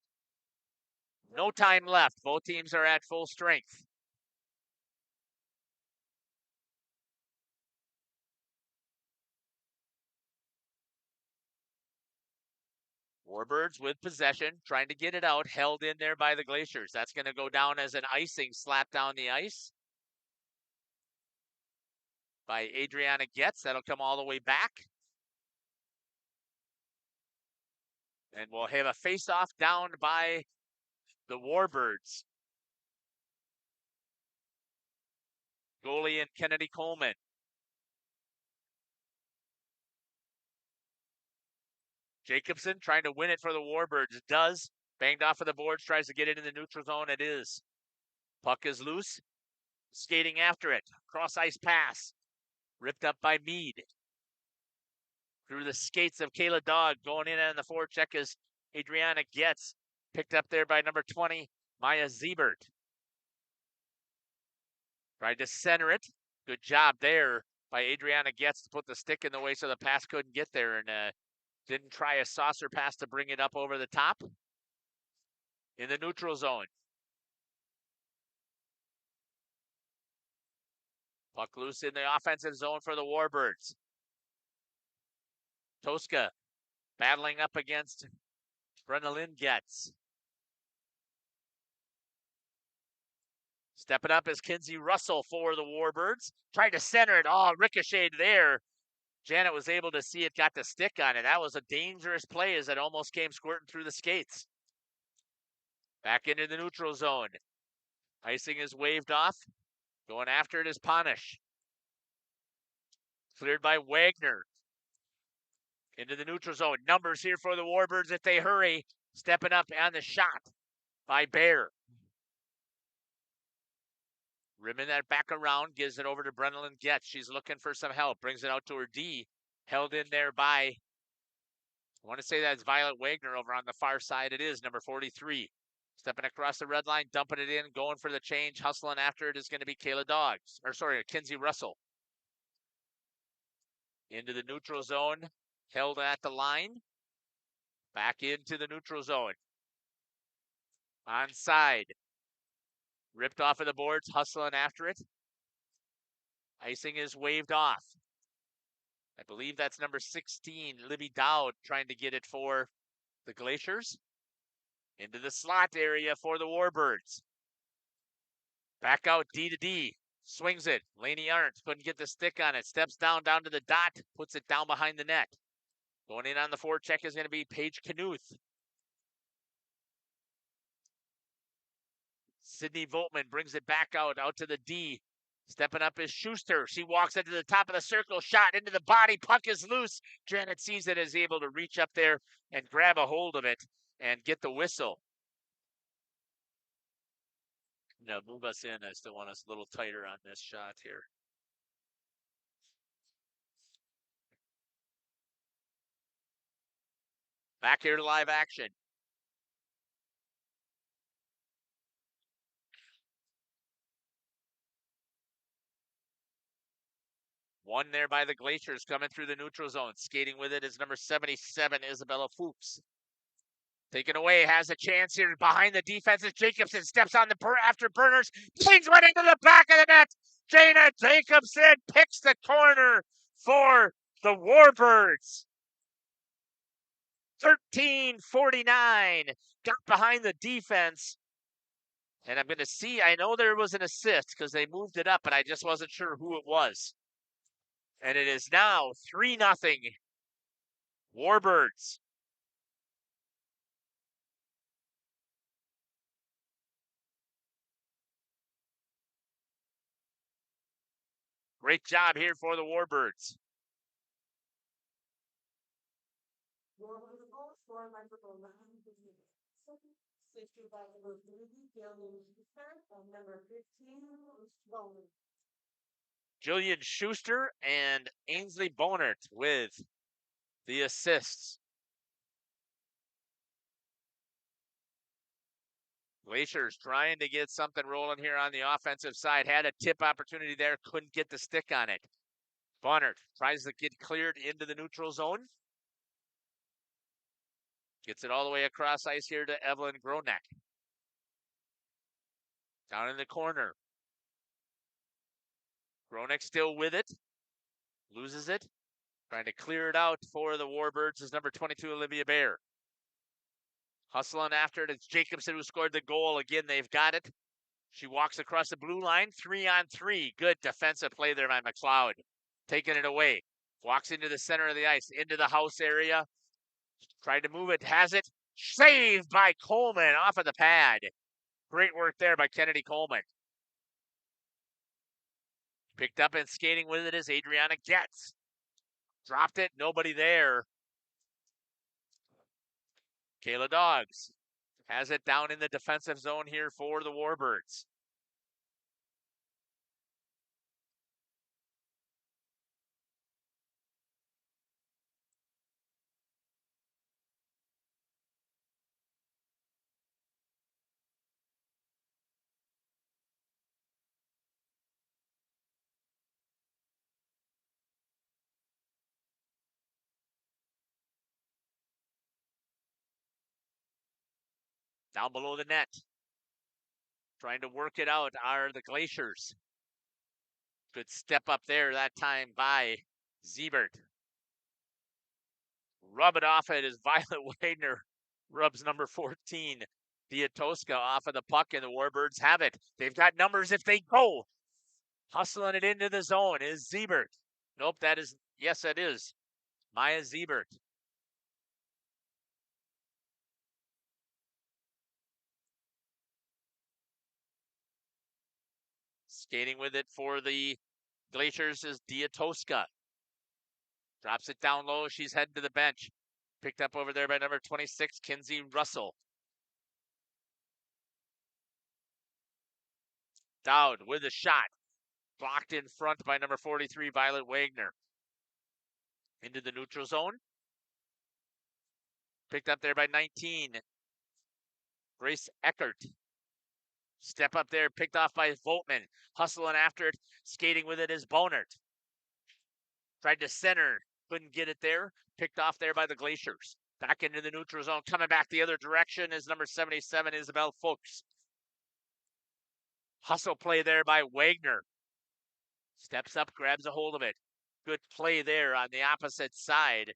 no time left. Both teams are at full strength. Warbirds with possession, trying to get it out, held in there by the Glaciers. That's going to go down as an icing slap down the ice by Adriana Getz. That'll come all the way back. And we'll have a face-off down by the Warbirds. Goalie and Kennedy Coleman. Jacobson trying to win it for the Warbirds. Does. Banged off of the boards, tries to get it in the neutral zone. It is. Puck is loose. Skating after it. Cross ice pass. Ripped up by Mead. Through the skates of Kayla Dog. Going in on the forecheck is Adriana Getz. Picked up there by number 20, Maya Ziebert. Tried to center it. Good job there by Adriana Getz to put the stick in the way so the pass couldn't get there. And didn't try a saucer pass to bring it up over the top. In the neutral zone. Puck loose in the offensive zone for the Warbirds. Tosca battling up against Brenna Lynn Getz. Stepping up is Kinsey Russell for the Warbirds. Tried to center it. Oh, ricocheted there. Janet was able to see it, got the stick on it. That was a dangerous play as it almost came squirting through the skates. Back into the neutral zone. Icing is waved off. Going after it is Panish. Cleared by Wagner. Into the neutral zone. Numbers here for the Warbirds if they hurry. Stepping up on the shot by Bear. Rimming that back around. Gives it over to Brennan Getz. She's looking for some help. Brings it out to her D. Held in there by, I want to say that's Violet Wagner over on the far side. It is number 43. Stepping across the red line. Dumping it in. Going for the change. Hustling after it is going to be Kayla Dogs. Kinsey Russell. Into the neutral zone. Held at the line. Back into the neutral zone. Onside. Ripped off of the boards. Hustling after it. Icing is waved off. I believe that's number 16, Libby Dowd, trying to get it for the Glaciers. Into the slot area for the Warbirds. Back out D to D. Swings it. Laney Arndt couldn't get the stick on it. Steps down to the dot. Puts it down behind the net. Going in on the forecheck is going to be Paige Knuth. Sydney Voltman brings it back out to the D. Stepping up is Schuster. She walks into the top of the circle. Shot into the body. Puck is loose. Janet sees it, is able to reach up there and grab a hold of it and get the whistle. Now move us in. I still want us a little tighter on this shot here. Back here to live action. One there by the Glaciers coming through the neutral zone. Skating with it is number 77, Isabella Fuchs. Taken away, has a chance here behind the defense as Jacobson steps on the afterburners. Swings one into the back of the net. Jana Jacobson picks the corner for the Warbirds. 13:49. Got behind the defense. And I'm going to see, I know there was an assist because they moved it up, but I just wasn't sure who it was. And it is now 3-0 Warbirds. Great job here for the Warbirds. Jillian Schuster and Ainsley Bonert with the assists. Glacier's trying to get something rolling here on the offensive side. Had a tip opportunity there, couldn't get the stick on it. Bonert tries to get cleared into the neutral zone. Gets it all the way across ice here to Evelyn Gronek. Down in the corner. Gronek still with it. Loses it. Trying to clear it out for the Warbirds is number 22, Olivia Bear. Hustling after it. It's Jacobson who scored the goal. Again, they've got it. She walks across the blue line. 3-on-3. Good defensive play there by McLeod. Taking it away. Walks into the center of the ice. Into the house area. Tried to move it. Has it. Saved by Coleman off of the pad. Great work there by Kennedy Coleman. Picked up and skating with it is Adriana Getz. Dropped it. Nobody there. Kayla Dogs has it down in the defensive zone here for the Warbirds. Down below the net. Trying to work it out are the Glaciers. Good step up there that time by Siebert. Rub it off it as Violet Wagner rubs number 14, Diatoska, off of the puck, and the Warbirds have it. They've got numbers if they go. Hustling it into the zone is Siebert. Nope, that is, yes, that is Maya Siebert. Skating with it for the Glaciers is Diatoska. Drops it down low. She's heading to the bench. Picked up over there by number 26, Kinsey Russell. Dowd with a shot. Blocked in front by number 43, Violet Wagner. Into the neutral zone. Picked up there by 19, Grace Eckert. Step up there, picked off by Voltman. Hustling after it, skating with it is Bonert. Tried to center, couldn't get it there. Picked off there by the Glaciers. Back into the neutral zone, coming back the other direction is number 77, Isabel Fuchs. Hustle play there by Wagner. Steps up, grabs a hold of it. Good play there on the opposite side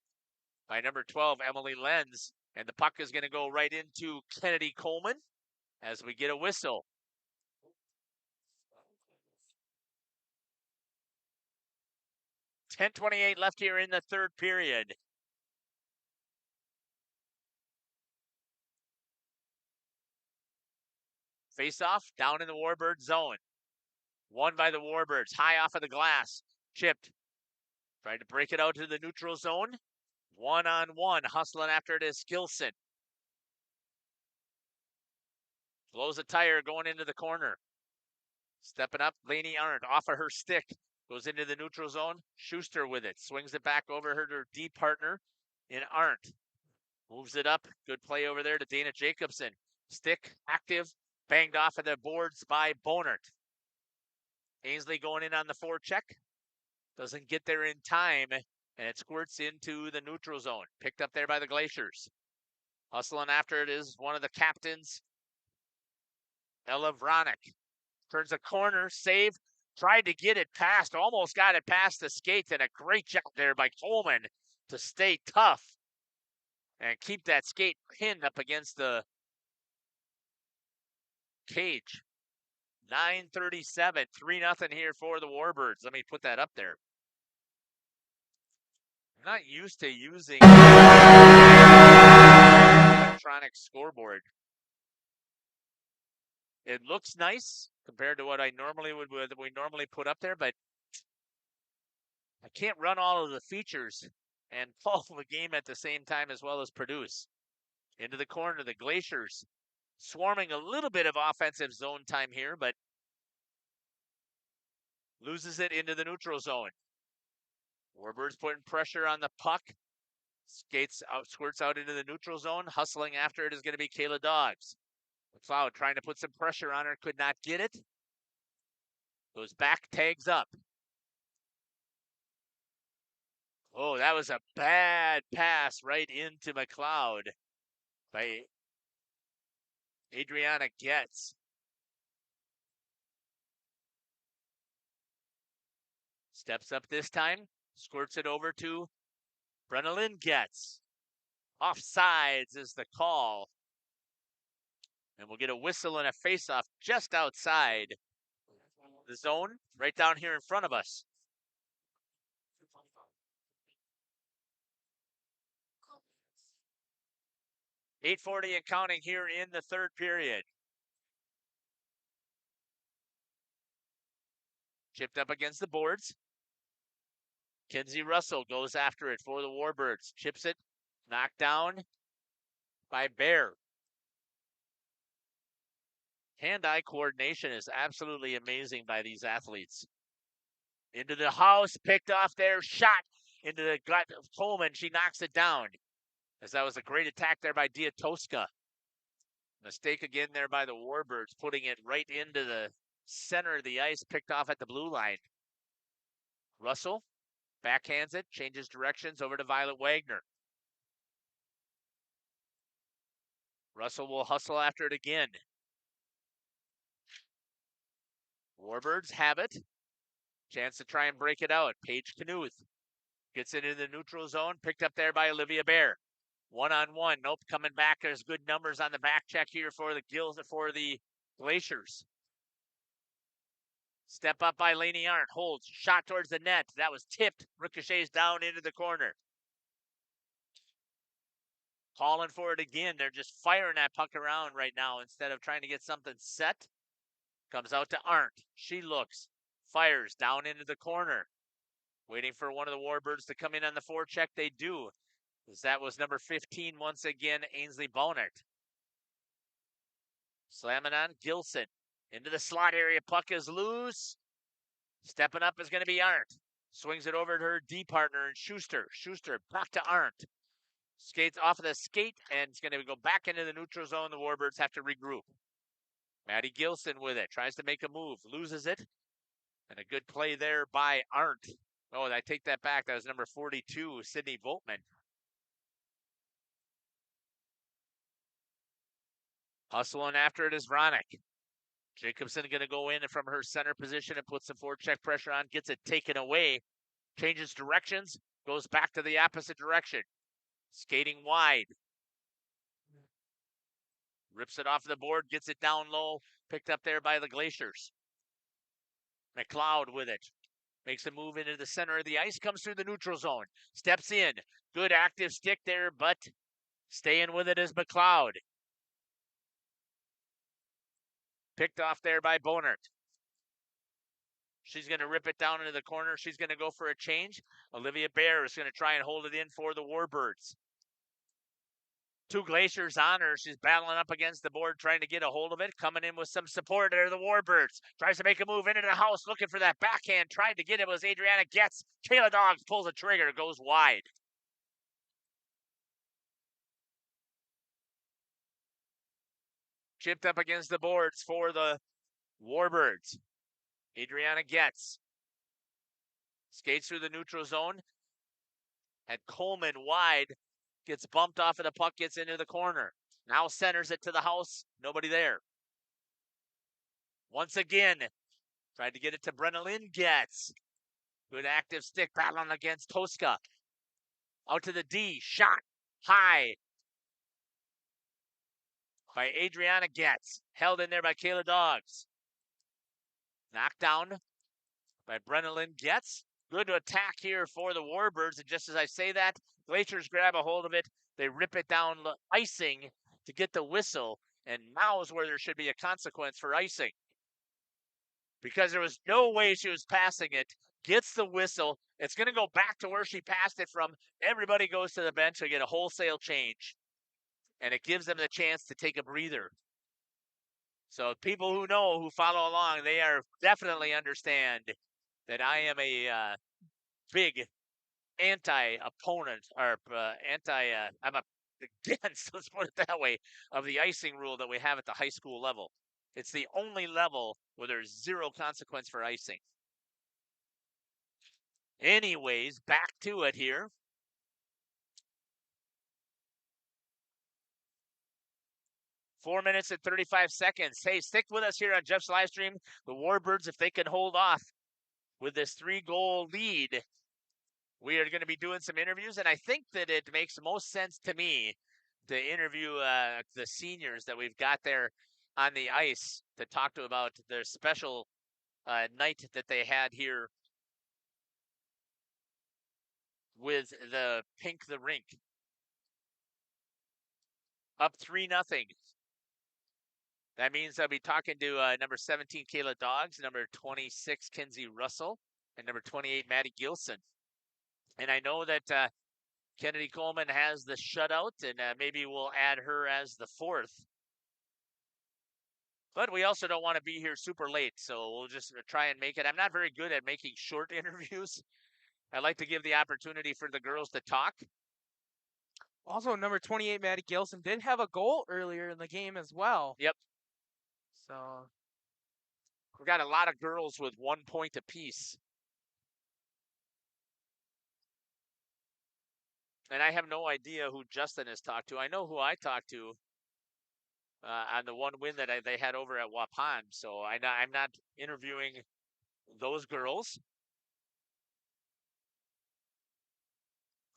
by number 12, Emily Lenz. And the puck is going to go right into Kennedy Coleman as we get a whistle. .10:28 left here in the third period. Face-off down in the Warbirds zone. Won by the Warbirds. High off of the glass. Chipped. Tried to break it out to the neutral zone. One-on-one. Hustling after it is Gilson. Blows a tire going into the corner. Stepping up, Lainey Arndt off of her stick. Goes into the neutral zone. Schuster with it. Swings it back over her D partner in Arndt. Moves it up. Good play over there to Dana Jacobson. Stick active. Banged off of the boards by Bonert. Ainsley going in on the forecheck. Doesn't get there in time, and it squirts into the neutral zone. Picked up there by the Glaciers. Hustling after it is one of the captains, Ella Vronick. Turns a corner, save, tried to get it past, almost got it past the skates, and a great job there by Coleman to stay tough and keep that skate pinned up against the cage. 9:37, 3-0 here for the Warbirds. Let me put that up there. I'm not used to using electronic scoreboard. It looks nice compared to what I normally we normally put up there, but I can't run all of the features and follow the game at the same time as well as produce. Into the corner, the Glaciers swarming a little bit of offensive zone time here, but loses it into the neutral zone. Warbirds putting pressure on the puck. Skates out, squirts out into the neutral zone. Hustling after it is going to be Kayla Doggs. McLeod trying to put some pressure on her, could not get it. Goes back, tags up. Oh, that was a bad pass right into McLeod by Adriana Getz. Steps up this time, squirts it over to Brenna Getz. Offsides is the call. And we'll get a whistle and a face-off just outside the zone, right down here in front of us. .840 and counting here in the third period. Chipped up against the boards. Kinsey Russell goes after it for the Warbirds. Chips it, knocked down by Bear. Hand-eye coordination is absolutely amazing by these athletes. Into the house, picked off there, shot into the gut of Coleman. She knocks it down. As that was a great attack there by Diatoska. Mistake again there by the Warbirds, putting it right into the center of the ice, picked off at the blue line. Russell backhands it, changes directions over to Violet Wagner. Russell will hustle after it again. Warbirds have it. Chance to try and break it out. Paige Knuth gets it into the neutral zone, picked up there by Olivia Bear. One-on-one. Nope, coming back. There's good numbers on the back check here for the Glaciers. Step up by Lainey Arndt. Holds. Shot towards the net. That was tipped. Ricochets down into the corner. Calling for it again. They're just firing that puck around right now instead of trying to get something set. Comes out to Arndt. She looks. Fires down into the corner. Waiting for one of the Warbirds to come in on the forecheck. They do. As that was number 15 once again, Ainsley Bonert. Slamming on Gilson. Into the slot area. Puck is loose. Stepping up is going to be Arndt. Swings it over to her D partner and Schuster. Schuster back to Arndt. Skates off of the skate and it's going to go back into the neutral zone. The Warbirds have to regroup. Maddie Gilson with it. Tries to make a move. Loses it. And a good play there by Arndt. Oh, I take that back. That was number 42, Sydney Voltman. Hustling after it is Vronick. Jacobson going to go in from her center position and put some forecheck pressure on. Gets it taken away. Changes directions. Goes back to the opposite direction. Skating wide. Rips it off the board, gets it down low, picked up there by the Glaciers. McLeod with it. Makes a move into the center of the ice, comes through the neutral zone, steps in. Good active stick there, but staying with it is McLeod. Picked off there by Bonert. She's going to rip it down into the corner. She's going to go for a change. Olivia Bear is going to try and hold it in for the Warbirds. Two Glaciers on her. She's battling up against the board, trying to get a hold of it. Coming in with some support there, the Warbirds. Tries to make a move into the house, looking for that backhand. Tried to get it, was Adriana Getz. Kayla Dogs pulls the trigger, goes wide. Chipped up against the boards for the Warbirds. Adriana Getz skates through the neutral zone. And Coleman wide. Gets bumped off of the puck, gets into the corner. Now centers it to the house. Nobody there. Once again, tried to get it to Brenna Lynn Getz. Good active stick battling against Toska. Out to the D. Shot. High. By Adriana Getz. Held in there by Kayla Dogs. Knocked down by Brenna Lynn Getz. Good attack here for the Warbirds. And just as I say that, Glaciers grab a hold of it. They rip it down, icing to get the whistle. And now is where there should be a consequence for icing. Because there was no way she was passing it. Gets the whistle. It's going to go back to where she passed it from. Everybody goes to the bench to get a wholesale change. And it gives them the chance to take a breather. So people who know, who follow along, they are definitely understand that I am a big anti-opponent, or I'm against, let's put it that way, of the icing rule that we have at the high school level. It's the only level where there's zero consequence for icing. Anyways, back to it here. Four minutes and 35 seconds. Hey, stick with us here on Jeff's live stream. The Warbirds, if they can hold off with this 3-goal lead, we are going to be doing some interviews, and I think that it makes most sense to me to interview the seniors that we've got there on the ice to talk to about their special night that they had here with the Pink the Rink. Up 3-0. That means I'll be talking to number 17, Kayla Dogs, number 26, Kinsey Russell, and number 28, Maddie Gilson. And I know that Kennedy Coleman has the shutout, and maybe we'll add her as the fourth. But we also don't want to be here super late, so we'll just try and make it. I'm not very good at making short interviews. I like to give the opportunity for the girls to talk. Also, number 28, Maddie Gilson, did have a goal earlier in the game as well. Yep. So we've got a lot of girls with 1 point apiece. And I have no idea who Justin has talked to. I know who I talked to on the one win that they had over at Waupun. So I'm not interviewing those girls.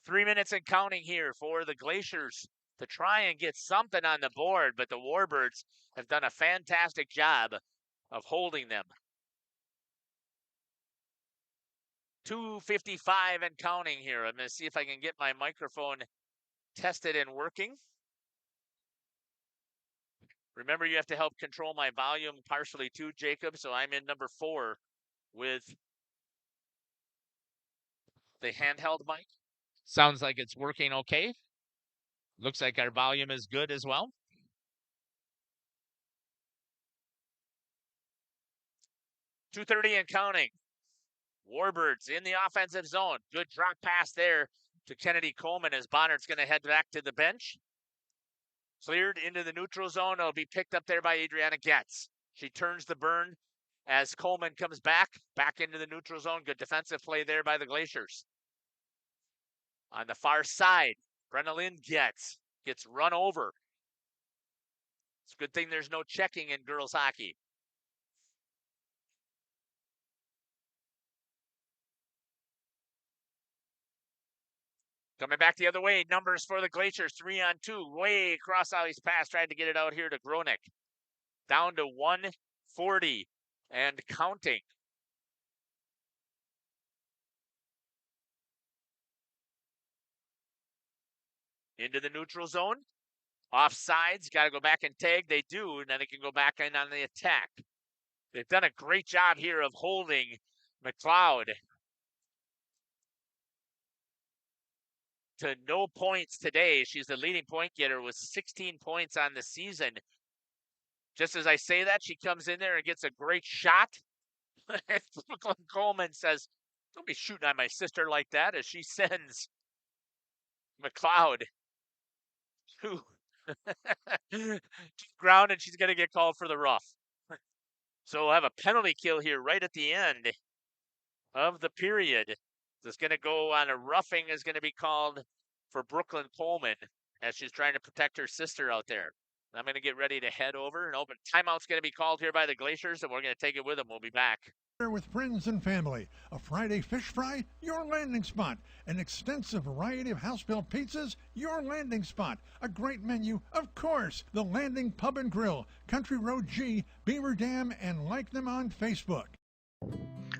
3 minutes and counting here for the Glaciers to try and get something on the board, but the Warbirds have done a fantastic job of holding them. 2:55 and counting here. I'm going to see if I can get my microphone tested and working. Remember, you have to help control my volume partially too, Jacob. So I'm in number 4 with the handheld mic. Sounds like it's working okay. Looks like our volume is good as well. .230 and counting. Warbirds in the offensive zone. Good drop pass there to Kennedy Coleman as Bonnert's going to head back to the bench. Cleared into the neutral zone. It'll be picked up there by Adriana Getz. She turns the burn as Coleman comes back into the neutral zone. Good defensive play there by the Glaciers. On the far side, Brenna Lynn gets run over. It's a good thing there's no checking in girls hockey. Coming back the other way, numbers for the Glaciers, 3-on-2, way across Ollie's pass, tried to get it out here to Gronick. Down to 140 and counting. Into the neutral zone. Offsides, got to go back and tag. They do, and then they can go back in on the attack. They've done a great job here of holding McLeod to no points today. She's the leading point getter with 16 points on the season. Just as I say that, she comes in there and gets a great shot. Coleman says, "Don't be shooting at my sister like that," as she sends McLeod to ground, and she's going to get called for the rough. So we'll have a penalty kill here right at the end of the period. It's going to go on a roughing is going to be called for Brooklyn Coleman as she's trying to protect her sister out there. I'm going to get ready to head over and open. Timeout's going to be called here by the Glaciers, and we're going to take it with them. We'll be back. With friends and family, a Friday fish fry, your landing spot. An extensive variety of house-built pizzas, your landing spot. A great menu, of course. The Landing Pub and Grill, Country Road G, Beaver Dam, and like them on Facebook.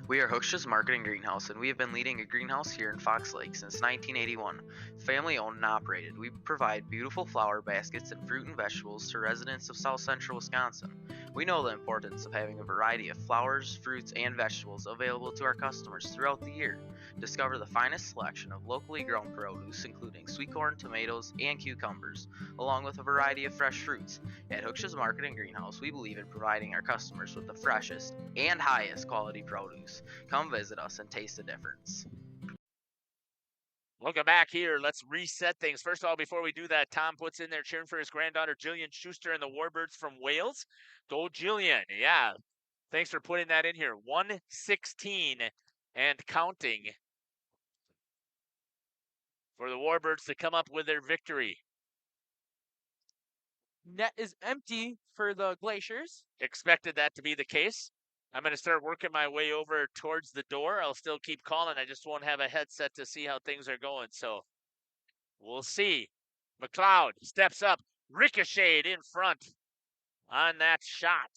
We are Hooksha's Marketing Greenhouse, and we have been leading a greenhouse here in Fox Lake since 1981. Family owned and operated, we provide beautiful flower baskets and fruit and vegetables to residents of South Central Wisconsin. We know the importance of having a variety of flowers, fruits, and vegetables available to our customers throughout the year. Discover the finest selection of locally grown produce, including sweet corn, tomatoes, and cucumbers, along with a variety of fresh fruits. At Hooksha's Marketing Greenhouse, we believe in providing our customers with the freshest and highest quality produce. Come visit us and taste the difference. Looking back here, let's reset things. First of all, before we do that, Tom puts in there cheering for his granddaughter, Jillian Schuster, and the Warbirds from Wales. Go, Jillian. Yeah. Thanks for putting that in here. 116 and counting for the Warbirds to come up with their victory. Net is empty for the Glaciers. Expected that to be the case. I'm going to start working my way over towards the door. I'll still keep calling. I just won't have a headset to see how things are going. So we'll see. McLeod steps up, ricocheted in front on that shot.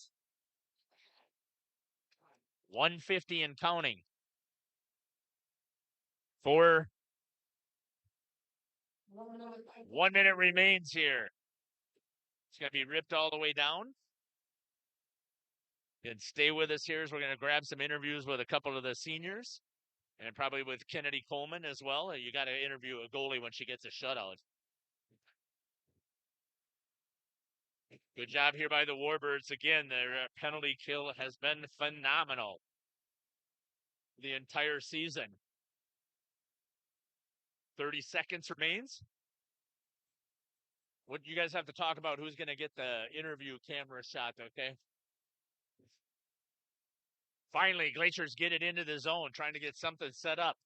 150 and counting. 1 minute remains here. It's going to be ripped all the way down. And stay with us here as we're going to grab some interviews with a couple of the seniors and probably with Kennedy Coleman as well. You got to interview a goalie when she gets a shutout. Good job here by the Warbirds. Again, their penalty kill has been phenomenal the entire season. 30 seconds remains. What you guys have to talk about who's going to get the interview camera shot, okay? Finally, Glaciers get it into the zone, trying to get something set up.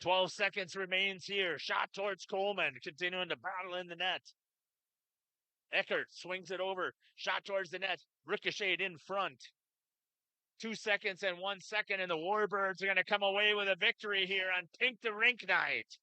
"12 seconds remains here. Shot towards Coleman, continuing to battle in the net. Eckert swings it over. Shot towards the net. Ricocheted in front. 2 seconds and 1 second, and the Warbirds are going to come away with a victory here on Pink the Rink night.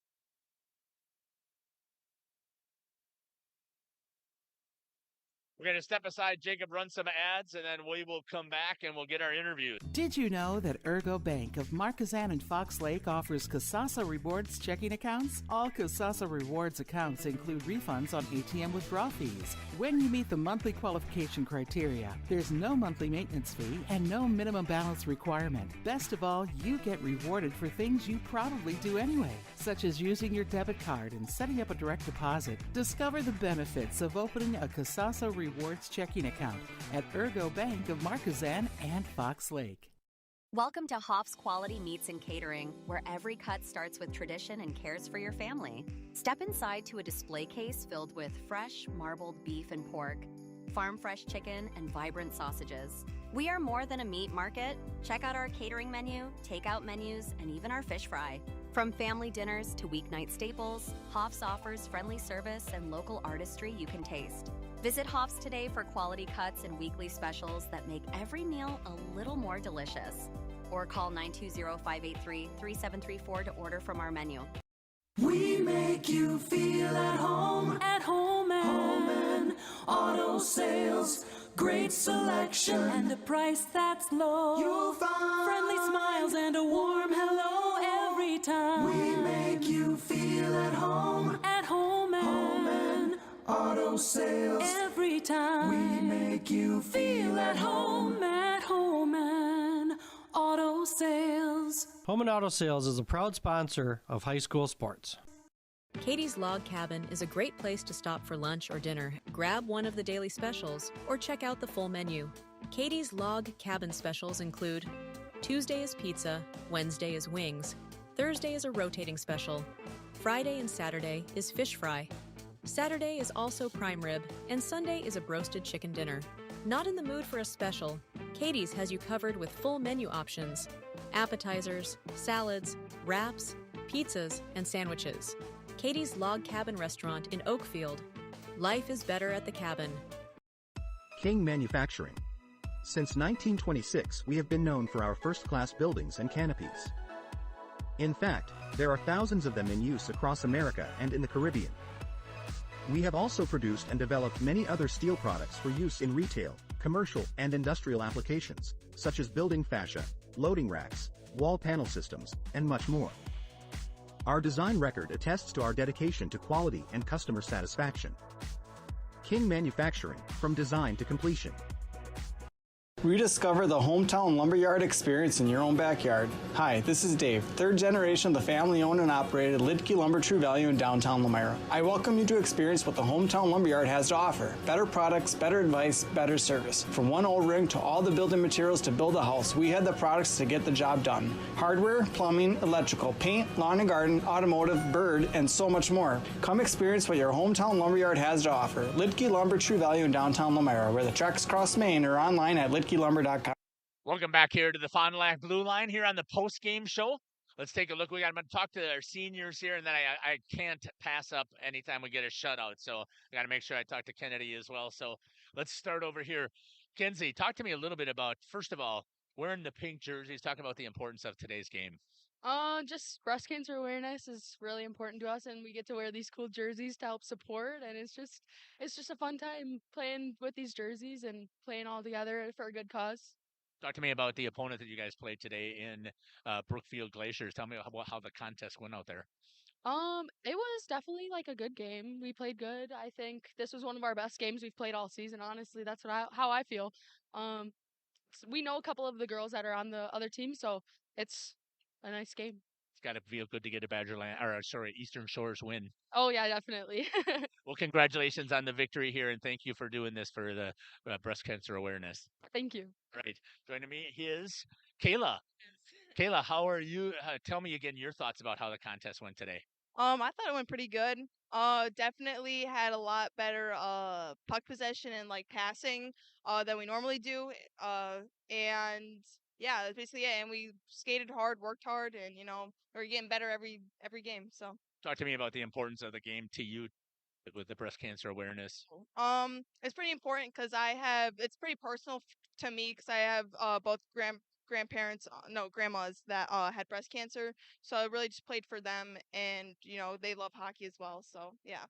We're going to step aside, Jacob, run some ads, and then we will come back and we'll get our interview. Did you know that Ergo Bank of Marquezan and Fox Lake offers Casasa Rewards checking accounts? All Casasa Rewards accounts include refunds on ATM withdrawal fees. When you meet the monthly qualification criteria, there's no monthly maintenance fee and no minimum balance requirement. Best of all, you get rewarded for things you probably do anyway, such as using your debit card and setting up a direct deposit. Discover the benefits of opening a Casasa Rewards checking account at Ergo Bank of Marquezan and Fox Lake. Welcome to Hoff's Quality Meats and Catering, where every cut starts with tradition and cares for your family. Step inside to a display case filled with fresh, marbled beef and pork, farm-fresh chicken, and vibrant sausages. We are more than a meat market. Check out our catering menu, takeout menus, and even our fish fry. From family dinners to weeknight staples, Hoff's offers friendly service and local artistry you can taste. Visit Hoff's today for quality cuts and weekly specials that make every meal a little more delicious. Or call 920-583-3734 to order from our menu. We make you feel at home and auto sales. Great selection and a price that's low. You'll find friendly smiles and a warm hello every time. We make you feel at home and auto sales. Every time we make you feel at home and auto sales. Home and Auto Sales is a proud sponsor of high school sports. Katie's Log Cabin is a great place to stop for lunch or dinner, grab one of the daily specials, or check out the full menu. Katie's Log Cabin specials include Tuesday is pizza, Wednesday is wings, Thursday is a rotating special, Friday and Saturday is fish fry, Saturday is also prime rib, and Sunday is a broasted chicken dinner. Not in the mood for a special? Katie's has you covered with full menu options, appetizers, salads, wraps, pizzas, and sandwiches. Katie's Log Cabin Restaurant in Oakfield. Life is better at the cabin. King Manufacturing. Since 1926, we have been known for our first-class buildings and canopies. In fact, there are thousands of them in use across America and in the Caribbean. We have also produced and developed many other steel products for use in retail, commercial, and industrial applications, such as building fascia, loading racks, wall panel systems, and much more. Our design record attests to our dedication to quality and customer satisfaction. King Manufacturing, from design to completion. Rediscover the hometown lumberyard experience in your own backyard. Hi, this is Dave, third generation of the family-owned and operated Lidke Lumber True Value in downtown Lamira. I welcome you to experience what the hometown lumberyard has to offer. Better products, better advice, better service. From one old ring to all the building materials to build a house, we have the products to get the job done. Hardware, plumbing, electrical, paint, lawn and garden, automotive, bird, and so much more. Come experience what your hometown lumberyard has to offer. Lidke Lumber True Value in downtown Lamira, where the tracks cross Main, or online at lidkelumber.com. Welcome back here to the Fond du Lac Blue Line here on the post-game show. Let's take a look. I'm going to talk to our seniors here, and then I can't pass up anytime we get a shutout. So I got to make sure I talk to Kennedy as well. So let's start over here. Kenzie, talk to me a little bit about, first of all, wearing the pink jerseys, talk about the importance of today's game. Just breast cancer awareness is really important to us, and we get to wear these cool jerseys to help support, and it's just a fun time playing with these jerseys and playing all together for a good cause. Talk to me about the opponent that you guys played today in Brookfield Glaciers. Tell me about how the contest went out there. It was definitely like a good game. We played good. I think this was one of our best games we've played all season. Honestly, that's how I feel. We know a couple of the girls that are on the other team, so it's a nice game. It's got to feel good to get a Eastern Shores win. Oh yeah, definitely. Well, congratulations on the victory here, and thank you for doing this for the breast cancer awareness. Thank you. Right. Joining me is Kayla. Kayla, how are you? Tell me again your thoughts about how the contest went today. I thought it went pretty good. Definitely had a lot better puck possession and like passing than we normally do. And yeah, that's basically it. And we skated hard, worked hard, and we're getting better every game. So talk to me about the importance of the game to you with the breast cancer awareness. It's pretty important because it's pretty personal to me because I have both grandmas that had breast cancer, so I really just played for them, and they love hockey as well, so yeah.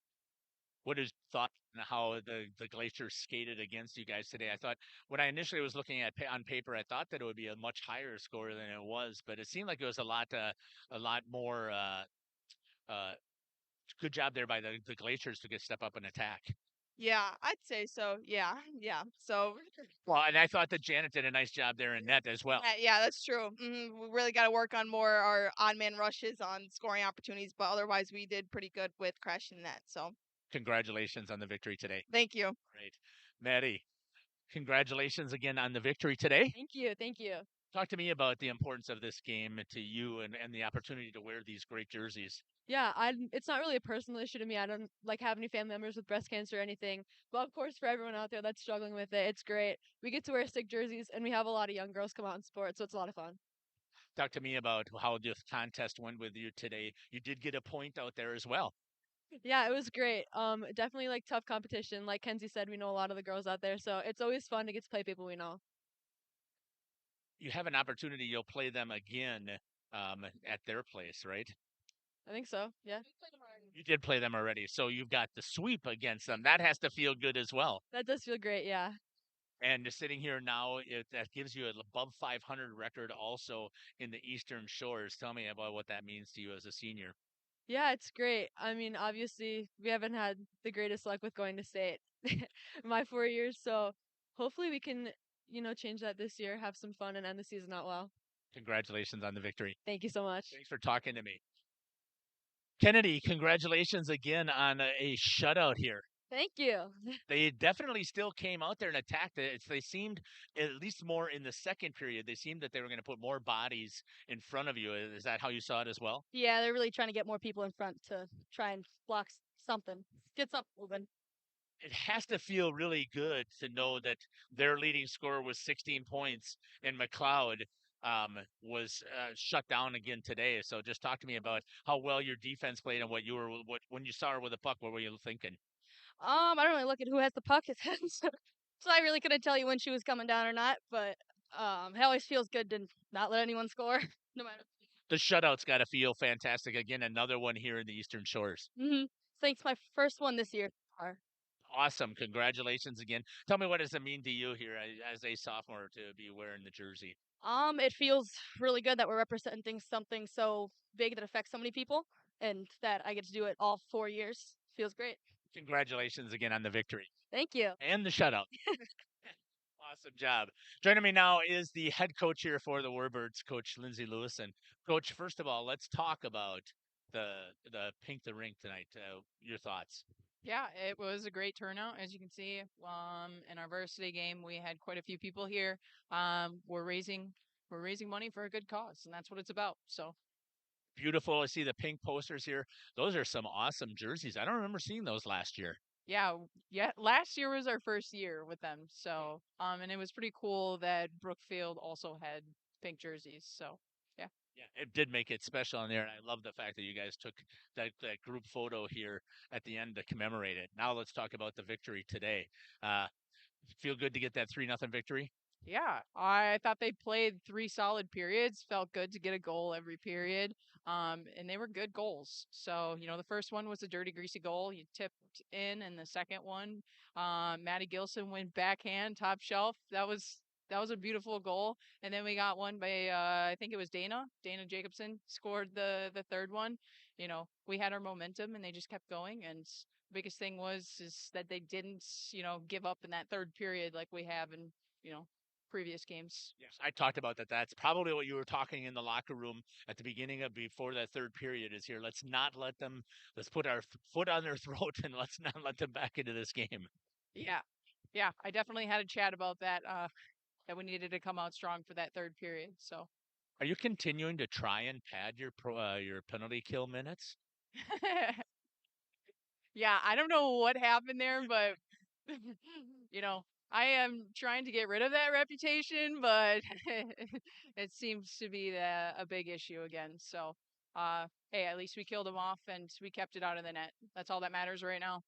What is thought on how the Glacier skated against you guys today? I thought when I initially was looking at on paper, I thought that it would be a much higher score than it was, but it seemed like it was a lot more good job there by the Glaciers to step up and attack. Yeah, I'd say so. Yeah. So. Well, and I thought that Janet did a nice job there in net as well. Yeah, that's true. We really got to work on more our odd man rushes on scoring opportunities, but otherwise we did pretty good with crashing net. So. Congratulations on the victory today. Thank you. Great. Maddie, congratulations again on the victory today. Thank you. Talk to me about the importance of this game to you and the opportunity to wear these great jerseys. Yeah, it's not really a personal issue to me. I don't have any family members with breast cancer or anything. But of course, for everyone out there that's struggling with it, it's great. We get to wear sick jerseys, and we have a lot of young girls come out and sport, so it's a lot of fun. Talk to me about how this contest went with you today. You did get a point out there as well. Yeah, it was great. Definitely like tough competition. Like Kenzie said, we know a lot of the girls out there, so it's always fun to get to play people we know. You have an opportunity. You'll play them again at their place, right? I think so. Yeah. You did play them already, so you've got the sweep against them. That has to feel good as well. That does feel great. Yeah. And just sitting here now, that gives you an above 500 record also in the Eastern Shores. Tell me about what that means to you as a senior. Yeah, it's great. I mean, obviously, we haven't had the greatest luck with going to state my 4 years, so hopefully we can, change that this year, have some fun, and end the season out well. Congratulations on the victory. Thank you so much. Thanks for talking to me. Kennedy, congratulations again on a shutout here. Thank you. They definitely still came out there and attacked it. They seemed, at least more in the second period, they seemed that they were going to put more bodies in front of you. Is that how you saw it as well? Yeah, they're really trying to get more people in front to try and block something, get something moving. It has to feel really good to know that their leading scorer was 16 points and McLeod was shut down again today. So just talk to me about how well your defense played and when you saw her with the puck, what were you thinking? I don't really look at who has the puck, so I really couldn't tell you when she was coming down or not. But it always feels good to not let anyone score, no matter. The shutout's got to feel fantastic. Again, another one here in the Eastern Shores. Mm-hmm. Thanks, my first one this year. Awesome. Congratulations again. Tell me, what does it mean to you here as a sophomore to be wearing the jersey? It feels really good that we're representing something so big that affects so many people, and that I get to do it all 4 years. Feels great. Congratulations again on the victory. Thank you. And the shutout. Awesome job. Joining me now is the head coach here for the Warbirds, Coach Lindsay Lewis. And Coach, first of all, let's talk about the Pink the Rink tonight. Your thoughts? Yeah, it was a great turnout. As you can see, in our varsity game, we had quite a few people here. We're raising money for a good cause, and that's what it's about. So beautiful. I see the pink posters here. Those are some awesome jerseys. I don't remember seeing those last year. Yeah. Last year was our first year with them. So, and it was pretty cool that Brookfield also had pink jerseys. So, yeah. Yeah, it did make it special in there. And I love the fact that you guys took that group photo here at the end to commemorate it. Now let's talk about the victory today. Feel good to get that 3-0 victory? Yeah, I thought they played 3 solid periods. Felt good to get a goal every period. And they were good goals. So, the first one was a dirty, greasy goal. You tipped in, and the second one, Maddie Gilson went backhand, top shelf. That was a beautiful goal. And then we got one by I think it was Dana Jacobson scored the third one. We had our momentum, and they just kept going. And the biggest thing is that they didn't, give up in that third period like we have in, previous games. Yes, I talked about that. That's probably what you were talking in the locker room at the beginning of before that third period is here. Let's put our foot on their throat and let's not let them back into this game. Yeah, I definitely had a chat about that, that we needed to come out strong for that third period. So, are you continuing to try and pad your penalty kill minutes? Yeah, I don't know what happened there, but I am trying to get rid of that reputation, but it seems to be a big issue again. So, hey, at least we killed them off and we kept it out of the net. That's all that matters right now.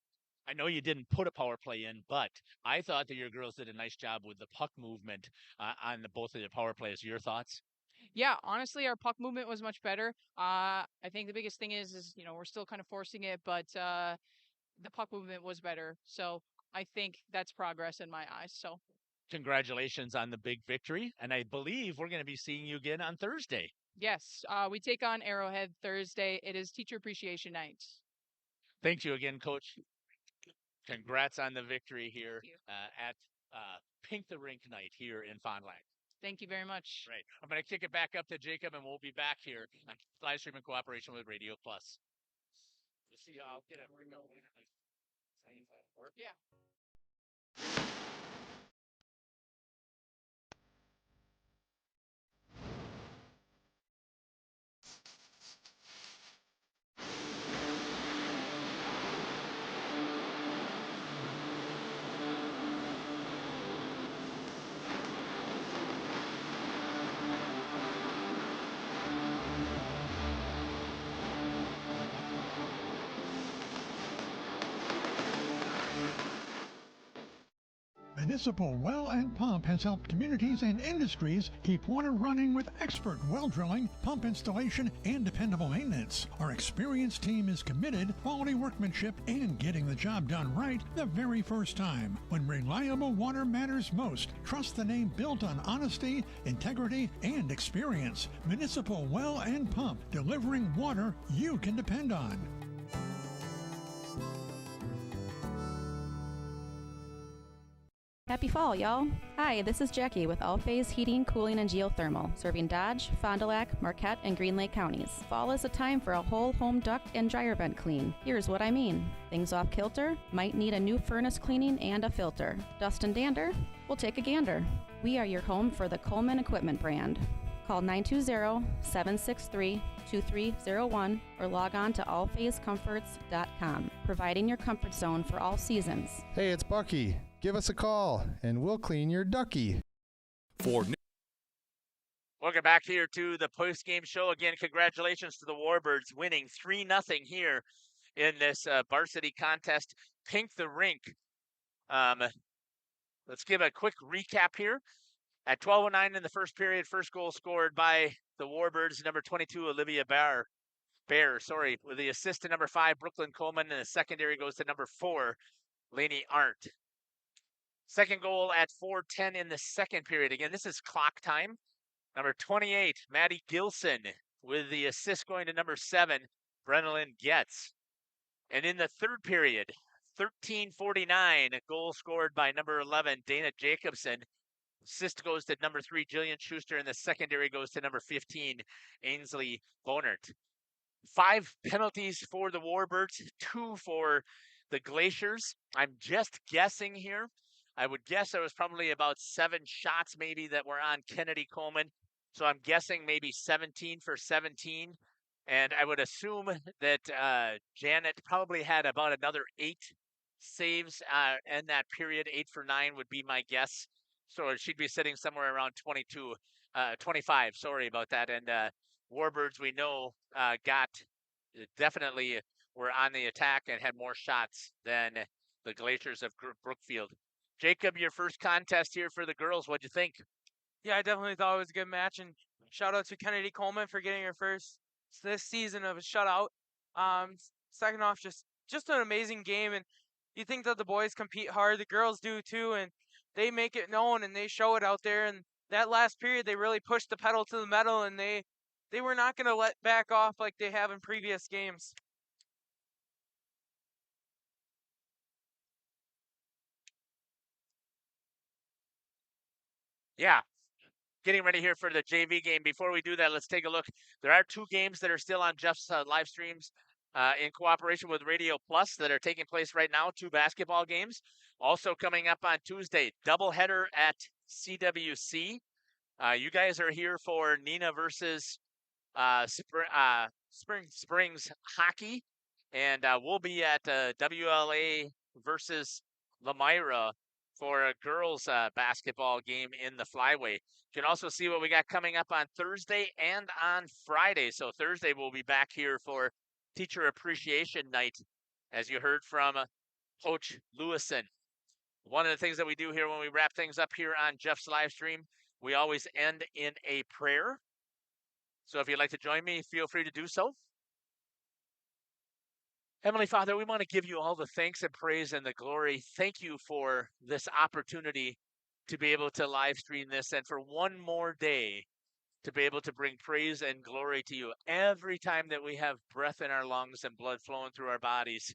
I know you didn't put a power play in, but I thought that your girls did a nice job with the puck movement on both of the power plays. Your thoughts? Yeah, honestly, our puck movement was much better. I think the biggest thing is we're still kind of forcing it, but the puck movement was better. So I think that's progress in my eyes. So congratulations on the big victory. And I believe we're going to be seeing you again on Thursday. Yes, we take on Arrowhead Thursday. It is Teacher Appreciation Night. Thank you again, Coach. Congrats on the victory here at Pink the Rink night here in Fond du Lac. Thank you very much. Right. I'm going to kick it back up to Jacob, and we'll be back here on live stream in cooperation with Radio Plus. We'll see. I'll get it. Yeah. Municipal Well and Pump has helped communities and industries keep water running with expert well drilling, pump installation, and dependable maintenance. Our experienced team is committed, quality workmanship, and getting the job done right the very first time. When reliable water matters most, trust the name built on honesty, integrity, and experience. Municipal Well and Pump, delivering water you can depend on. Happy fall, y'all. Hi, this is Jackie with All Phase Heating, Cooling, and Geothermal, serving Dodge, Fond du Lac, Marquette, and Green Lake counties. Fall is a time for a whole home duct and dryer vent clean. Here's what I mean. Things off kilter, might need a new furnace cleaning and a filter. Dust and dander? We'll take a gander. We are your home for the Coleman Equipment brand. Call 920-763-2301 or log on to allphasecomforts.com, providing your comfort zone for all seasons. Hey, it's Bucky. Give us a call, and we'll clean your ducky. Welcome back here to the post-game show. Again, congratulations to the Warbirds winning 3-0 here in this varsity contest. Pink the Rink. Let's give a quick recap here. At 12:09 in the first period, first goal scored by the Warbirds, number 22, Olivia Bear, with the assist to number 5, Brooklyn Coleman, and the secondary goes to number 4, Lainey Arndt. Second goal at 4:10 in the second period. Again, this is clock time. Number 28, Maddie Gilson, with the assist going to number 7, Brennan Getz. And in the third period, 13:49, a goal scored by number 11, Dana Jacobson. Assist goes to number 3, Jillian Schuster, and the secondary goes to number 15, Ainsley Bonert. 5 penalties for the Warbirds, 2 for the Glaciers. I'm just guessing here. I would guess there was probably about 7 shots maybe that were on Kennedy Coleman. So I'm guessing maybe 17 for 17. And I would assume that Janet probably had about another 8 saves in that period. 8 for 9 would be my guess. So she'd be sitting somewhere around 25. Sorry about that. And Warbirds, we know, definitely were on the attack and had more shots than the Glaciers of Brookfield. Jacob, your first contest here for the girls. What'd you think? Yeah, I definitely thought it was a good match, and shout out to Kennedy Coleman for getting her first this season of a shutout. Second off, just an amazing game, and you think that the boys compete hard, the girls do too, and they make it known and they show it out there. And that last period, they really pushed the pedal to the metal, and they were not going to let back off like they have in previous games. Yeah, getting ready here for the JV game. Before we do that, let's take a look. There are 2 games that are still on Jeff's live streams in cooperation with Radio Plus that are taking place right now, 2 basketball games. Also coming up on Tuesday, doubleheader at CWC. You guys are here for Nina versus Springs hockey, and we'll be at WLA versus Lamira for a girls basketball game in the flyway. You can also see what we got coming up on Thursday and on Friday. So Thursday we'll be back here for Teacher Appreciation Night, as you heard from Coach Lewison. One of the things that we do here when we wrap things up here on Jeff's live stream, we always end in a prayer. So if you'd like to join me, feel free to do so. Heavenly Father, we want to give you all the thanks and praise and the glory. Thank you for this opportunity to be able to live stream this, and for one more day to be able to bring praise and glory to you. Every time that we have breath in our lungs and blood flowing through our bodies,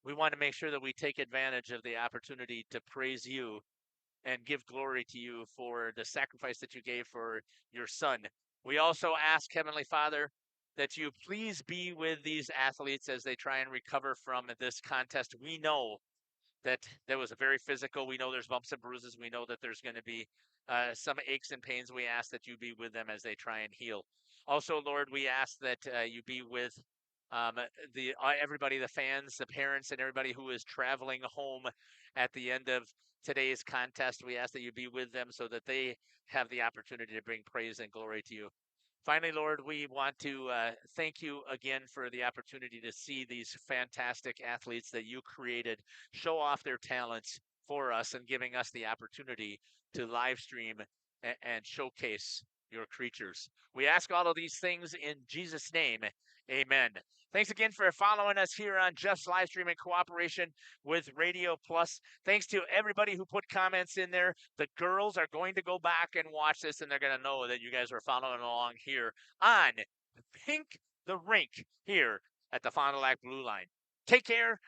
we want to make sure that we take advantage of the opportunity to praise you and give glory to you for the sacrifice that you gave for your son. We also ask, Heavenly Father, that you please be with these athletes as they try and recover from this contest. We know that was a very physical. We know there's bumps and bruises. We know that there's going to be some aches and pains. We ask that you be with them as they try and heal. Also, Lord, we ask that you be with everybody, the fans, the parents, and everybody who is traveling home at the end of today's contest. We ask that you be with them so that they have the opportunity to bring praise and glory to you. Finally, Lord, we want to thank you again for the opportunity to see these fantastic athletes that you created show off their talents for us and giving us the opportunity to live stream and showcase your creatures. We ask all of these things in Jesus' name. Amen. Thanks again for following us here on Jeff's live stream in cooperation with Radio Plus. Thanks to everybody who put comments in there. The girls are going to go back and watch this, and they're going to know that you guys were following along here on the Rink here at the Fond du Lac Blue Line. Take care.